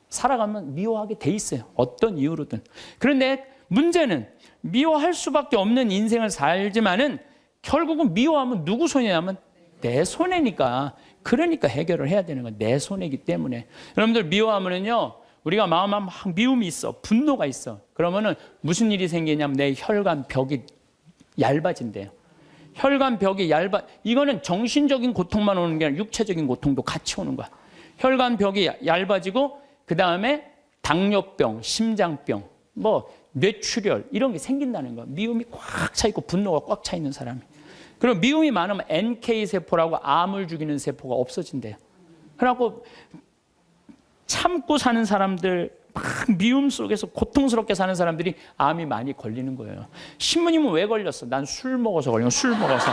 살아가면 미워하게 돼 있어요. 어떤 이유로든. 그런데 문제는 미워할 수밖에 없는 인생을 살지만은 결국은 미워하면 누구 손이냐면 내 손해니까. 그러니까 해결을 해야 되는 거야. 내 손해이기 때문에. 여러분들 미워하면은요, 우리가 마음에 막 미움이 있어, 분노가 있어. 그러면은 무슨 일이 생기냐면 내 혈관 벽이 얇아진대요. 혈관 벽이 이거는 정신적인 고통만 오는 게 아니라 육체적인 고통도 같이 오는 거야. 혈관 벽이 얇아지고 그 다음에 당뇨병, 심장병, 뭐 뇌출혈 이런 게 생긴다는 거야. 미움이 꽉 차 있고 분노가 꽉 차 있는 사람이. 그리고 미움이 많으면 NK 세포라고 암을 죽이는 세포가 없어진대요. 그래갖고 참고 사는 사람들, 막 미움 속에서 고통스럽게 사는 사람들이 암이 많이 걸리는 거예요. 신부님은 왜 걸렸어? 난 술 먹어서 걸린 거야. 술 먹어서.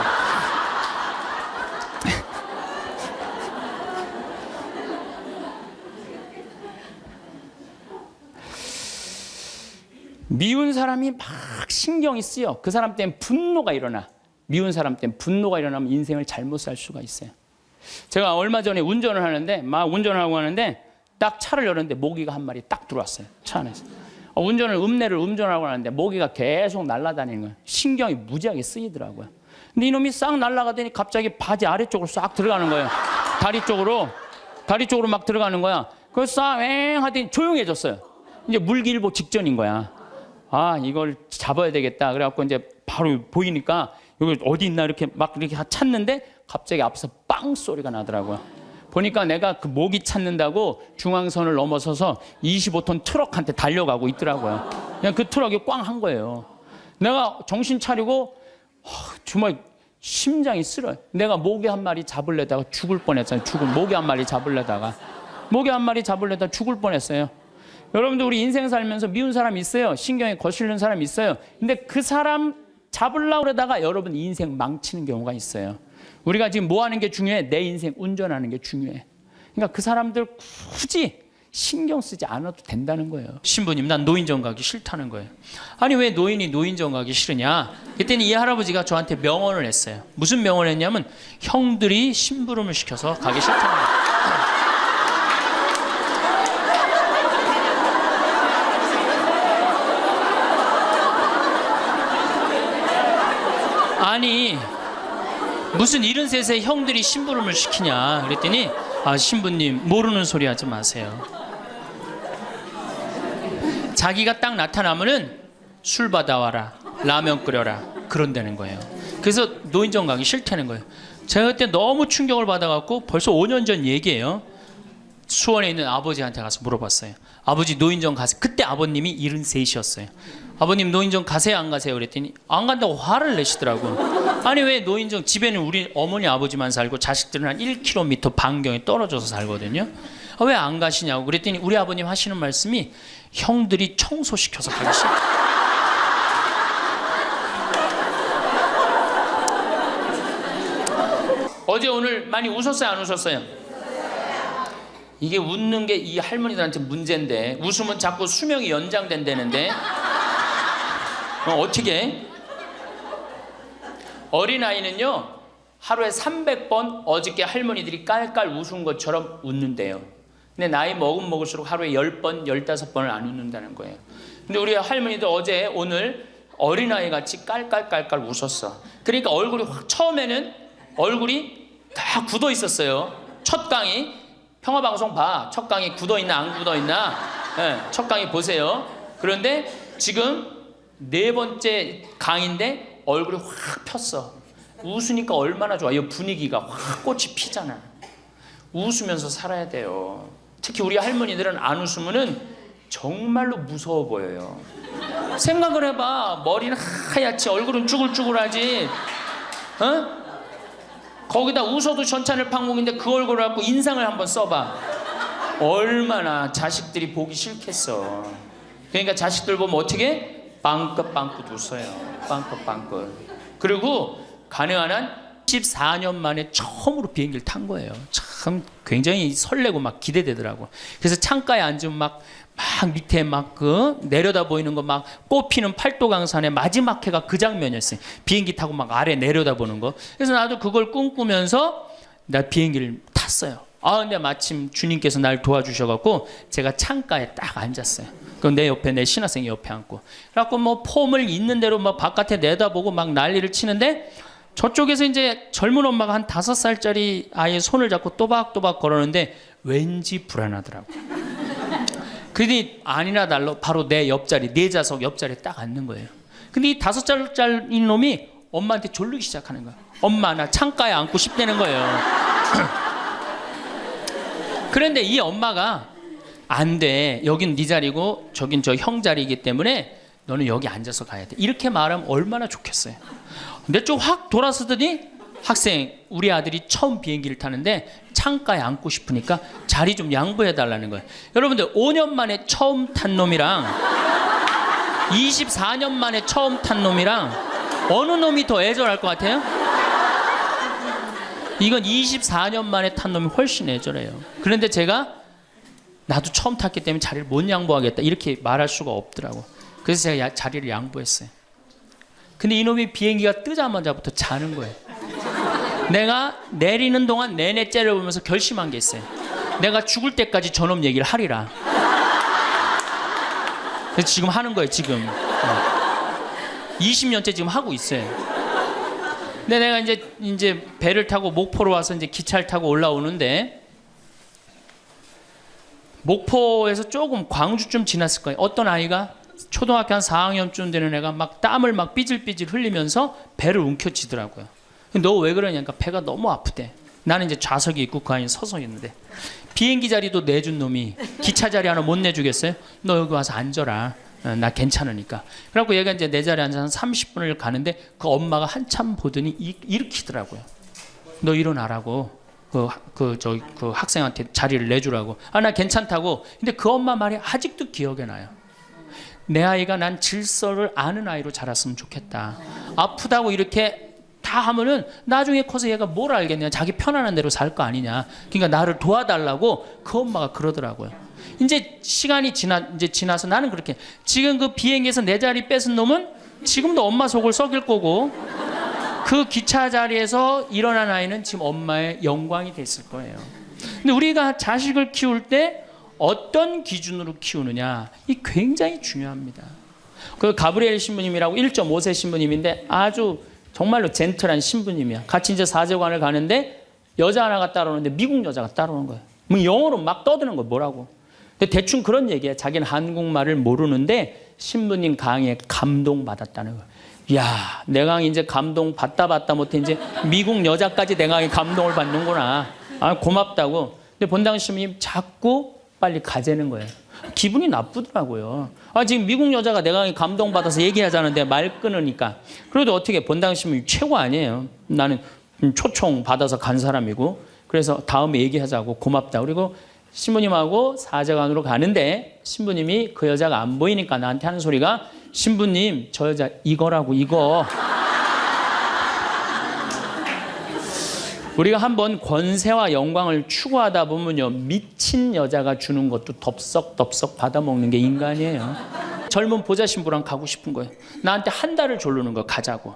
미운 사람이 막 신경이 쓰여. 그 사람 때문에 분노가 일어나. 미운 사람 때문에 분노가 일어나면 인생을 잘못 살 수가 있어요. 제가 얼마 전에 운전을 하는데 막 운전을 하고 하는데 딱 차를 열었는데 모기가 한 마리 딱 들어왔어요. 차 안에서. 음내를 운전하고 하는데 모기가 계속 날아다니는 거예요. 신경이 무지하게 쓰이더라고요. 근데 이놈이 싹 날아가더니 갑자기 바지 아래쪽으로 싹 들어가는 거예요. 다리 쪽으로 막 들어가는 거야. 그래서 싹 하더니 조용해졌어요. 이제 물기일보 직전인 거야. 아, 이걸 잡아야 되겠다. 그래갖고 이제 바로 보이니까 여기 어디 있나 이렇게 찾는데 갑자기 앞에서 빵 소리가 나더라고요. 보니까 내가 그 모기 찾는다고 중앙선을 넘어서서 25톤 트럭한테 달려가고 있더라고요. 그냥 그 트럭이 꽝 한 거예요. 내가 정신 차리고 정말 심장이 쓰러요. 내가 모기 한 마리 잡으려다가 죽을 뻔했어요. 모기 한 마리 잡으려다가 죽을 뻔했어요. 여러분들 우리 인생 살면서 미운 사람 있어요. 신경이 거슬리는 사람 있어요. 근데 그 사람 잡으려고 그러다가 여러분 인생 망치는 경우가 있어요. 우리가 지금 뭐 하는 게 중요해? 내 인생 운전하는 게 중요해. 그러니까 그 사람들 굳이 신경 쓰지 않아도 된다는 거예요. 신부님, 난 노인정 가기 싫다는 거예요. 아니 왜 노인이 노인정 가기 싫으냐? 그때는 이 할아버지가 저한테 명언을 했어요. 무슨 명언을 했냐면 형들이 심부름을 시켜서 가기 싫다는 거예요. 아니 무슨 73세 형들이 심부름을 시키냐 그랬더니 아 신부님 모르는 소리 하지 마세요. 자기가 딱 나타나면은 술 받아와라, 라면 끓여라 그런다는 거예요. 그래서 노인정 가기 싫다는 거예요. 제가 그때 너무 충격을 받아갖고 벌써 5년 전 얘기예요. 수원에 있는 아버지한테 가서 물어봤어요. 아버지 노인정 가세요. 그때 아버님이 73이셨어요. 아버님 노인정 가세요 안 가세요? 그랬더니 안 간다고 화를 내시더라고요. 아니 왜 노인정, 집에는 우리 어머니 아버지만 살고 자식들은 한 1km 반경에 떨어져서 살거든요. 왜 안 가시냐고 그랬더니 우리 아버님 하시는 말씀이 형들이 청소시켜서 가기 싫어. 어제 오늘 많이 웃었어요 안 웃었어요? 이게 웃는 게 이 할머니들한테 문제인데 웃으면 자꾸 수명이 연장된다는데 어떻게 어린아이는요 하루에 300번 어저께 할머니들이 깔깔 웃은 것처럼 웃는데요. 근데 나이 먹을수록 하루에 10번, 15번을 안 웃는다는 거예요. 근데 우리 할머니도 어제 오늘 어린아이 같이 깔깔깔깔 웃었어. 그러니까 얼굴이 처음에는 얼굴이 다 굳어 있었어요. 첫 강의 평화방송 봐. 첫 강의 굳어 있나 안 굳어 있나? 네, 첫 강의 보세요. 그런데 지금 4번째 강의인데 얼굴이 확 폈어. 웃으니까 얼마나 좋아. 이 분위기가 확 꽃이 피잖아. 웃으면서 살아야 돼요. 특히 우리 할머니들은 안 웃으면은 정말로 무서워 보여요. 생각을 해봐. 머리는 하얗지 얼굴은 쭈글쭈글하지. 어? 거기다 웃어도 전차늘 방목인데 그 얼굴을 갖고 인상을 한번 써봐. 얼마나 자식들이 보기 싫겠어. 그러니까 자식들 보면 어떻게? 빵긋빵긋 웃어요. 빵긋빵긋. 그리고 가능한 한 14년 만에 처음으로 비행기를 탄 거예요. 참 굉장히 설레고 막 기대되더라고. 그래서 창가에 앉으면 막 밑에 막 내려다 보이는 거 막 꽃피는 팔도강산의 마지막 해가 그 장면이었어요. 비행기 타고 막 아래 내려다 보는 거. 그래서 나도 그걸 꿈꾸면서 나 비행기를 탔어요. 근데 마침 주님께서 날 도와주셔갖고 제가 창가에 딱 앉았어요. 그럼 내 옆에 내 신학생이 옆에 앉고. 그래갖고 뭐 폼을 있는 대로 막 바깥에 내다보고 막 난리를 치는데 저쪽에서 이제 젊은 엄마가 한 5살짜리 아이의 손을 잡고 또박또박 걸었는데 왠지 불안하더라고. 그러더니 아니나 달러 바로 내 옆자리, 내 좌석 옆자리에 딱 앉는 거예요. 근데 이 5살짜리 놈이 엄마한테 졸르기 시작하는 거야. 엄마 나 창가에 앉고 싶다는 거예요. 그런데 이 엄마가 안 돼. 여긴 네 자리고 저긴 저 형 자리이기 때문에 너는 여기 앉아서 가야 돼. 이렇게 말하면 얼마나 좋겠어요. 내 쪽 확 돌아서더니 학생 우리 아들이 처음 비행기를 타는데 창가에 앉고 싶으니까 자리 좀 양보해 달라는 거예요. 여러분들 5년 만에 처음 탄 놈이랑 24년 만에 처음 탄 놈이랑 어느 놈이 더 애절할 것 같아요? 이건 24년 만에 탄 놈이 훨씬 애절해요. 그런데 제가 나도 처음 탔기 때문에 자리를 못 양보하겠다 이렇게 말할 수가 없더라고. 그래서 제가 자리를 양보했어요. 근데 이놈이 비행기가 뜨자마자부터 자는 거예요. 내가 내리는 동안 내내 째려보면서 결심한 게 있어요. 내가 죽을 때까지 저놈 얘기를 하리라. 그래서 지금 하는 거예요. 지금 20년째 지금 하고 있어요. 근데 내가 이제 배를 타고 목포로 와서 이제 기차를 타고 올라오는데 목포에서 조금 광주쯤 지났을 거예요. 어떤 아이가 초등학교 한 4학년쯤 되는 애가 막 땀을 막 삐질삐질 흘리면서 배를 움켜쥐더라고요. 너 왜 그러냐니까 배가 너무 아프대. 나는 이제 좌석이 있고 그 안에 서서 있는데 비행기 자리도 내준 놈이 기차 자리 하나 못 내주겠어요? 너 여기 와서 앉아라. 나 괜찮으니까. 그래갖고 얘가 이제 내 자리에 앉아서 한 30분을 가는데 그 엄마가 한참 보더니 일으키더라고요. 너 일어나라고. 그 학생한테 자리를 내주라고. 나 괜찮다고. 근데 그 엄마 말이 아직도 기억에 나요. 내 아이가 난 질서를 아는 아이로 자랐으면 좋겠다. 아프다고 이렇게 다 하면은 나중에 커서 얘가 뭘 알겠냐. 자기 편안한 대로 살 거 아니냐. 그러니까 나를 도와달라고 그 엄마가 그러더라고요. 이제 시간이 지나서 나는 그렇게 지금 그 비행기에서 내 자리 뺏은 놈은 지금도 엄마 속을 썩일 거고 그 기차 자리에서 일어난 아이는 지금 엄마의 영광이 됐을 거예요. 근데 우리가 자식을 키울 때 어떤 기준으로 키우느냐 이 굉장히 중요합니다. 그 가브리엘 신부님이라고 1.5세 신부님인데 아주 정말로 젠틀한 신부님이야. 같이 이제 사제관을 가는데 여자 하나가 따라오는데 미국 여자가 따라오는 거예요. 뭐 영어로 막 떠드는 거예요. 뭐라고. 근데 대충 그런 얘기야. 자기는 한국말을 모르는데 신부님 강의에 감동받았다는 거예요. 야, 내 강의 이제 감동 받다 못해 이제 미국 여자까지 내 강의 감동을 받는구나. 고맙다고. 근데 본당 신부님 자꾸 빨리 가재는 거예요. 기분이 나쁘더라고요. 지금 미국 여자가 내 강의 감동받아서 얘기하자는데 말 끊으니까. 그래도 어떻게 본당 신부님 최고 아니에요. 나는 초청 받아서 간 사람이고 그래서 다음에 얘기하자고 고맙다. 그리고 신부님하고 사제관으로 가는데 신부님이 그 여자가 안 보이니까 나한테 하는 소리가 신부님 저 여자 이거라고 이거. 우리가 한번 권세와 영광을 추구하다 보면요 미친 여자가 주는 것도 덥석 받아먹는 게 인간이에요. 젊은 보자 신부랑 가고 싶은 거예요. 나한테 한 달을 졸르는 거 가자고.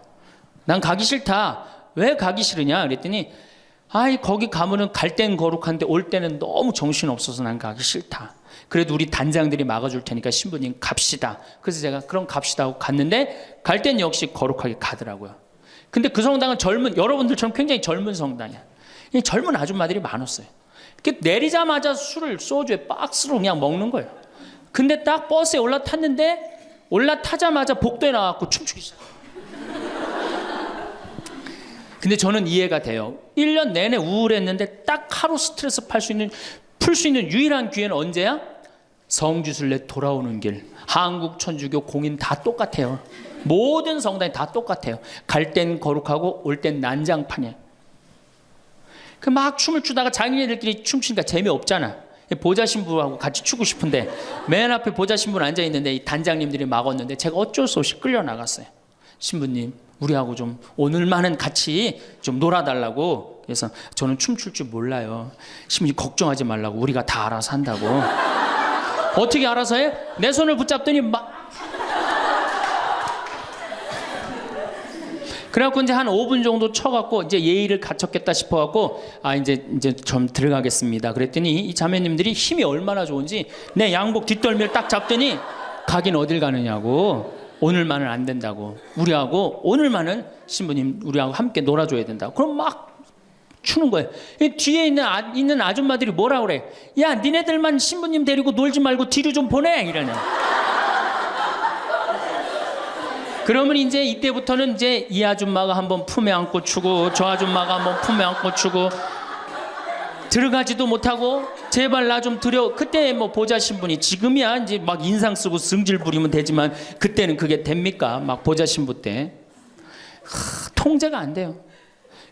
난 가기 싫다. 왜 가기 싫으냐 그랬더니 아이 거기 가면은 갈 땐 거룩한데 올 때는 너무 정신없어서 난 가기 싫다. 그래도 우리 단장들이 막아줄 테니까 신부님 갑시다. 그래서 제가 그럼 갑시다 하고 갔는데 갈 땐 역시 거룩하게 가더라고요. 근데 그 성당은 여러분들처럼 굉장히 젊은 성당이야. 젊은 아줌마들이 많았어요. 이렇게 내리자마자 술을 소주에 박스로 그냥 먹는 거예요. 근데 딱 버스에 올라타자마자 복도에 나와갖고 춤추기 시작. 근데 저는 이해가 돼요. 1년 내내 우울했는데 딱 하루 스트레스 풀 수 있는 유일한 기회는 언제야? 성지순례 돌아오는 길. 한국 천주교 공인 다 똑같아요. 모든 성당이 다 똑같아요. 갈 땐 거룩하고 올 땐 난장판이에요. 그 막 춤을 추다가 자기네들끼리 춤추니까 재미없잖아. 보좌 신부하고 같이 추고 싶은데 맨 앞에 보좌 신부는 앉아 있는데 이 단장님들이 막았는데 제가 어쩔 수 없이 끌려 나갔어요. 신부님, 우리하고 좀 오늘만은 같이 좀 놀아달라고. 그래서 저는 춤출 줄 몰라요. 신부님 걱정하지 말라고, 우리가 다 알아서 한다고. 어떻게 알아서 해? 내 손을 붙잡더니 그래갖고 이제 한 5분 정도 쳐갖고 이제 예의를 갖췄겠다 싶어갖고 이제 좀 들어가겠습니다. 그랬더니 이 자매님들이 힘이 얼마나 좋은지 내 양복 뒷덜미를 딱 잡더니 가긴 어딜 가느냐고. 오늘만은 안 된다고. 우리하고 오늘만은 신부님 우리하고 함께 놀아줘야 된다고. 그럼 막 추는 거예요. 뒤에 있는 아줌마들이 뭐라 그래? 야, 니네들만 신부님 데리고 놀지 말고 뒤로 좀 보내 이러네. 그러면 이제 이때부터는 이제 이 아줌마가 한번 품에 안고 추고 저 아줌마가 한번 품에 안고 추고 들어가지도 못하고 제발 나 좀 들여. 그때 뭐 보좌 신부니 지금이야 이제 막 인상 쓰고 승질 부리면 되지만 그때는 그게 됩니까? 막 보좌 신부 때 통제가 안 돼요.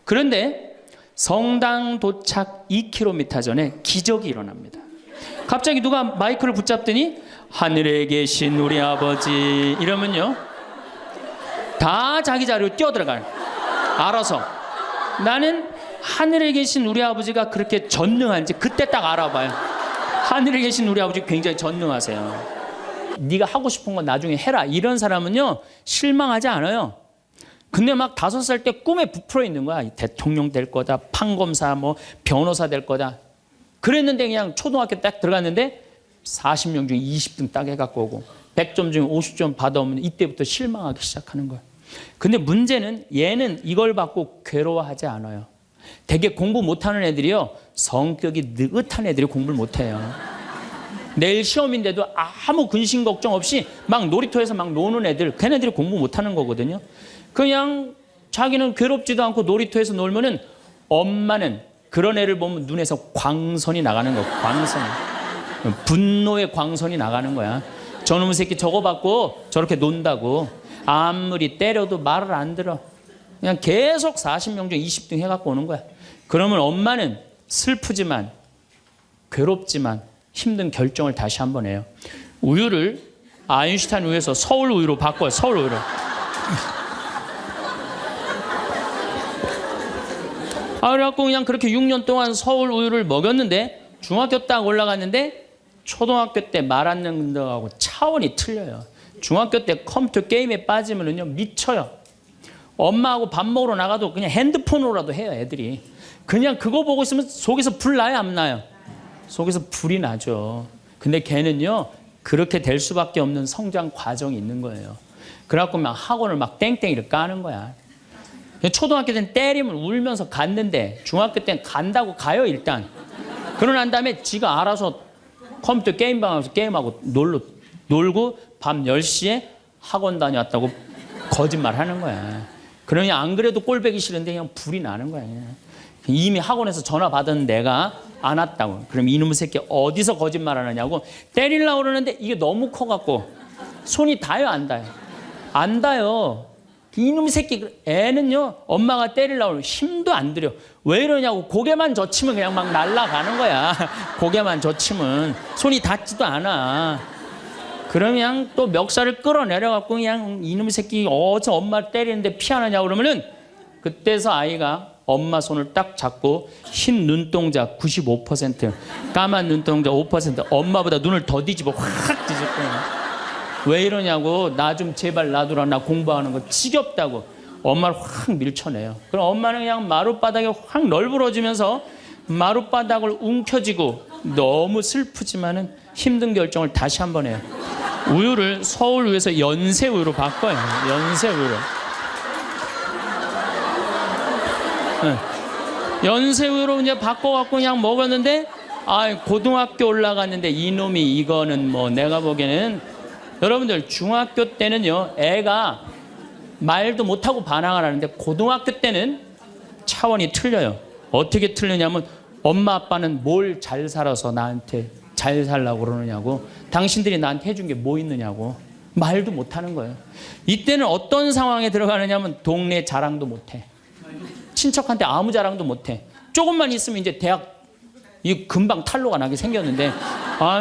그런데 성당 도착 2km 전에 기적이 일어납니다. 갑자기 누가 마이크를 붙잡더니 하늘에 계신 우리 아버지 이러면요 다 자기 자리로 뛰어들어가요. 알아서. 나는 하늘에 계신 우리 아버지가 그렇게 전능한지 그때 딱 알아봐요. 하늘에 계신 우리 아버지 굉장히 전능하세요. 네가 하고 싶은 건 나중에 해라. 이런 사람은요 실망하지 않아요. 근데 막 5살 때 꿈에 부풀어 있는 거야. 대통령 될 거다, 판검사, 뭐 변호사 될 거다. 그랬는데 그냥 초등학교 딱 들어갔는데 40명 중에 20등 딱 해갖고 오고 100점 중에 50점 받아오면 이때부터 실망하기 시작하는 거야. 근데 문제는 얘는 이걸 받고 괴로워하지 않아요. 되게 공부 못하는 애들이요 성격이 느긋한 애들이 공부를 못해요. 내일 시험인데도 아무 근심 걱정 없이 막 놀이터에서 막 노는 애들, 걔네들이 공부 못하는 거거든요. 그냥 자기는 괴롭지도 않고 놀이터에서 놀면은 엄마는 그런 애를 보면 눈에서 광선이 나가는 거야. 광선. 분노의 광선이 나가는 거야. 저놈의 새끼 저거 받고 저렇게 논다고. 아무리 때려도 말을 안 들어. 그냥 계속 40명 중 20등 해갖고 오는 거야. 그러면 엄마는 슬프지만 괴롭지만 힘든 결정을 다시 한번 해요. 우유를 아인슈타인 우유에서 서울 우유로 바꿔요. 서울 우유로. 그래갖고 그냥 그렇게 6년 동안 서울 우유를 먹였는데 중학교 딱 올라갔는데 초등학교 때 말 안 듣는 거하고 차원이 틀려요. 중학교 때 컴퓨터 게임에 빠지면은요 미쳐요. 엄마하고 밥 먹으러 나가도 그냥 핸드폰으로라도 해요. 애들이 그냥 그거 보고 있으면 속에서 불 나요 안 나요? 속에서 불이 나죠. 근데 걔는요 그렇게 될 수밖에 없는 성장 과정이 있는 거예요. 그래갖고 막 학원을 막 땡땡이를 까는 거야. 초등학교 때는 때리면 울면서 갔는데 중학교 때는 간다고 가요 일단. 그러고 난 다음에 지가 알아서 컴퓨터 게임방에서 게임하고 놀고 밤 10시에 학원 다녀왔다고 거짓말 하는 거야. 그러니 안 그래도 꼴보기 싫은데 그냥 불이 나는 거야. 이미 학원에서 전화 받은 내가 안 왔다고. 그럼 이놈의 새끼 어디서 거짓말 하느냐고 때리려고 그러는데 이게 너무 커갖고 손이 닿아요 안 닿아요? 안 닿아요. 이놈의 새끼 애는요 엄마가 때리려고 하면 힘도 안 들여. 왜 이러냐고 고개만 젖히면 그냥 막 날아가는 거야. 고개만 젖히면 손이 닿지도 않아. 그러면 또 멱살을 끌어내려갖고 그냥 이놈의 새끼 어디서 엄마를 때리는데 피하느냐고 그러면은 그때서 아이가 엄마 손을 딱 잡고 흰 눈동자 95%, 까만 눈동자 5%, 엄마보다 눈을 더 뒤집어 확 뒤집어. 왜 이러냐고. 나 좀 제발 놔두라. 나 공부하는 거 지겹다고. 엄마를 확 밀쳐내요. 그럼 엄마는 그냥 마룻바닥에 확 널브러지면서 마룻바닥을 움켜쥐고 너무 슬프지만은 힘든 결정을 다시 한번 해요. 우유를 서울우유에서 연세우유로 바꿔요. 연세우유로. 네. 연세우유로 이제 바꿔갖고 그냥 먹었는데, 고등학교 올라갔는데 이놈이 이거는 뭐 내가 보기에는, 여러분들 중학교 때는요 애가 말도 못하고 반항을 하는데 고등학교 때는 차원이 틀려요. 어떻게 틀리냐면 엄마 아빠는 뭘 잘 살아서 나한테 잘 살라고 그러느냐고, 당신들이 나한테 해준 게 뭐 있느냐고 말도 못하는 거예요. 이때는 어떤 상황에 들어가느냐면 동네 자랑도 못해. 친척한테 아무 자랑도 못해. 조금만 있으면 이제 대학 이 금방 탈로가 나게 생겼는데,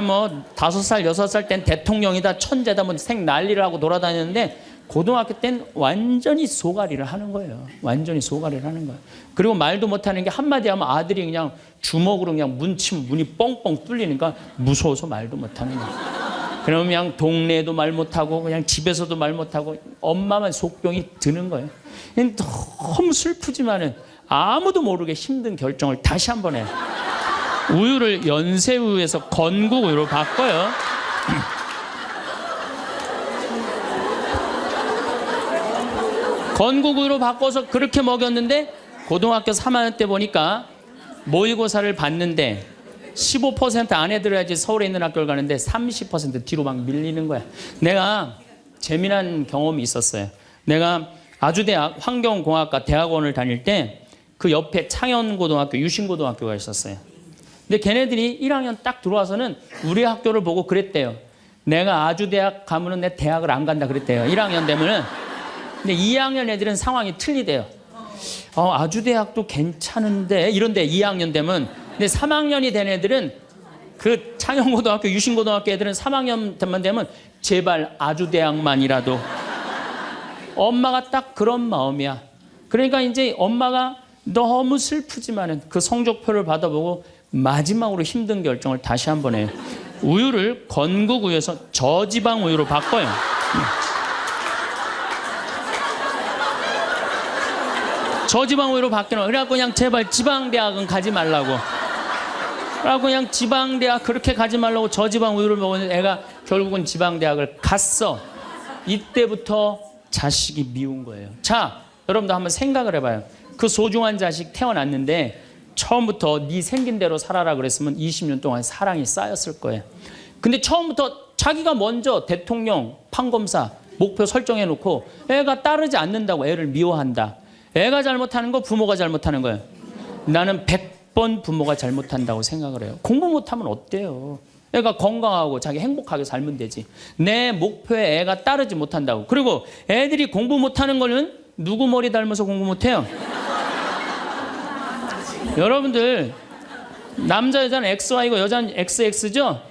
뭐 5살 6살 땐 대통령이다 천재다 뭐 생 난리를 하고 돌아다녔는데 고등학교 땐 완전히 소가리를 하는 거예요. 완전히 소가리를 하는 거예요. 그리고 말도 못하는 게 한마디 하면 아들이 그냥 주먹으로 그냥 문치면 문이 뻥뻥 뚫리니까 무서워서 말도 못하는 거예요. 그러면 그냥 동네에도 말 못하고 그냥 집에서도 말 못하고 엄마만 속병이 드는 거예요. 너무 슬프지만은 아무도 모르게 힘든 결정을 다시 한번 해요. 우유를 연세우유에서 건국우유로 바꿔요. 건국우유로 바꿔서 그렇게 먹였는데 고등학교 3학년 때 보니까 모의고사를 봤는데 15% 안에 들어야지 서울에 있는 학교를 가는데 30% 뒤로 막 밀리는 거야. 내가 재미난 경험이 있었어요. 내가 아주대학 환경공학과 대학원을 다닐 때 그 옆에 창현고등학교, 유신고등학교가 있었어요. 근데 걔네들이 1학년 딱 들어와서는 우리 학교를 보고 그랬대요. 내가 아주대학 가면은 내 대학을 안 간다 그랬대요. 1학년 되면은. 근데 2학년 애들은 상황이 틀리대요. 아주대학도 괜찮은데 이런데 2학년 되면. 근데 3학년이 된 애들은 그 창현고등학교, 유신고등학교 애들은 3학년 되면 제발 아주대학만이라도. 엄마가 딱 그런 마음이야. 그러니까 이제 엄마가 너무 슬프지만은 그 성적표를 받아보고 마지막으로 힘든 결정을 다시 한번 해요. 우유를 건국우유에서 저지방 우유로 바꿔요. 저지방 우유로 바뀌는 거예요. 그래갖고 그냥 제발 지방대학은 가지 말라고. 그래갖고 그냥 지방대학 그렇게 가지 말라고 저지방 우유를 먹었는데 애가 결국은 지방대학을 갔어. 이때부터 자식이 미운 거예요. 자, 여러분도 한번 생각을 해봐요. 그 소중한 자식 태어났는데 처음부터 네 생긴 대로 살아라 그랬으면 20년 동안 사랑이 쌓였을 거예요. 근데 처음부터 자기가 먼저 대통령, 판검사 목표 설정해 놓고 애가 따르지 않는다고 애를 미워한다. 애가 잘못하는 거 부모가 잘못하는 거예요. 나는 100번 부모가 잘못한다고 생각을 해요. 공부 못하면 어때요? 애가 건강하고 자기 행복하게 살면 되지. 내 목표에 애가 따르지 못한다고. 그리고 애들이 공부 못하는 거는 누구 머리 닮아서 공부 못해요? 여러분들 남자 여자는 XY고 여자는 XX죠?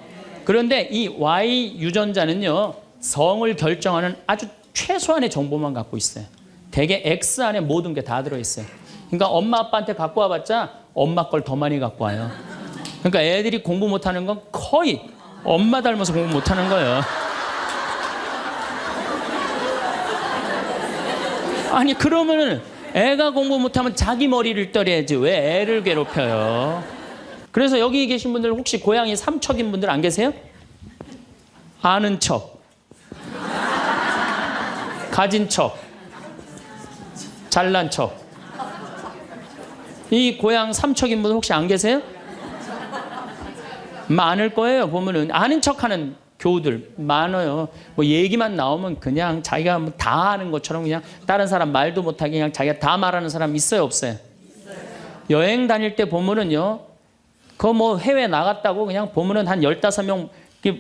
그런데 이 Y 유전자는요 성을 결정하는 아주 최소한의 정보만 갖고 있어요. 대개 X 안에 모든 게 다 들어있어요. 그러니까 엄마 아빠한테 갖고 와봤자 엄마 걸 더 많이 갖고 와요. 그러니까 애들이 공부 못하는 건 거의 엄마 닮아서 공부 못하는 거예요. 아니 그러면은 애가 공부 못하면 자기 머리를 떨어야지 왜 애를 괴롭혀요? 그래서 여기 계신 분들 혹시 고향이 삼척인 분들 안 계세요? 아는 척, 가진 척, 잘난 척. 이 고향 삼척인 분들 혹시 안 계세요? 많을 거예요. 보면은 아는 척하는 교우들 많아요. 뭐 얘기만 나오면 그냥 자기가 뭐 다 아는 것처럼 그냥 다른 사람 말도 못하게 그냥 자기가 다 말하는 사람 있어요, 없어요? 여행 다닐 때 보면은요, 그 뭐 해외 나갔다고 그냥 보면은 한 15명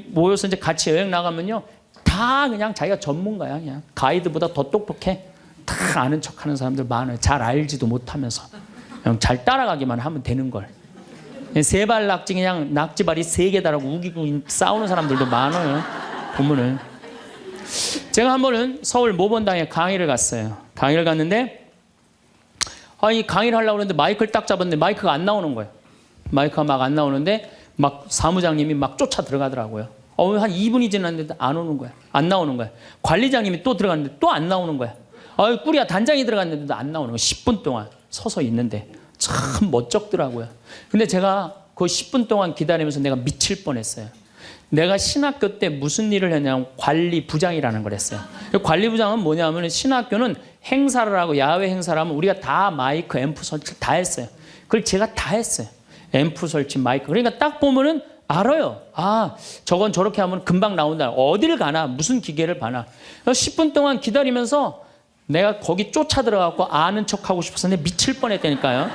모여서 이제 같이 여행 나가면요, 다 그냥 자기가 전문가야. 그냥 가이드보다 더 똑똑해. 다 아는 척하는 사람들 많아요. 잘 알지도 못하면서 그냥 잘 따라가기만 하면 되는 걸. 세발 낙지 그냥 낙지발이 3개다라고 우기고 싸우는 사람들도 많아요. 보면은. 제가 한 번은 서울 모본당에 강의를 갔어요. 강의를 갔는데 이 강의를 하려고 했는데 마이크를 딱 잡았는데 마이크가 안 나오는 거예요. 마이크가 막 안 나오는데 막 사무장님이 막 쫓아 들어가더라고요. 한 2분이 지났는데 안 오는 거야. 안 나오는 거야. 관리장님이 또 들어갔는데 또 안 나오는 거야. 꿀이야 단장이 들어갔는데도 안 나오는 거. 10분 동안 서서 있는데 참 멋쩍더라고요. 근데 제가 그 10분 동안 기다리면서 내가 미칠 뻔했어요. 내가 신학교 때 무슨 일을 했냐면 관리부장이라는 걸 했어요. 관리부장은 뭐냐면 신학교는 행사를 하고 야외 행사를 하면 우리가 다 마이크, 앰프 설치 다 했어요. 그걸 제가 다 했어요. 앰프 설치, 마이크. 그러니까 딱 보면은 알아요. 아, 저건 저렇게 하면 금방 나온다. 어딜 가나, 무슨 기계를 봐나. 10분 동안 기다리면서 내가 거기 쫓아 들어가고 아는 척 하고 싶었는데 미칠 뻔했다니까요.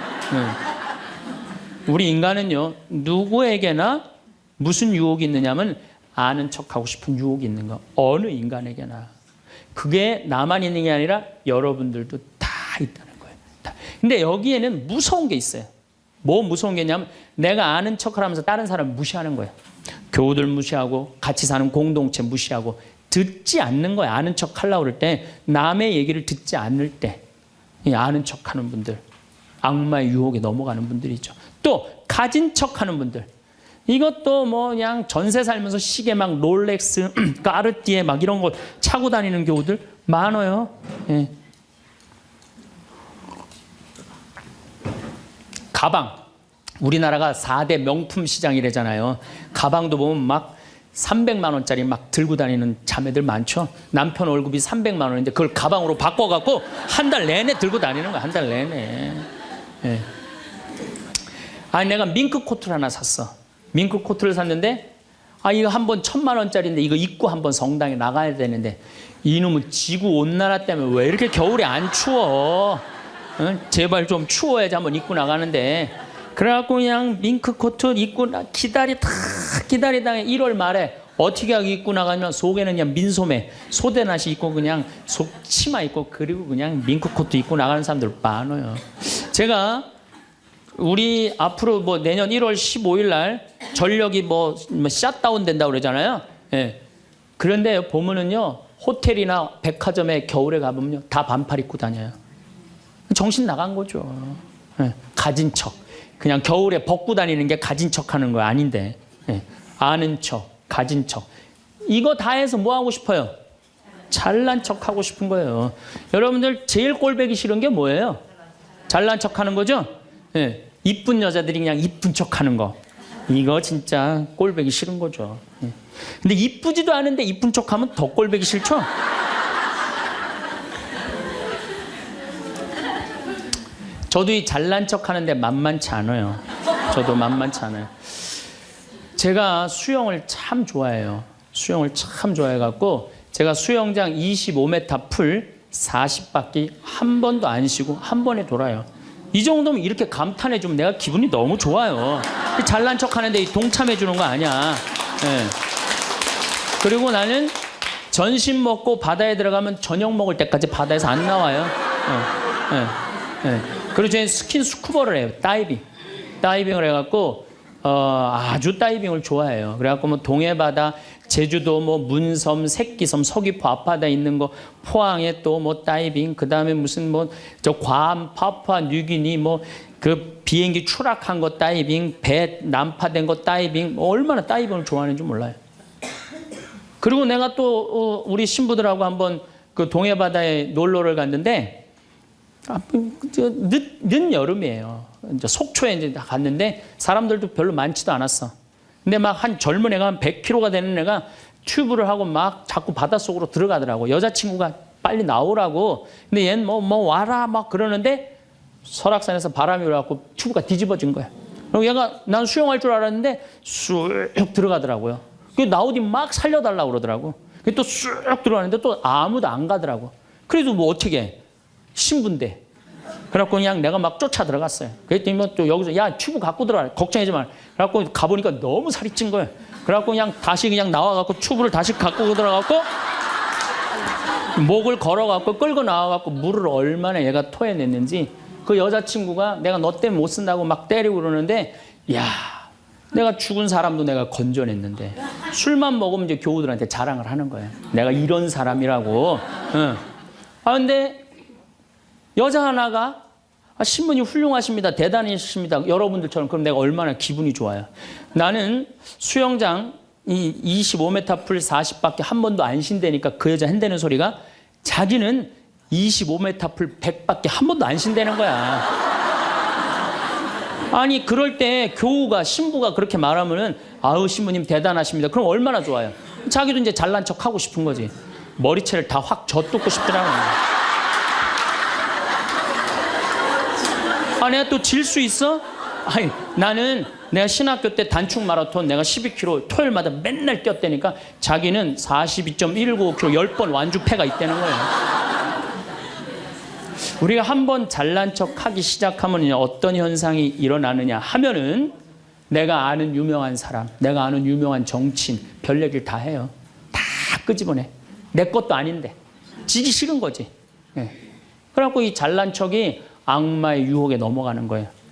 우리 인간은요, 누구에게나 무슨 유혹이 있느냐면 아는 척 하고 싶은 유혹이 있는 거. 어느 인간에게나. 그게 나만 있는 게 아니라 여러분들도 다 있다는 거예요. 다. 근데 여기에는 무서운 게 있어요. 뭐 무서운 게 있냐면 내가 아는 척을 하면서 다른 사람 무시하는 거예요. 교우들 무시하고 같이 사는 공동체 무시하고 듣지 않는 거예요. 아는 척 하려고 그럴 때 남의 얘기를 듣지 않을 때 이 아는 척 하는 분들, 악마의 유혹에 넘어가는 분들이죠. 또 가진 척 하는 분들. 이것도 뭐 그냥 전세 살면서 시계 막 롤렉스, 까르띠에 막 이런 거 차고 다니는 교우들 많아요. 예. 가방. 우리나라가 4대 명품 시장이래잖아요. 가방도 보면 막 300만 원짜리 막 들고 다니는 자매들 많죠. 남편 월급이 300만 원인데 그걸 가방으로 바꿔갖고 한 달 내내 들고 다니는 거야. 한 달 내내. 예. 아니 내가 밍크 코트를 하나 샀어. 밍크 코트를 샀는데 이거 한 번 1,000만 원짜리인데 이거 입고 한번 성당에 나가야 되는데 이놈은 지구 온난화 때문에 왜 이렇게 겨울에 안 추워? 제발 좀 추워야지 한번 입고 나가는데 그래갖고 그냥 밍크 코트 입고 기다리다가 1월 말에 어떻게 하고 입고 나가면 속에는 그냥 민소매 소대낫이 입고 그냥 속 치마 입고 그리고 그냥 밍크 코트 입고 나가는 사람들 많아요. 제가 우리 앞으로 뭐 내년 1월 15일 날 전력이 뭐 샷다운 된다고 그러잖아요. 예. 그런데 보면은요 호텔이나 백화점에 겨울에 가보면요 다 반팔 입고 다녀요. 정신 나간 거죠. 예. 가진 척. 그냥 겨울에 벗고 다니는 게 가진 척 하는 거 아닌데. 예. 아는 척, 가진 척. 이거 다 해서 뭐 하고 싶어요? 잘난 척 하고 싶은 거예요. 여러분들 제일 꼴보기 싫은 게 뭐예요? 잘난 척 하는 거죠? 예. 이쁜 여자들이 그냥 이쁜 척 하는 거. 이거 진짜 꼴보기 싫은 거죠. 예. 근데 이쁘지도 않은데 이쁜 척 하면 더 꼴보기 싫죠? 저도 이 잘난 척 하는데 만만치 않아요. 저도 만만치 않아요. 제가 수영을 참 좋아해요. 수영을 참 좋아해갖고 제가 수영장 25m 풀 40바퀴 한 번도 안 쉬고 한 번에 돌아요. 이 정도면 이렇게 감탄해주면 내가 기분이 너무 좋아요. 잘난 척 하는데 동참해주는 거 아니야. 예. 그리고 나는 전신 먹고 바다에 들어가면 저녁 먹을 때까지 바다에서 안 나와요. 그리고 저는 스킨스쿠버를 해요. 다이빙을 해갖고 아주 다이빙을 좋아해요. 그래갖고 뭐 동해바다, 제주도 뭐 문섬, 새끼섬, 서귀포 앞바다 있는 거, 포항에 또 뭐 다이빙, 그 다음에 무슨 뭐 저 괌, 파푸아 뉴기니 뭐 그 비행기 추락한 거 다이빙, 배 난파된 거 다이빙, 뭐 얼마나 다이빙을 좋아하는지 몰라요. 그리고 내가 또 우리 신부들하고 한번 그 동해바다에 놀러를 갔는데 늦 여름이에요. 이제 속초에 이제 갔는데 사람들도 별로 많지도 않았어. 근데 막 한 젊은 애가 한 100kg가 되는 애가 튜브를 하고 막 자꾸 바닷속으로 들어가더라고. 여자친구가 빨리 나오라고. 근데 얘는 뭐 와라 막 그러는데 설악산에서 바람이 불어갖고 튜브가 뒤집어진 거야. 그리고 얘가 난 수영할 줄 알았는데 쑥 들어가더라고요. 그 나오디 막 살려달라고 그러더라고. 또 쑥 들어가는데 또 아무도 안 가더라고. 그래도 뭐 어떻게 해. 신부인데. 그래갖고 그냥 내가 막 쫓아 들어갔어요. 그랬더니 뭐 또 여기서 야 튜브 갖고 들어가 걱정하지 마. 그래갖고 가보니까 너무 살이 찐 거예요. 그래갖고 그냥 다시 그냥 나와갖고 튜브를 다시 갖고 들어가갖고 목을 걸어갖고 끌고 나와갖고 물을 얼마나 얘가 토해냈는지 그 여자친구가 내가 너 때문에 못 쓴다고 막 때리고 그러는데 야 내가 죽은 사람도 내가 건져냈는데 술만 먹으면 이제 교우들한테 자랑을 하는 거예요. 내가 이런 사람이라고. 응. 근데 여자 하나가 신부님 훌륭하십니다. 대단하십니다. 여러분들처럼. 그럼 내가 얼마나 기분이 좋아요. 나는 수영장 이 25m 풀 40바퀴 한 번도 안 쉰다니까 그 여자 한다는 소리가 자기는 25m 풀 100밖에 한 번도 안 신다는 거야. 아니 그럴 때 교우가 신부가 그렇게 말하면은 아우 신부님 대단하십니다. 그럼 얼마나 좋아요. 자기도 이제 잘난 척 하고 싶은 거지. 머리채를 다 확 젖뜯고 싶더라고. 아 내가 또 질 수 있어? 아니 나는 내가 신학교 때 단축 마라톤 내가 12km 토요일마다 맨날 뛰었다니까 자기는 42.195km 10번 완주패가 있다는 거예요. 우리가 한번 잘난 척 하기 시작하면 어떤 현상이 일어나느냐 하면은 내가 아는 유명한 사람, 내가 아는 유명한 정치인 별 얘기를 다 해요. 다 끄집어내. 내 것도 아닌데. 지기 싫은 거지. 예. 그래갖고 이 잘난 척이 악마의 유혹에 넘어가는 거예요.